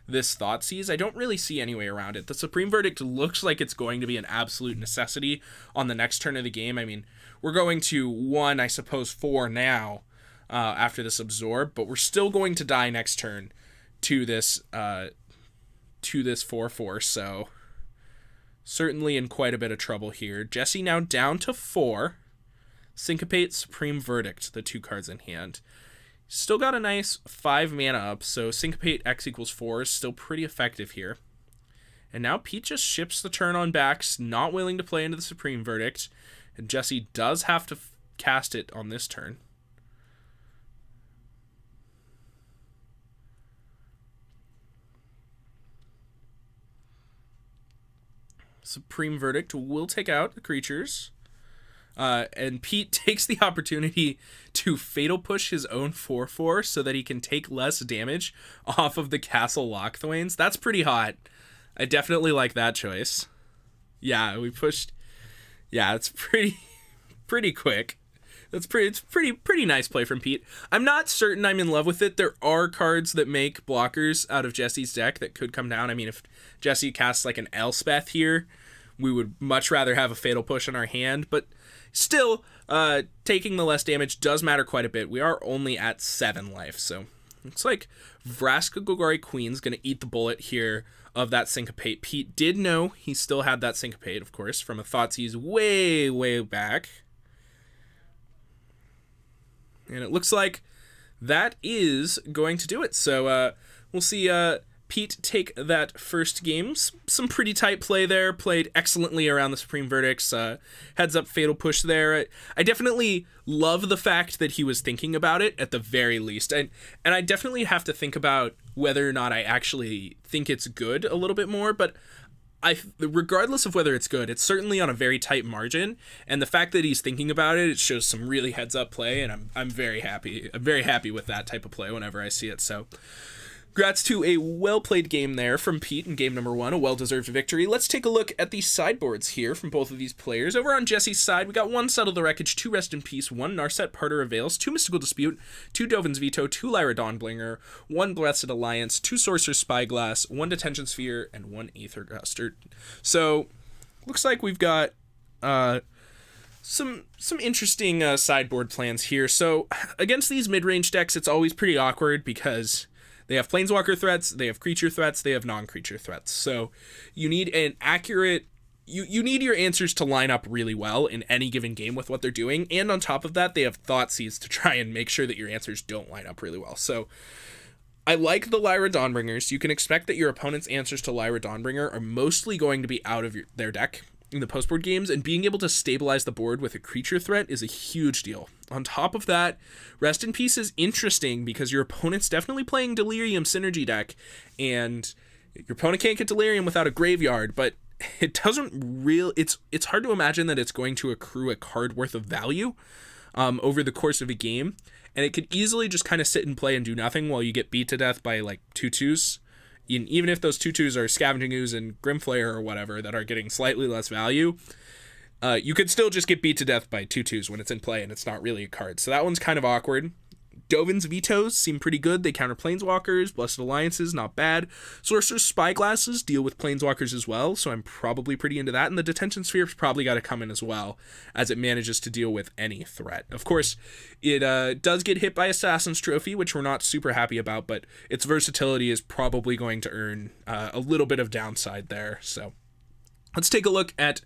this Thoughtseize. I don't really see any way around it. The Supreme Verdict looks like it's going to be an absolute necessity on the next turn of the game. I mean, we're going to 1, I suppose 4 now after this absorb, but we're still going to die next turn to this 4/4, so certainly in quite a bit of trouble here. Jesse now down to 4. Syncopate, Supreme Verdict, the 2 cards in hand. Still got a nice 5 mana up, so Syncopate X equals 4 is still pretty effective here. And now Pete just ships the turn on backs, not willing to play into the Supreme Verdict, and Jesse does have to cast it on this turn. Supreme Verdict will take out the creatures. And Pete takes the opportunity to Fatal Push his own 4/4 so that he can take less damage off of the Castle Lochthwains. That's pretty hot. I definitely like that choice. Yeah, we pushed. Yeah, it's pretty quick. It's pretty nice play from Pete. I'm not certain I'm in love with it. There are cards that make blockers out of Jesse's deck that could come down. I mean, if Jesse casts like an Elspeth here, we would much rather have a Fatal Push in our hand, but still, taking the less damage does matter quite a bit. We are only at 7 life, so looks like Vraska Golgari Queen's going to eat the bullet here of that Syncopate. Pete did know he still had that Syncopate, of course, from a Thoughtseize way, way back. And it looks like that is going to do it. So we'll see Pete take that first game. Some pretty tight play there. Played excellently around the Supreme Verdicts. Heads up fatal push there. I definitely love the fact that he was thinking about it at the very least. And I definitely have to think about whether or not I actually think it's good a little bit more. But regardless of whether it's good, it's certainly on a very tight margin. And the fact that he's thinking about it, it shows some really heads up play. And I'm very happy. I'm very happy with that type of play whenever I see it. So congrats to a well-played game there from Pete in game number 1, a well-deserved victory. Let's take a look at the sideboards here from both of these players. Over on Jesse's side, we got 1 Settle the Wreckage, 2 Rest in Peace, 1 Narset Parter of Veils, 2 Mystical Dispute, 2 Dovin's Veto, 2 Lyra Dawnbringer, 1 Blessed Alliance, 2 Sorcerer's Spyglass, 1 Detention Sphere, and 1 Aether Gust. So, looks like we've got some interesting sideboard plans here. So, against these mid-range decks, it's always pretty awkward because they have planeswalker threats, they have creature threats, they have non-creature threats. So you need an accurate... You need your answers to line up really well in any given game with what they're doing. And on top of that, they have Thoughtseize to try and make sure that your answers don't line up really well. So I like the Lyra Dawnbringers. You can expect that your opponent's answers to Lyra Dawnbringer are mostly going to be out of their deck in the post-board games, and being able to stabilize the board with a creature threat is a huge deal. On top of that, Rest in Peace is interesting because your opponent's definitely playing Delirium Synergy deck, and your opponent can't get Delirium without a graveyard, but it doesn't it's hard to imagine that it's going to accrue a card worth of value over the course of a game, and it could easily just kind of sit and play and do nothing while you get beat to death by like 2/2s. Even if those 2/2s are Scavenging Ooze and Grimflayer or whatever that are getting slightly less value, you could still just get beat to death by 2/2s when it's in play and it's not really a card. So that one's kind of awkward. Dovin's Vetoes seem pretty good. They counter Planeswalkers. Blessed Alliances, not bad. Sorcerer's Spyglasses deal with Planeswalkers as well, so I'm probably pretty into that. And the Detention Sphere's probably got to come in as well, as it manages to deal with any threat. Of course, it does get hit by Assassin's Trophy, which we're not super happy about, but its versatility is probably going to earn a little bit of downside there, so... Let's take a look at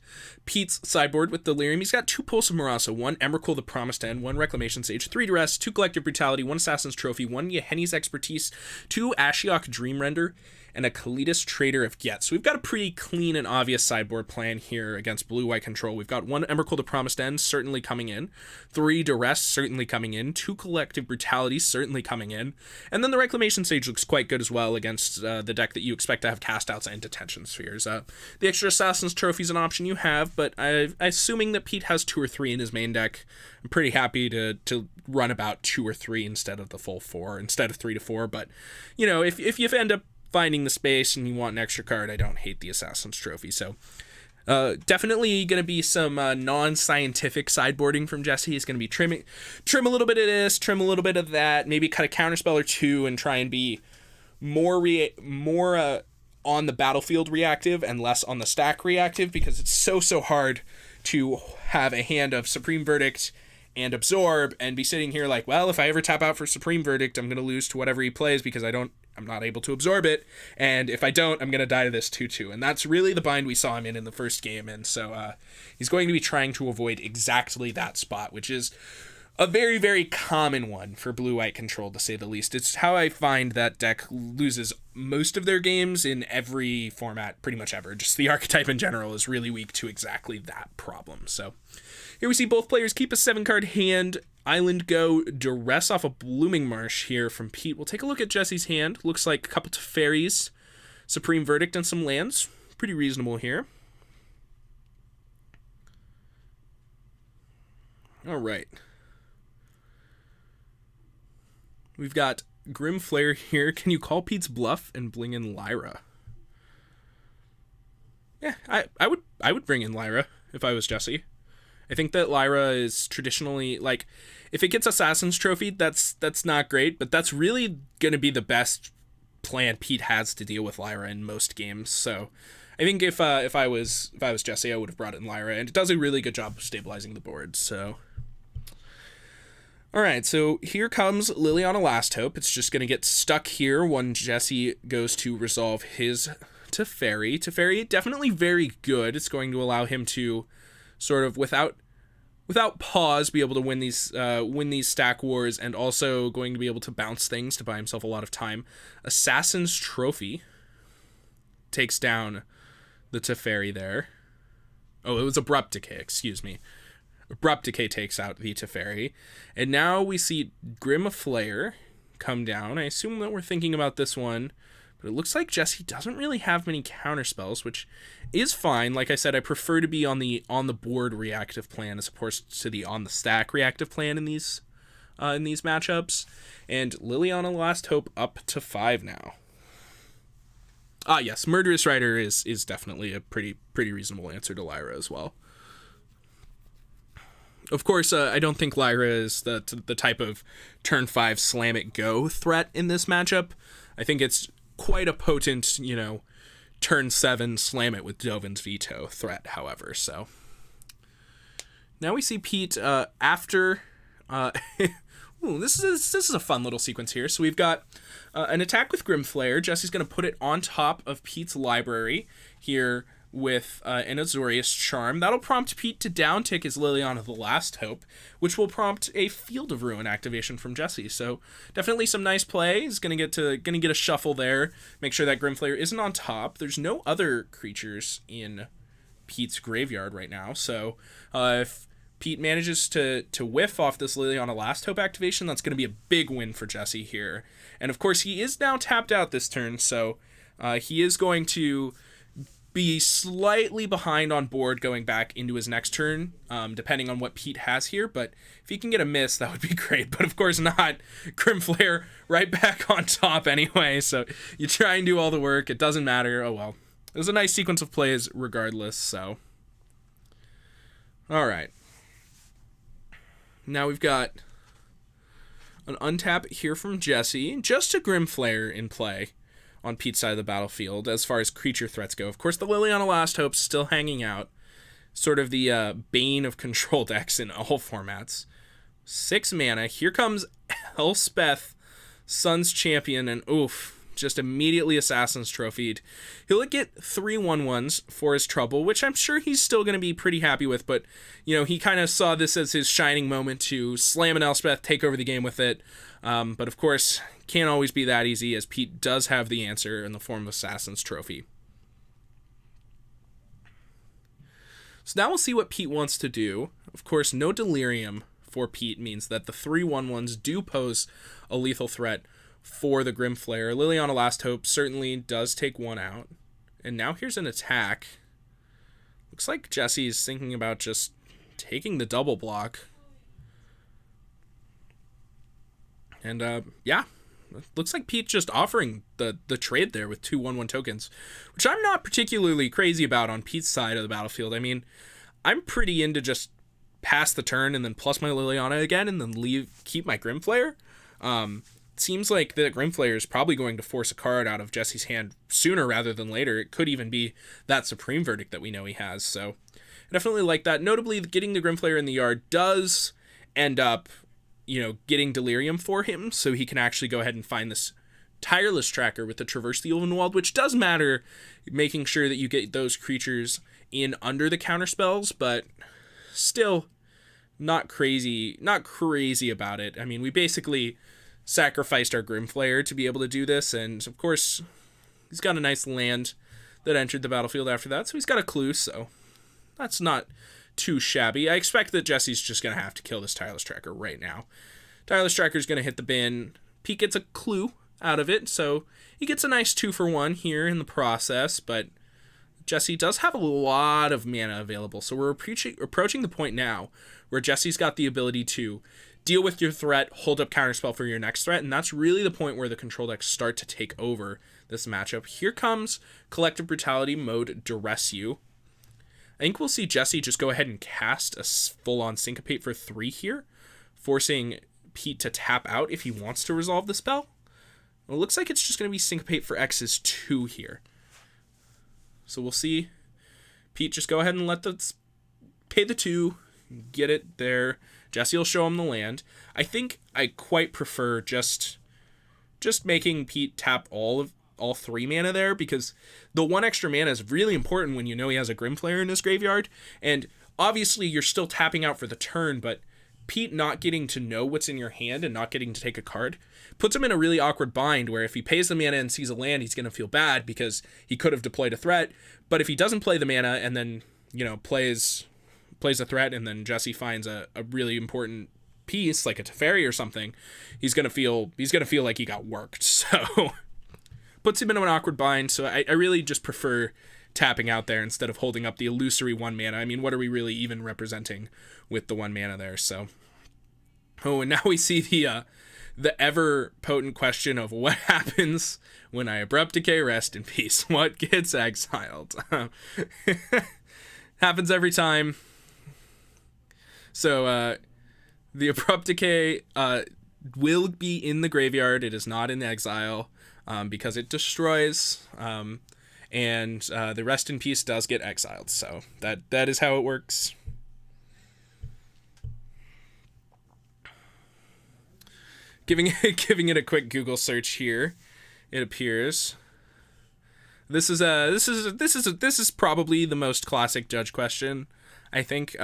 Pete's sideboard with Delirium. He's got 2 Pulse of Marasa, 1 Emrakul the Promised End, 1 Reclamation Sage, 3 Duress, 2 Collective Brutality, 1 Assassin's Trophy, 1 Yahenni's Expertise, 2 Ashiok Dreamrender, and a Kalitas Trader of Get. So we've got a pretty clean and obvious sideboard plan here against blue-white control. We've got 1 Emrakul the Promised End certainly coming in, 3 Duress certainly coming in, 2 Collective Brutality certainly coming in, and then the Reclamation Sage looks quite good as well against the deck that you expect to have cast-outs and Detention Spheres. The extra Assassin's Trophy is an option you have, but assuming that Pete has 2 or 3 in his main deck, I'm pretty happy to run about 2 or 3 instead of the full 4, instead of 3 to 4, but, you know, if you end up finding the space and you want an extra card, I don't hate the Assassin's Trophy. So definitely going to be some non-scientific sideboarding from Jesse. He's going to be trim a little bit of this, trim a little bit of that, maybe cut a counterspell or 2 and try and be more on the battlefield reactive and less on the stack reactive, because it's so hard to have a hand of Supreme Verdict and Absorb and be sitting here like, well, if I ever tap out for Supreme Verdict, I'm going to lose to whatever he plays because I'm not able to absorb it, and if I don't, I'm going to die to this 2/2, and that's really the bind we saw him in the first game, and so he's going to be trying to avoid exactly that spot, which is a very, very common one for blue-white control, to say the least. It's how I find that deck loses most of their games in every format, pretty much ever. Just the archetype in general is really weak to exactly that problem. So here we see both players keep a 7-card hand. Island Go, Duress off a Blooming Marsh here from Pete. We'll take a look at Jesse's hand. Looks like a couple Teferis, Supreme Verdict, and some lands. Pretty reasonable here. All right. We've got Grimflayer here. Can you call Pete's bluff and bring in Lyra? Yeah, I would bring in Lyra if I was Jesse. I think that Lyra is traditionally, like, if it gets Assassin's Trophy, that's not great, but that's really going to be the best plan Pete has to deal with Lyra in most games. So I think if I was Jesse, I would have brought in Lyra, and it does a really good job of stabilizing the board. So All right, so here comes Liliana Last Hope. It's just going to get stuck here when Jesse goes to resolve his Teferi. Teferi, definitely very good. It's going to allow him to sort of, without pause, be able to win these stack wars, and also going to be able to bounce things to buy himself a lot of time. Assassin's Trophy takes down the Teferi there. Oh, it was Abrupt Decay, excuse me. Abrupt Decay takes out the Teferi. And now we see Grim Flare come down. I assume that we're thinking about this one, but it looks like Jesse doesn't really have many counterspells, which is fine. Like I said, I prefer to be on the board reactive plan as opposed to the on the stack reactive plan in these matchups. And Liliana Last Hope up to 5 now. Ah, yes, Murderous Rider is definitely a pretty reasonable answer to Lyra as well. Of course, I don't think Lyra is the type of turn 5 slam it go threat in this matchup. I think it's quite a potent, turn 7 slam it with Dovin's Veto threat, however. So now we see Pete after. Ooh, this is a fun little sequence here. So we've got an attack with Grimflare. Jesse's going to put it on top of Pete's library here with an Azorius Charm. That'll prompt Pete to downtick his Liliana the Last Hope, which will prompt a Field of Ruin activation from Jesse. So definitely some nice play. He's gonna get a shuffle there. Make sure that Grimflare isn't on top. There's no other creatures in Pete's graveyard right now. So if Pete manages to whiff off this Liliana Last Hope activation, that's going to be a big win for Jesse here. And of course, he is now tapped out this turn, so he is going to be slightly behind on board going back into his next turn, depending on what Pete has here. But if he can get a miss, that would be great. But of course not. Grimflare right back on top anyway, so you try and do all the work. It doesn't matter. Oh well. It was a nice sequence of plays regardless, so. All right. Now we've got an untap here from Jesse. Just a Grimflare in play on Pete's side of the battlefield as far as creature threats go. Of course, the Liliana Last Hope's still hanging out. Sort of the bane of control decks in all formats. 6 mana. Here comes Elspeth, Sun's Champion, and oof, just immediately Assassin's Trophied. He'll get 3 1/1s for his trouble, which I'm sure he's still going to be pretty happy with, but, he kind of saw this as his shining moment to slam an Elspeth, take over the game with it. But of course, can't always be that easy, as Pete does have the answer in the form of Assassin's Trophy. So now we'll see what Pete wants to do. Of course, no Delirium for Pete means that the 3 1/1s do pose a lethal threat for the Grimflare. Liliana Last Hope certainly does take one out. And now here's an attack. Looks like Jesse's thinking about just taking the double block. And yeah, looks like Pete just offering the trade there with 2 1/1 tokens, which I'm not particularly crazy about on Pete's side of the battlefield. I mean, I'm pretty into just pass the turn and then plus my Liliana again and then keep my Grimflare. Seems like the Grimflare is probably going to force a card out of Jesse's hand sooner rather than later. It could even be that Supreme Verdict that we know he has. So I definitely like that. Notably, getting the Grimflare in the yard does end up, getting Delirium for him, so he can actually go ahead and find this Tireless Tracker with the Traverse the Ulvenwald, which does matter, making sure that you get those creatures in under the counterspells, but still not crazy about it. I mean, we basically sacrificed our Grimflare to be able to do this, and of course he's got a nice land that entered the battlefield after that, so he's got a clue, so that's not too shabby. I expect that Jesse's just going to have to kill this Tireless Tracker right now. Tireless Tracker's going to hit the bin. Pete gets a clue out of it, so he gets a nice 2 for 1 here in the process, but Jesse does have a lot of mana available, so we're approaching the point now where Jesse's got the ability to deal with your threat, hold up counterspell for your next threat, and that's really the point where the control decks start to take over this matchup. Here comes Collective Brutality mode Duress You. I think we'll see Jesse just go ahead and cast a full-on Syncopate for 3 here, forcing Pete to tap out if he wants to resolve the spell. Well, it looks like it's just going to be Syncopate for X's 2 here. So we'll see Pete just go ahead and pay the 2, get it there. Jesse will show him the land. I think I quite prefer just making Pete tap all 3 mana there, because the 1 extra mana is really important when you know he has a Grimflayer in his graveyard. And obviously you're still tapping out for the turn, but Pete not getting to know what's in your hand and not getting to take a card puts him in a really awkward bind, where if he pays the mana and sees a land, he's going to feel bad because he could have deployed a threat. But if he doesn't play the mana and then, plays a threat, and then Jesse finds a really important piece like a Teferi or something, he's gonna feel like he got worked. So puts him in an awkward bind. So I really just prefer tapping out there instead of holding up the illusory 1 mana. I mean, what are we really even representing with the 1 mana there? So, and now we see the ever potent question of what happens when I abrupt decay. Rest in peace. What gets exiled? Happens every time. So the abrupt decay will be in the graveyard. It is not in exile because it destroys. And the rest in peace does get exiled. So that is how it works. Giving it a quick Google search here, it appears. This is probably the most classic Judge question, I think.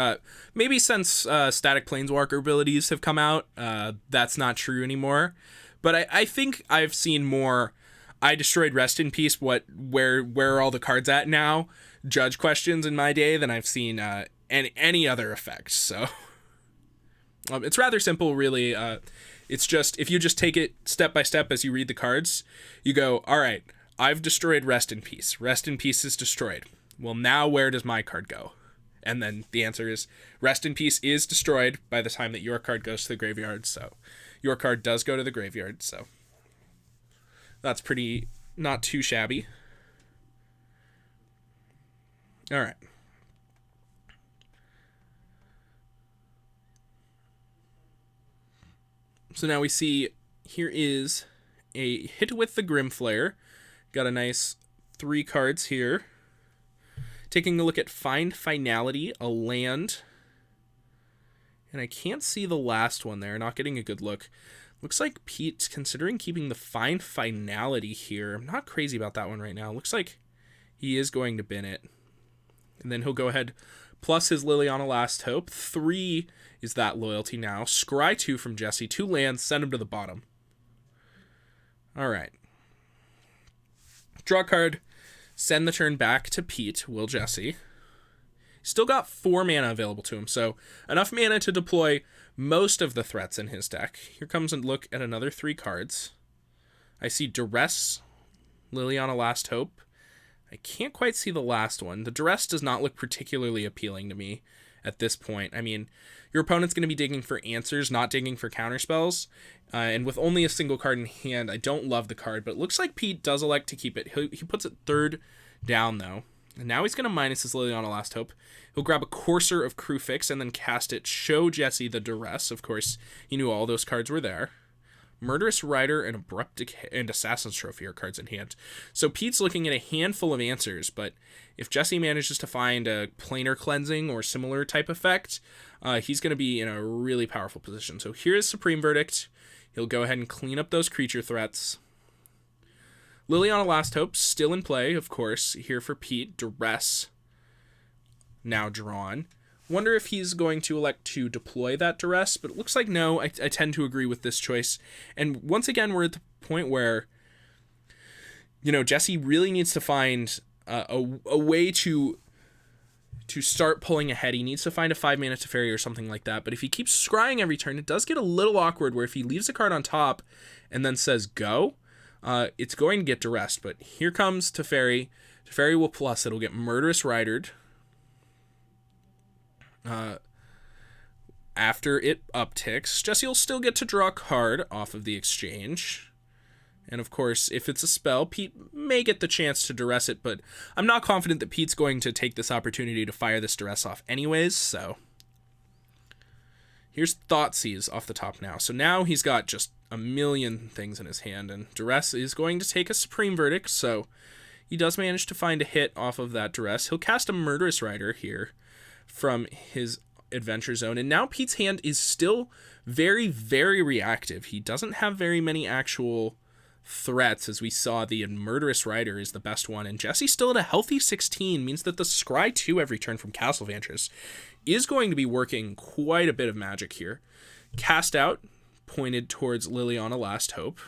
Maybe since static planeswalker abilities have come out, that's not true anymore. But I think I've seen more I destroyed Rest in Peace, where are all the cards at now, Judge questions in my day than I've seen any other effects. So it's rather simple, really. It's just, if you just take it step by step as you read the cards, you go, all right, I've destroyed Rest in Peace. Rest in Peace is destroyed. Well, now where does my card go? And then the answer is Rest in Peace is destroyed by the time that your card goes to the graveyard. So your card does go to the graveyard. So that's pretty, not too shabby. All right. So now we see here is a hit with the Grimflayer. Got a nice 3 cards here. Taking a look at Find Finality, a land. And I can't see the last one there, not getting a good look. Looks like Pete's considering keeping the Find Finality here. I'm not crazy about that one right now. Looks like he is going to bin it. And then he'll go ahead, plus his Liliana Last Hope. 3 is that loyalty now. Scry 2 from Jesse. 2 lands, send him to the bottom. All right. Draw card, send the turn back to Pete, will Jesse. Still got 4 mana available to him, so enough mana to deploy most of the threats in his deck. Here comes a look at another 3 cards. I see Duress, Liliana Last Hope. I can't quite see the last one. The Duress does not look particularly appealing to me at this point. I mean, your opponent's going to be digging for answers, not digging for counterspells. And with only a single card in hand, I don't love the card, but it looks like Pete does elect to keep it. He puts it 3rd down, though. And now he's going to minus his Liliana Last Hope. He'll grab a Courser of Crufix and then cast it. Show Jesse the Duress. Of course, he knew all those cards were there. Murderous Rider and Abrupt Decay and Assassin's Trophy are cards in hand. So Pete's looking at a handful of answers, but if Jesse manages to find a Planar Cleansing or similar type effect, he's going to be in a really powerful position. So here's Supreme Verdict. He'll go ahead and clean up those creature threats. Liliana Last Hope still in play, of course, here for Pete. Duress now drawn. Wonder if he's going to elect to deploy that Duress, but it looks like no. I tend to agree with this choice. And once again, we're at the point where, Jesse really needs to find a way to start pulling ahead. He needs to find a 5-mana Teferi or something like that. But if he keeps scrying every turn, it does get a little awkward where if he leaves a card on top and then says go, it's going to get Duressed. But here comes Teferi. Teferi will plus. It'll get Murderous Ridered. After it upticks, Jesse will still get to draw a card off of the exchange. And of course, if it's a spell, Pete may get the chance to duress it, but I'm not confident that Pete's going to take this opportunity to fire this duress off anyways, so. Here's Thoughtseize off the top now. So now he's got just a million things in his hand, and Duress is going to take a Supreme Verdict, so he does manage to find a hit off of that Duress. He'll cast a Murderous Rider here from his Adventure Zone. And now Pete's hand is still very, very reactive. He doesn't have very many actual threats, as we saw the Murderous Rider is the best one. And Jesse's still at a healthy 16, means that the Scry 2 every turn from Castle Vantress is going to be working quite a bit of magic here. Cast Out, pointed towards Liliana Last Hope.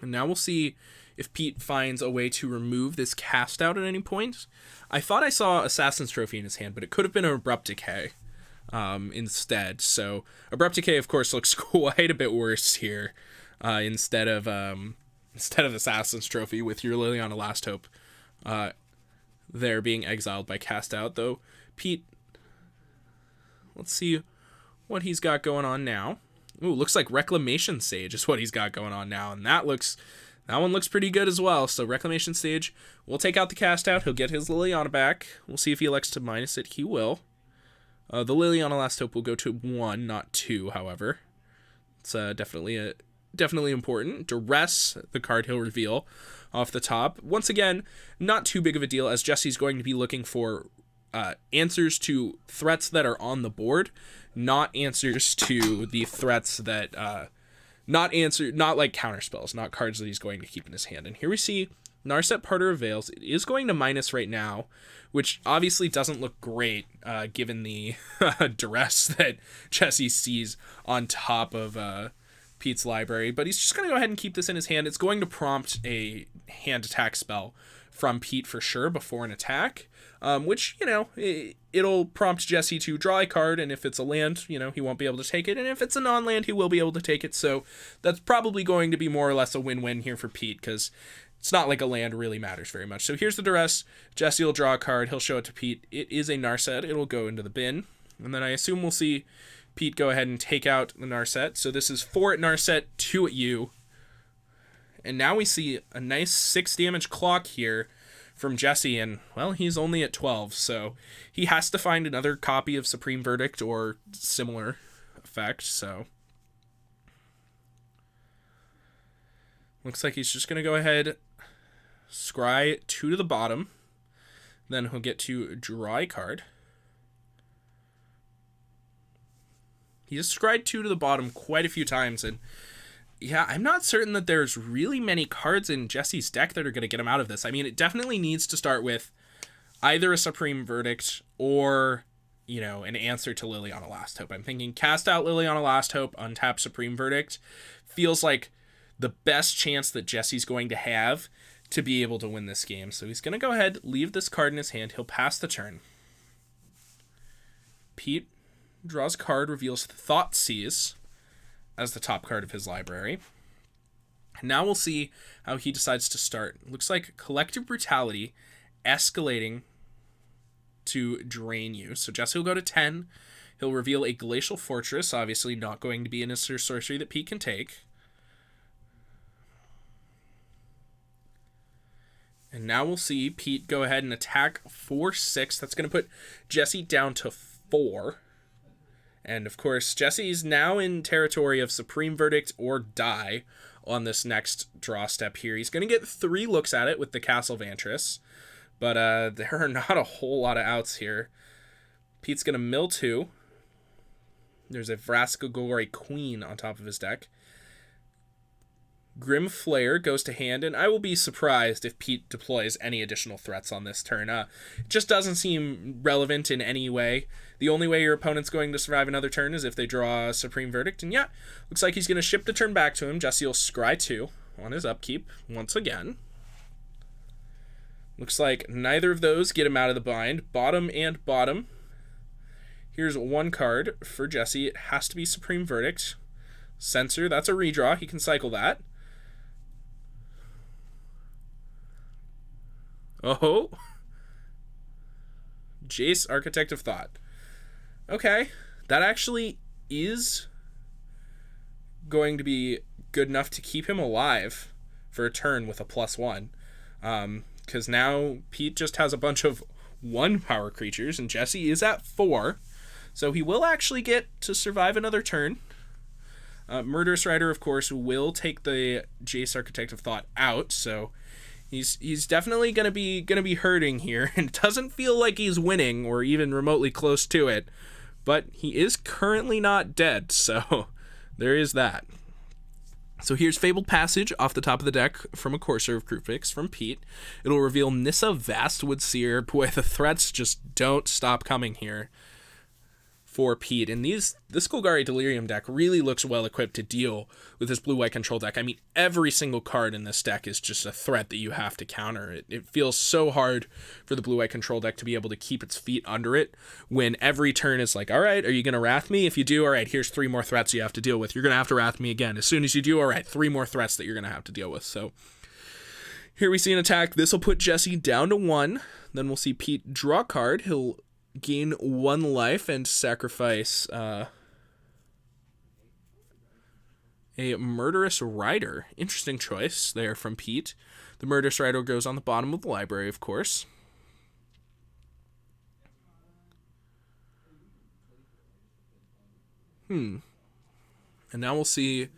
And now we'll see if Pete finds a way to remove this Cast Out at any point. I thought I saw Assassin's Trophy in his hand, but it could have been an Abrupt Decay instead. So Abrupt Decay, of course, looks quite a bit worse here instead of Assassin's Trophy with your Liliana Last Hope there being exiled by Cast Out. Though Pete, let's see what he's got going on now. Ooh, looks like Reclamation Sage is what he's got going on now, and that one looks pretty good as well. So Reclamation Sage will take out the Cast Out. He'll get his Liliana back. We'll see if he elects to minus it. He will. The Liliana Last Hope will go to 1, not 2, however. It's definitely important. Duress, the card he'll reveal off the top. Once again, not too big of a deal, as Jesse's going to be looking for answers to threats that are on the board, not answers to the threats that not like counterspells, not cards that he's going to keep in his hand. And here we see Narset Parter of Veils. It is going to minus right now, which obviously doesn't look great given the duress that Jesse sees on top of Pete's library, but he's just going to go ahead and keep this in his hand. It's going to prompt a hand attack spell from Pete for sure before an attack, which, it'll prompt Jesse to draw a card, and if it's a land, he won't be able to take it, and if it's a non-land, he will be able to take it. So that's probably going to be more or less a win-win here for Pete, because it's not like a land really matters very much. So here's the duress. Jesse will draw a card. He'll show it to Pete. It is a Narset. It'll go into the bin, and then I assume we'll see Pete go ahead and take out the Narset. So this is 4 at Narset, 2 at you. And now we see a nice 6 damage clock here from Jesse, and, well, he's only at 12, so he has to find another copy of Supreme Verdict or similar effect, so looks like he's just going to go ahead, scry 2 to the bottom, then he'll get to draw a card. He has scryed 2 to the bottom quite a few times, and yeah, I'm not certain that there's really many cards in Jesse's deck that are going to get him out of this. I mean, it definitely needs to start with either a Supreme Verdict or, an answer to Liliana Last Hope. I'm thinking Cast Out Liliana Last Hope, untap Supreme Verdict feels like the best chance that Jesse's going to have to be able to win this game. So he's going to go ahead, leave this card in his hand. He'll pass the turn. Pete draws a card, reveals Thoughtseize as the top card of his library. And now we'll see how he decides to start. Looks like Collective Brutality escalating to drain you. So Jesse will go to 10. He'll reveal a Glacial Fortress, obviously not going to be an instant sorcery that Pete can take. And now we'll see Pete go ahead and attack 4/6. That's going to put Jesse down to 4. And, of course, Jesse's now in territory of Supreme Verdict or die on this next draw step here. He's going to get 3 looks at it with the Castle Vantress, but there are not a whole lot of outs here. Pete's going to mill 2. There's a Vraskagori Queen on top of his deck. Grim Flare goes to hand, and I will be surprised if Pete deploys any additional threats on this turn. It just doesn't seem relevant in any way. The only way your opponent's going to survive another turn is if they draw a Supreme Verdict, and yeah, looks like he's going to ship the turn back to him. Jesse will scry 2 on his upkeep once again. Looks like neither of those get him out of the bind. Bottom and bottom. Here's 1 card for Jesse. It has to be Supreme Verdict. Censor, that's a redraw. He can cycle that. Oh, Jace, Architect of Thought. Okay, that actually is going to be good enough to keep him alive for a turn with a +1. Because now Pete just has a bunch of 1 power creatures, and Jesse is at 4. So he will actually get to survive another turn. Murderous Rider, of course, will take the Jace Architect of Thought out, so He's definitely gonna be hurting here, and it doesn't feel like he's winning or even remotely close to it. But he is currently not dead, so there is that. So here's Fabled Passage off the top of the deck from a Courser of Crucifix from Pete. It'll reveal Nissa Vastwood Seer. Boy, the threats just don't stop coming here for Pete. And this Golgari Delirium deck really looks well equipped to deal with this blue-white control deck. I mean, every single card in this deck is just a threat that you have to counter. It feels so hard for the blue-white control deck to be able to keep its feet under it when every turn is like, all right, are you going to Wrath me? If you do, all right, here's 3 more threats you have to deal with. You're going to have to Wrath me again. As soon as you do, all right, 3 more threats that you're going to have to deal with. So here we see an attack. This will put Jesse down to 1. Then we'll see Pete draw a card. He'll gain 1 life and sacrifice a Murderous Rider. Interesting choice there from Pete. The Murderous Rider goes on the bottom of the library, of course. And now we'll see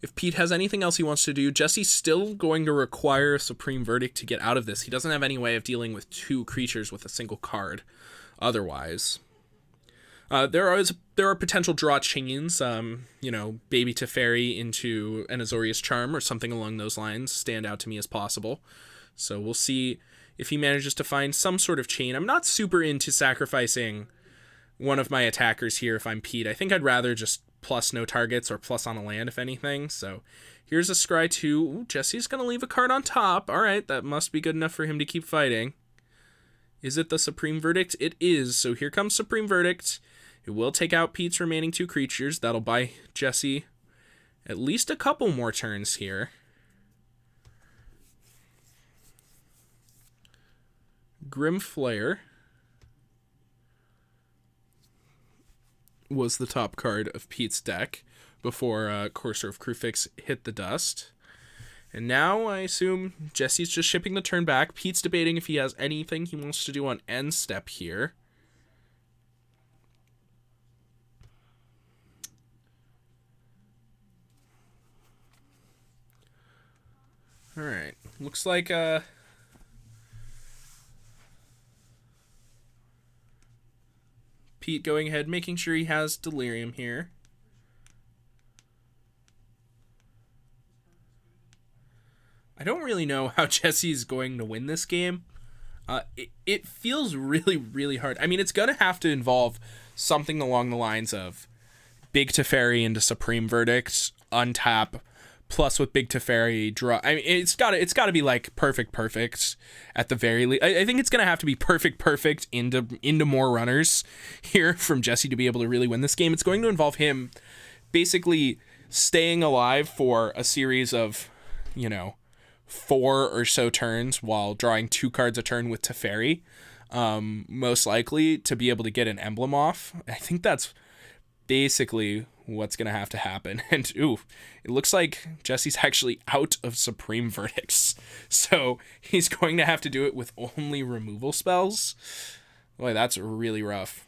if Pete has anything else he wants to do. Jesse's still going to require a Supreme Verdict to get out of this. He doesn't have any way of dealing with 2 creatures with a single card otherwise. There are potential draw chains, Baby Teferi into an Azorius Charm or something along those lines stand out to me as possible. So we'll see if he manages to find some sort of chain. I'm not super into sacrificing one of my attackers here if I'm Pete. I think I'd rather just plus no targets or plus on a land, if anything. So here's a Scry 2. Ooh, Jesse's going to leave a card on top. All right, that must be good enough for him to keep fighting. Is it the Supreme Verdict? It is. So here comes Supreme Verdict. It will take out Pete's remaining 2 creatures. That'll buy Jesse at least a couple more turns here. Grim Flayer was the top card of Pete's deck before Courser of Crucifix hit the dust. And now I assume Jesse's just shipping the turn back. Pete's debating if he has anything he wants to do on end step here. Alright, looks like Pete going ahead, making sure he has Delirium here. I don't really know how Jesse's going to win this game. It feels really, really hard. I mean, it's going to have to involve something along the lines of Big Teferi into Supreme Verdict, untap, plus with Big Teferi draw. I mean, it's got to be like perfect at the very least. I think it's going to have to be perfect into more runners here from Jesse to be able to really win this game. It's going to involve him basically staying alive for a series of, 4 or so turns while drawing 2 cards a turn with Teferi, most likely to be able to get an emblem off. I think that's basically what's going to have to happen. And it looks like Jesse's actually out of Supreme Verdicts. So he's going to have to do it with only removal spells. Boy, that's really rough.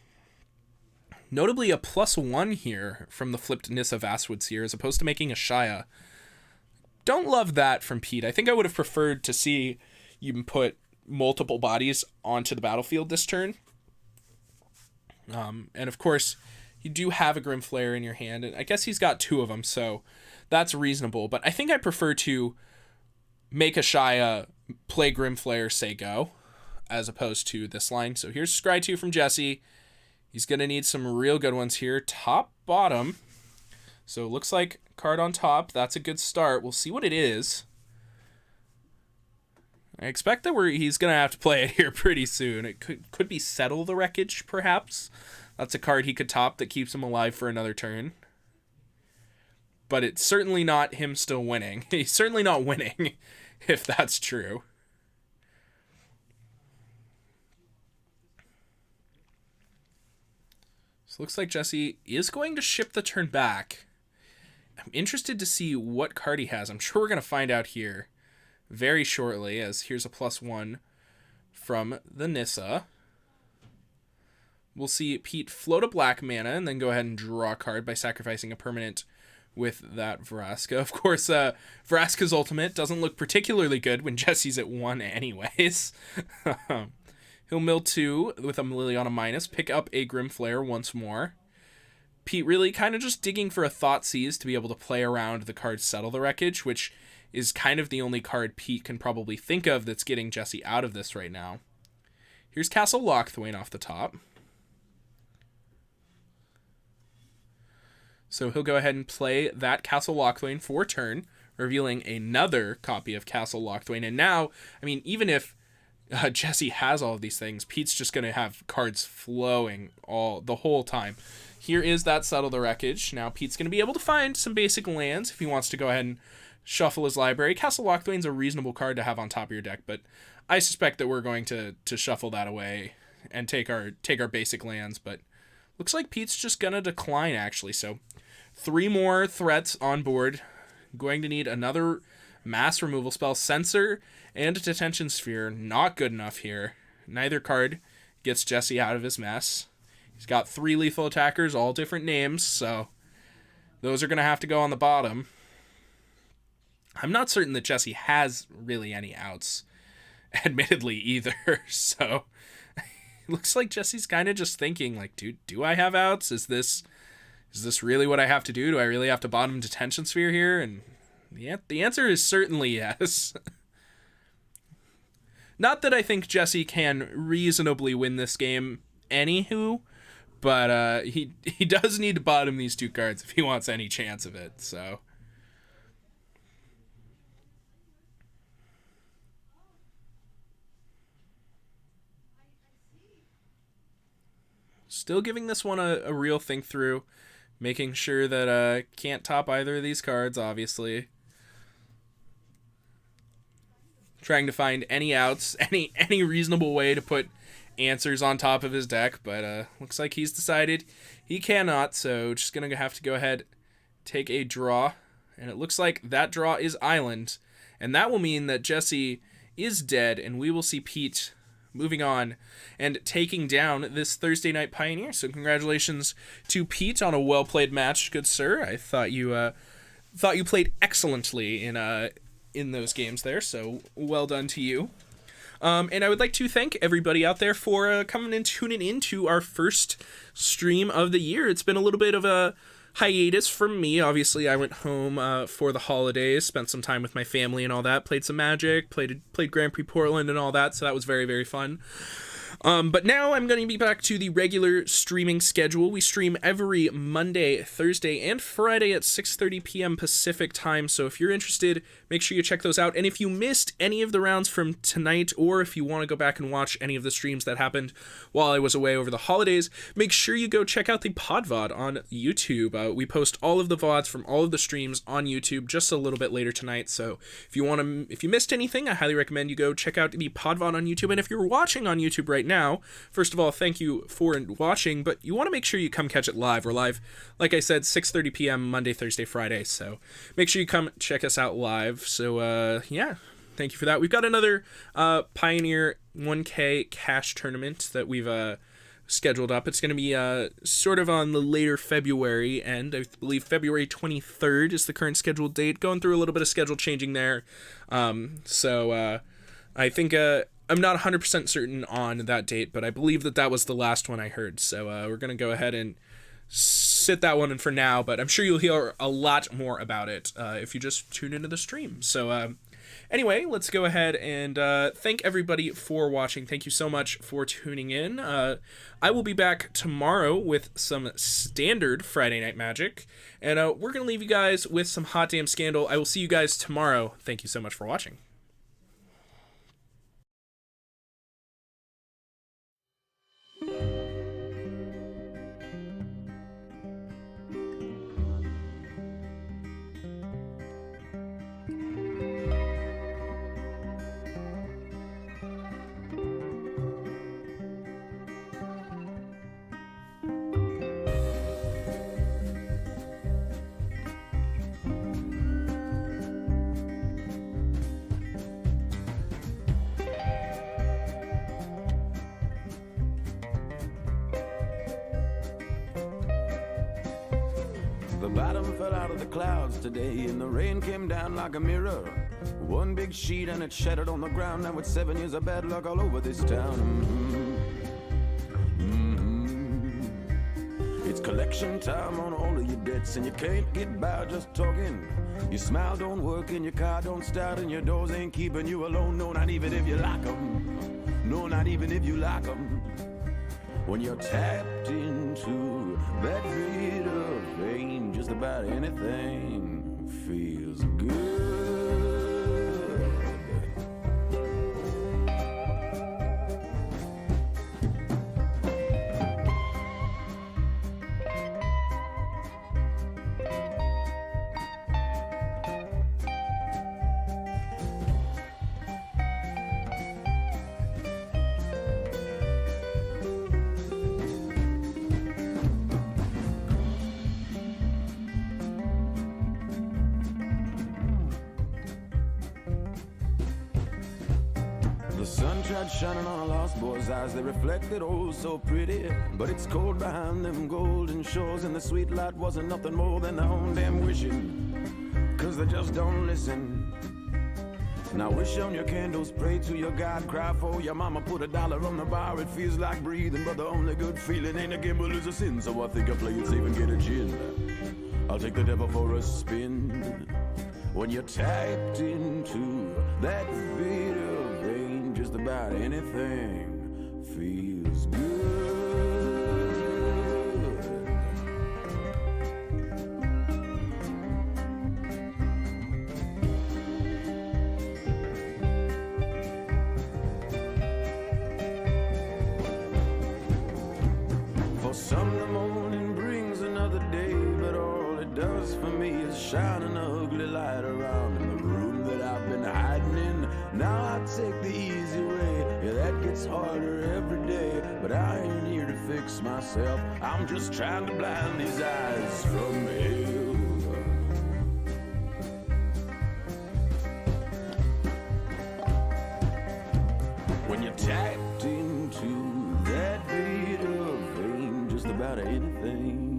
Notably a +1 here from the flipped Nissa Vastwood Seer as opposed to making a Shia. Don't love that from Pete. I think I would have preferred to see you put multiple bodies onto the battlefield this turn. And of course, you do have a Grim Flayer in your hand, and I guess he's got 2 of them, so that's reasonable. But I think I prefer to make a Shia, play Grim Flayer, say go, as opposed to this line. So here's Scry 2 from Jesse. He's going to need some real good ones here. Top, bottom. So it looks like card on top. That's a good start. We'll see what it is. I expect that he's going to have to play it here pretty soon. It could be Settle the Wreckage, perhaps. That's a card he could top that keeps him alive for another turn. But it's certainly not him still winning. He's certainly not winning, if that's true. So it looks like Jesse is going to ship the turn back. I'm interested to see what card he has. I'm sure we're going to find out here very shortly, as here's a +1 from the Nissa. We'll see Pete float a black mana and then go ahead and draw a card by sacrificing a permanent with that Vraska. Of course, Vraska's ultimate doesn't look particularly good when Jesse's at 1 anyways. He'll mill 2 with a Liliana minus, pick up a Grim Flare once more. Pete really kind of just digging for a Thoughtseize to be able to play around the card Settle the Wreckage, which is kind of the only card Pete can probably think of that's getting Jesse out of this right now. Here's Castle Lochthwain off the top. So he'll go ahead and play that Castle Lochthwain for turn, revealing another copy of Castle Lochthwain. And now, I mean, even if Jesse has all of these things, Pete's just going to have cards flowing the whole time. Here is that Settle the Wreckage. Now Pete's going to be able to find some basic lands if he wants to go ahead and shuffle his library. Castle Lochthwain's a reasonable card to have on top of your deck, but I suspect that we're going to shuffle that away and take our basic lands. But looks like Pete's just going to decline, actually. So 3 more threats on board. Going to need another mass removal spell. Censor and Detention Sphere. Not good enough here. Neither card gets Jesse out of his mess. He's got 3 lethal attackers, all different names, so those are going to have to go on the bottom. I'm not certain that Jesse has really any outs, admittedly, either. So it looks like Jesse's kind of just thinking, like, dude, do I have outs? Is this really what I have to do? Do I really have to bottom Detention Sphere here? And the answer is certainly yes. Not that I think Jesse can reasonably win this game anywho, but he does need to bottom these 2 cards if he wants any chance of it, so. Still giving this one a real think through, making sure that can't top either of these cards, obviously. Trying to find any outs, any reasonable way to put answers on top of his deck, but looks like he's decided he cannot, so just gonna have to go ahead, take a draw, and it looks like that draw is Island, and that will mean that Jesse is dead, and we will see Pete moving on and taking down this Thursday Night Pioneer. So congratulations to Pete on a well-played match, good sir. I thought you played excellently in those games there, so well done to you. And I would like to thank everybody out there for coming and tuning in to our first stream of the year. It's been a little bit of a hiatus from me. Obviously, I went home for the holidays, spent some time with my family and all that, played some Magic, played Grand Prix Portland and all that, so that was very, very fun. But now I'm going to be back to the regular streaming schedule. We stream every Monday, Thursday, and Friday at 6:30 p.m. Pacific time. So if you're interested, make sure you check those out. And if you missed any of the rounds from tonight, or if you want to go back and watch any of the streams that happened while I was away over the holidays, make sure you go check out the PodVod on YouTube. We post all of the VODs from all of the streams on YouTube just a little bit later tonight. So if you missed anything, I highly recommend you go check out the PodVod on YouTube. And if you're watching on YouTube right now, first of all, thank you for watching, but you want to make sure you come catch it live. We're live, like I said, 6:30 p.m. Monday, Thursday, Friday, so make sure you come check us out live. So yeah, thank you for that. We've got another Pioneer 1K cash tournament that we've scheduled up. It's going to be sort of on the later February end. I believe February 23rd is the current scheduled date. Going through a little bit of schedule changing there. So I think I'm not 100% certain on that date, but I believe that was the last one I heard. So we're going to go ahead and sit that one in for now, but I'm sure you'll hear a lot more about it if you just tune into the stream. So anyway, let's go ahead and thank everybody for watching. Thank you so much for tuning in. I will be back tomorrow with some standard Friday Night Magic, and we're going to leave you guys with some Hot Damn Scandal. I will see you guys tomorrow. Thank you so much for watching.
The bottom fell out of the clouds today, and the rain came down like a mirror. One big sheet and it shattered on the ground. Now it's 7 years of bad luck all over this town. It's collection time on all of your debts, and you can't get by just talking. Your smile don't work, and your car don't start, and your doors ain't keeping you alone. No, not even if you lock 'em. No, not even if you lock 'em. When you're tapped into that rhythm vein, just about anything feels good. The sun tried shining on a lost boy's eyes. They reflected oh so pretty, but it's cold behind them golden shores, and the sweet light wasn't nothing more than their own damn wishing, 'cause they just don't listen. Now wish on your candles, pray to your God, cry for your mama, put $1 on the bar. It feels like breathing, but the only good feeling ain't a gamble is a sin. So I think I play it safe and get a gin. I'll take the devil for a spin. When you're tapped into that bitter vein, just about anything feels good. For some the morning brings another day, but all it does for me is shine an ugly light around in the room that I've been hiding in. Now I take the easy way, yeah, that gets harder every day, but I ain't here to fix myself. I'm just trying to blind these eyes from hell. When you're tapped into that beat of vein, just about anything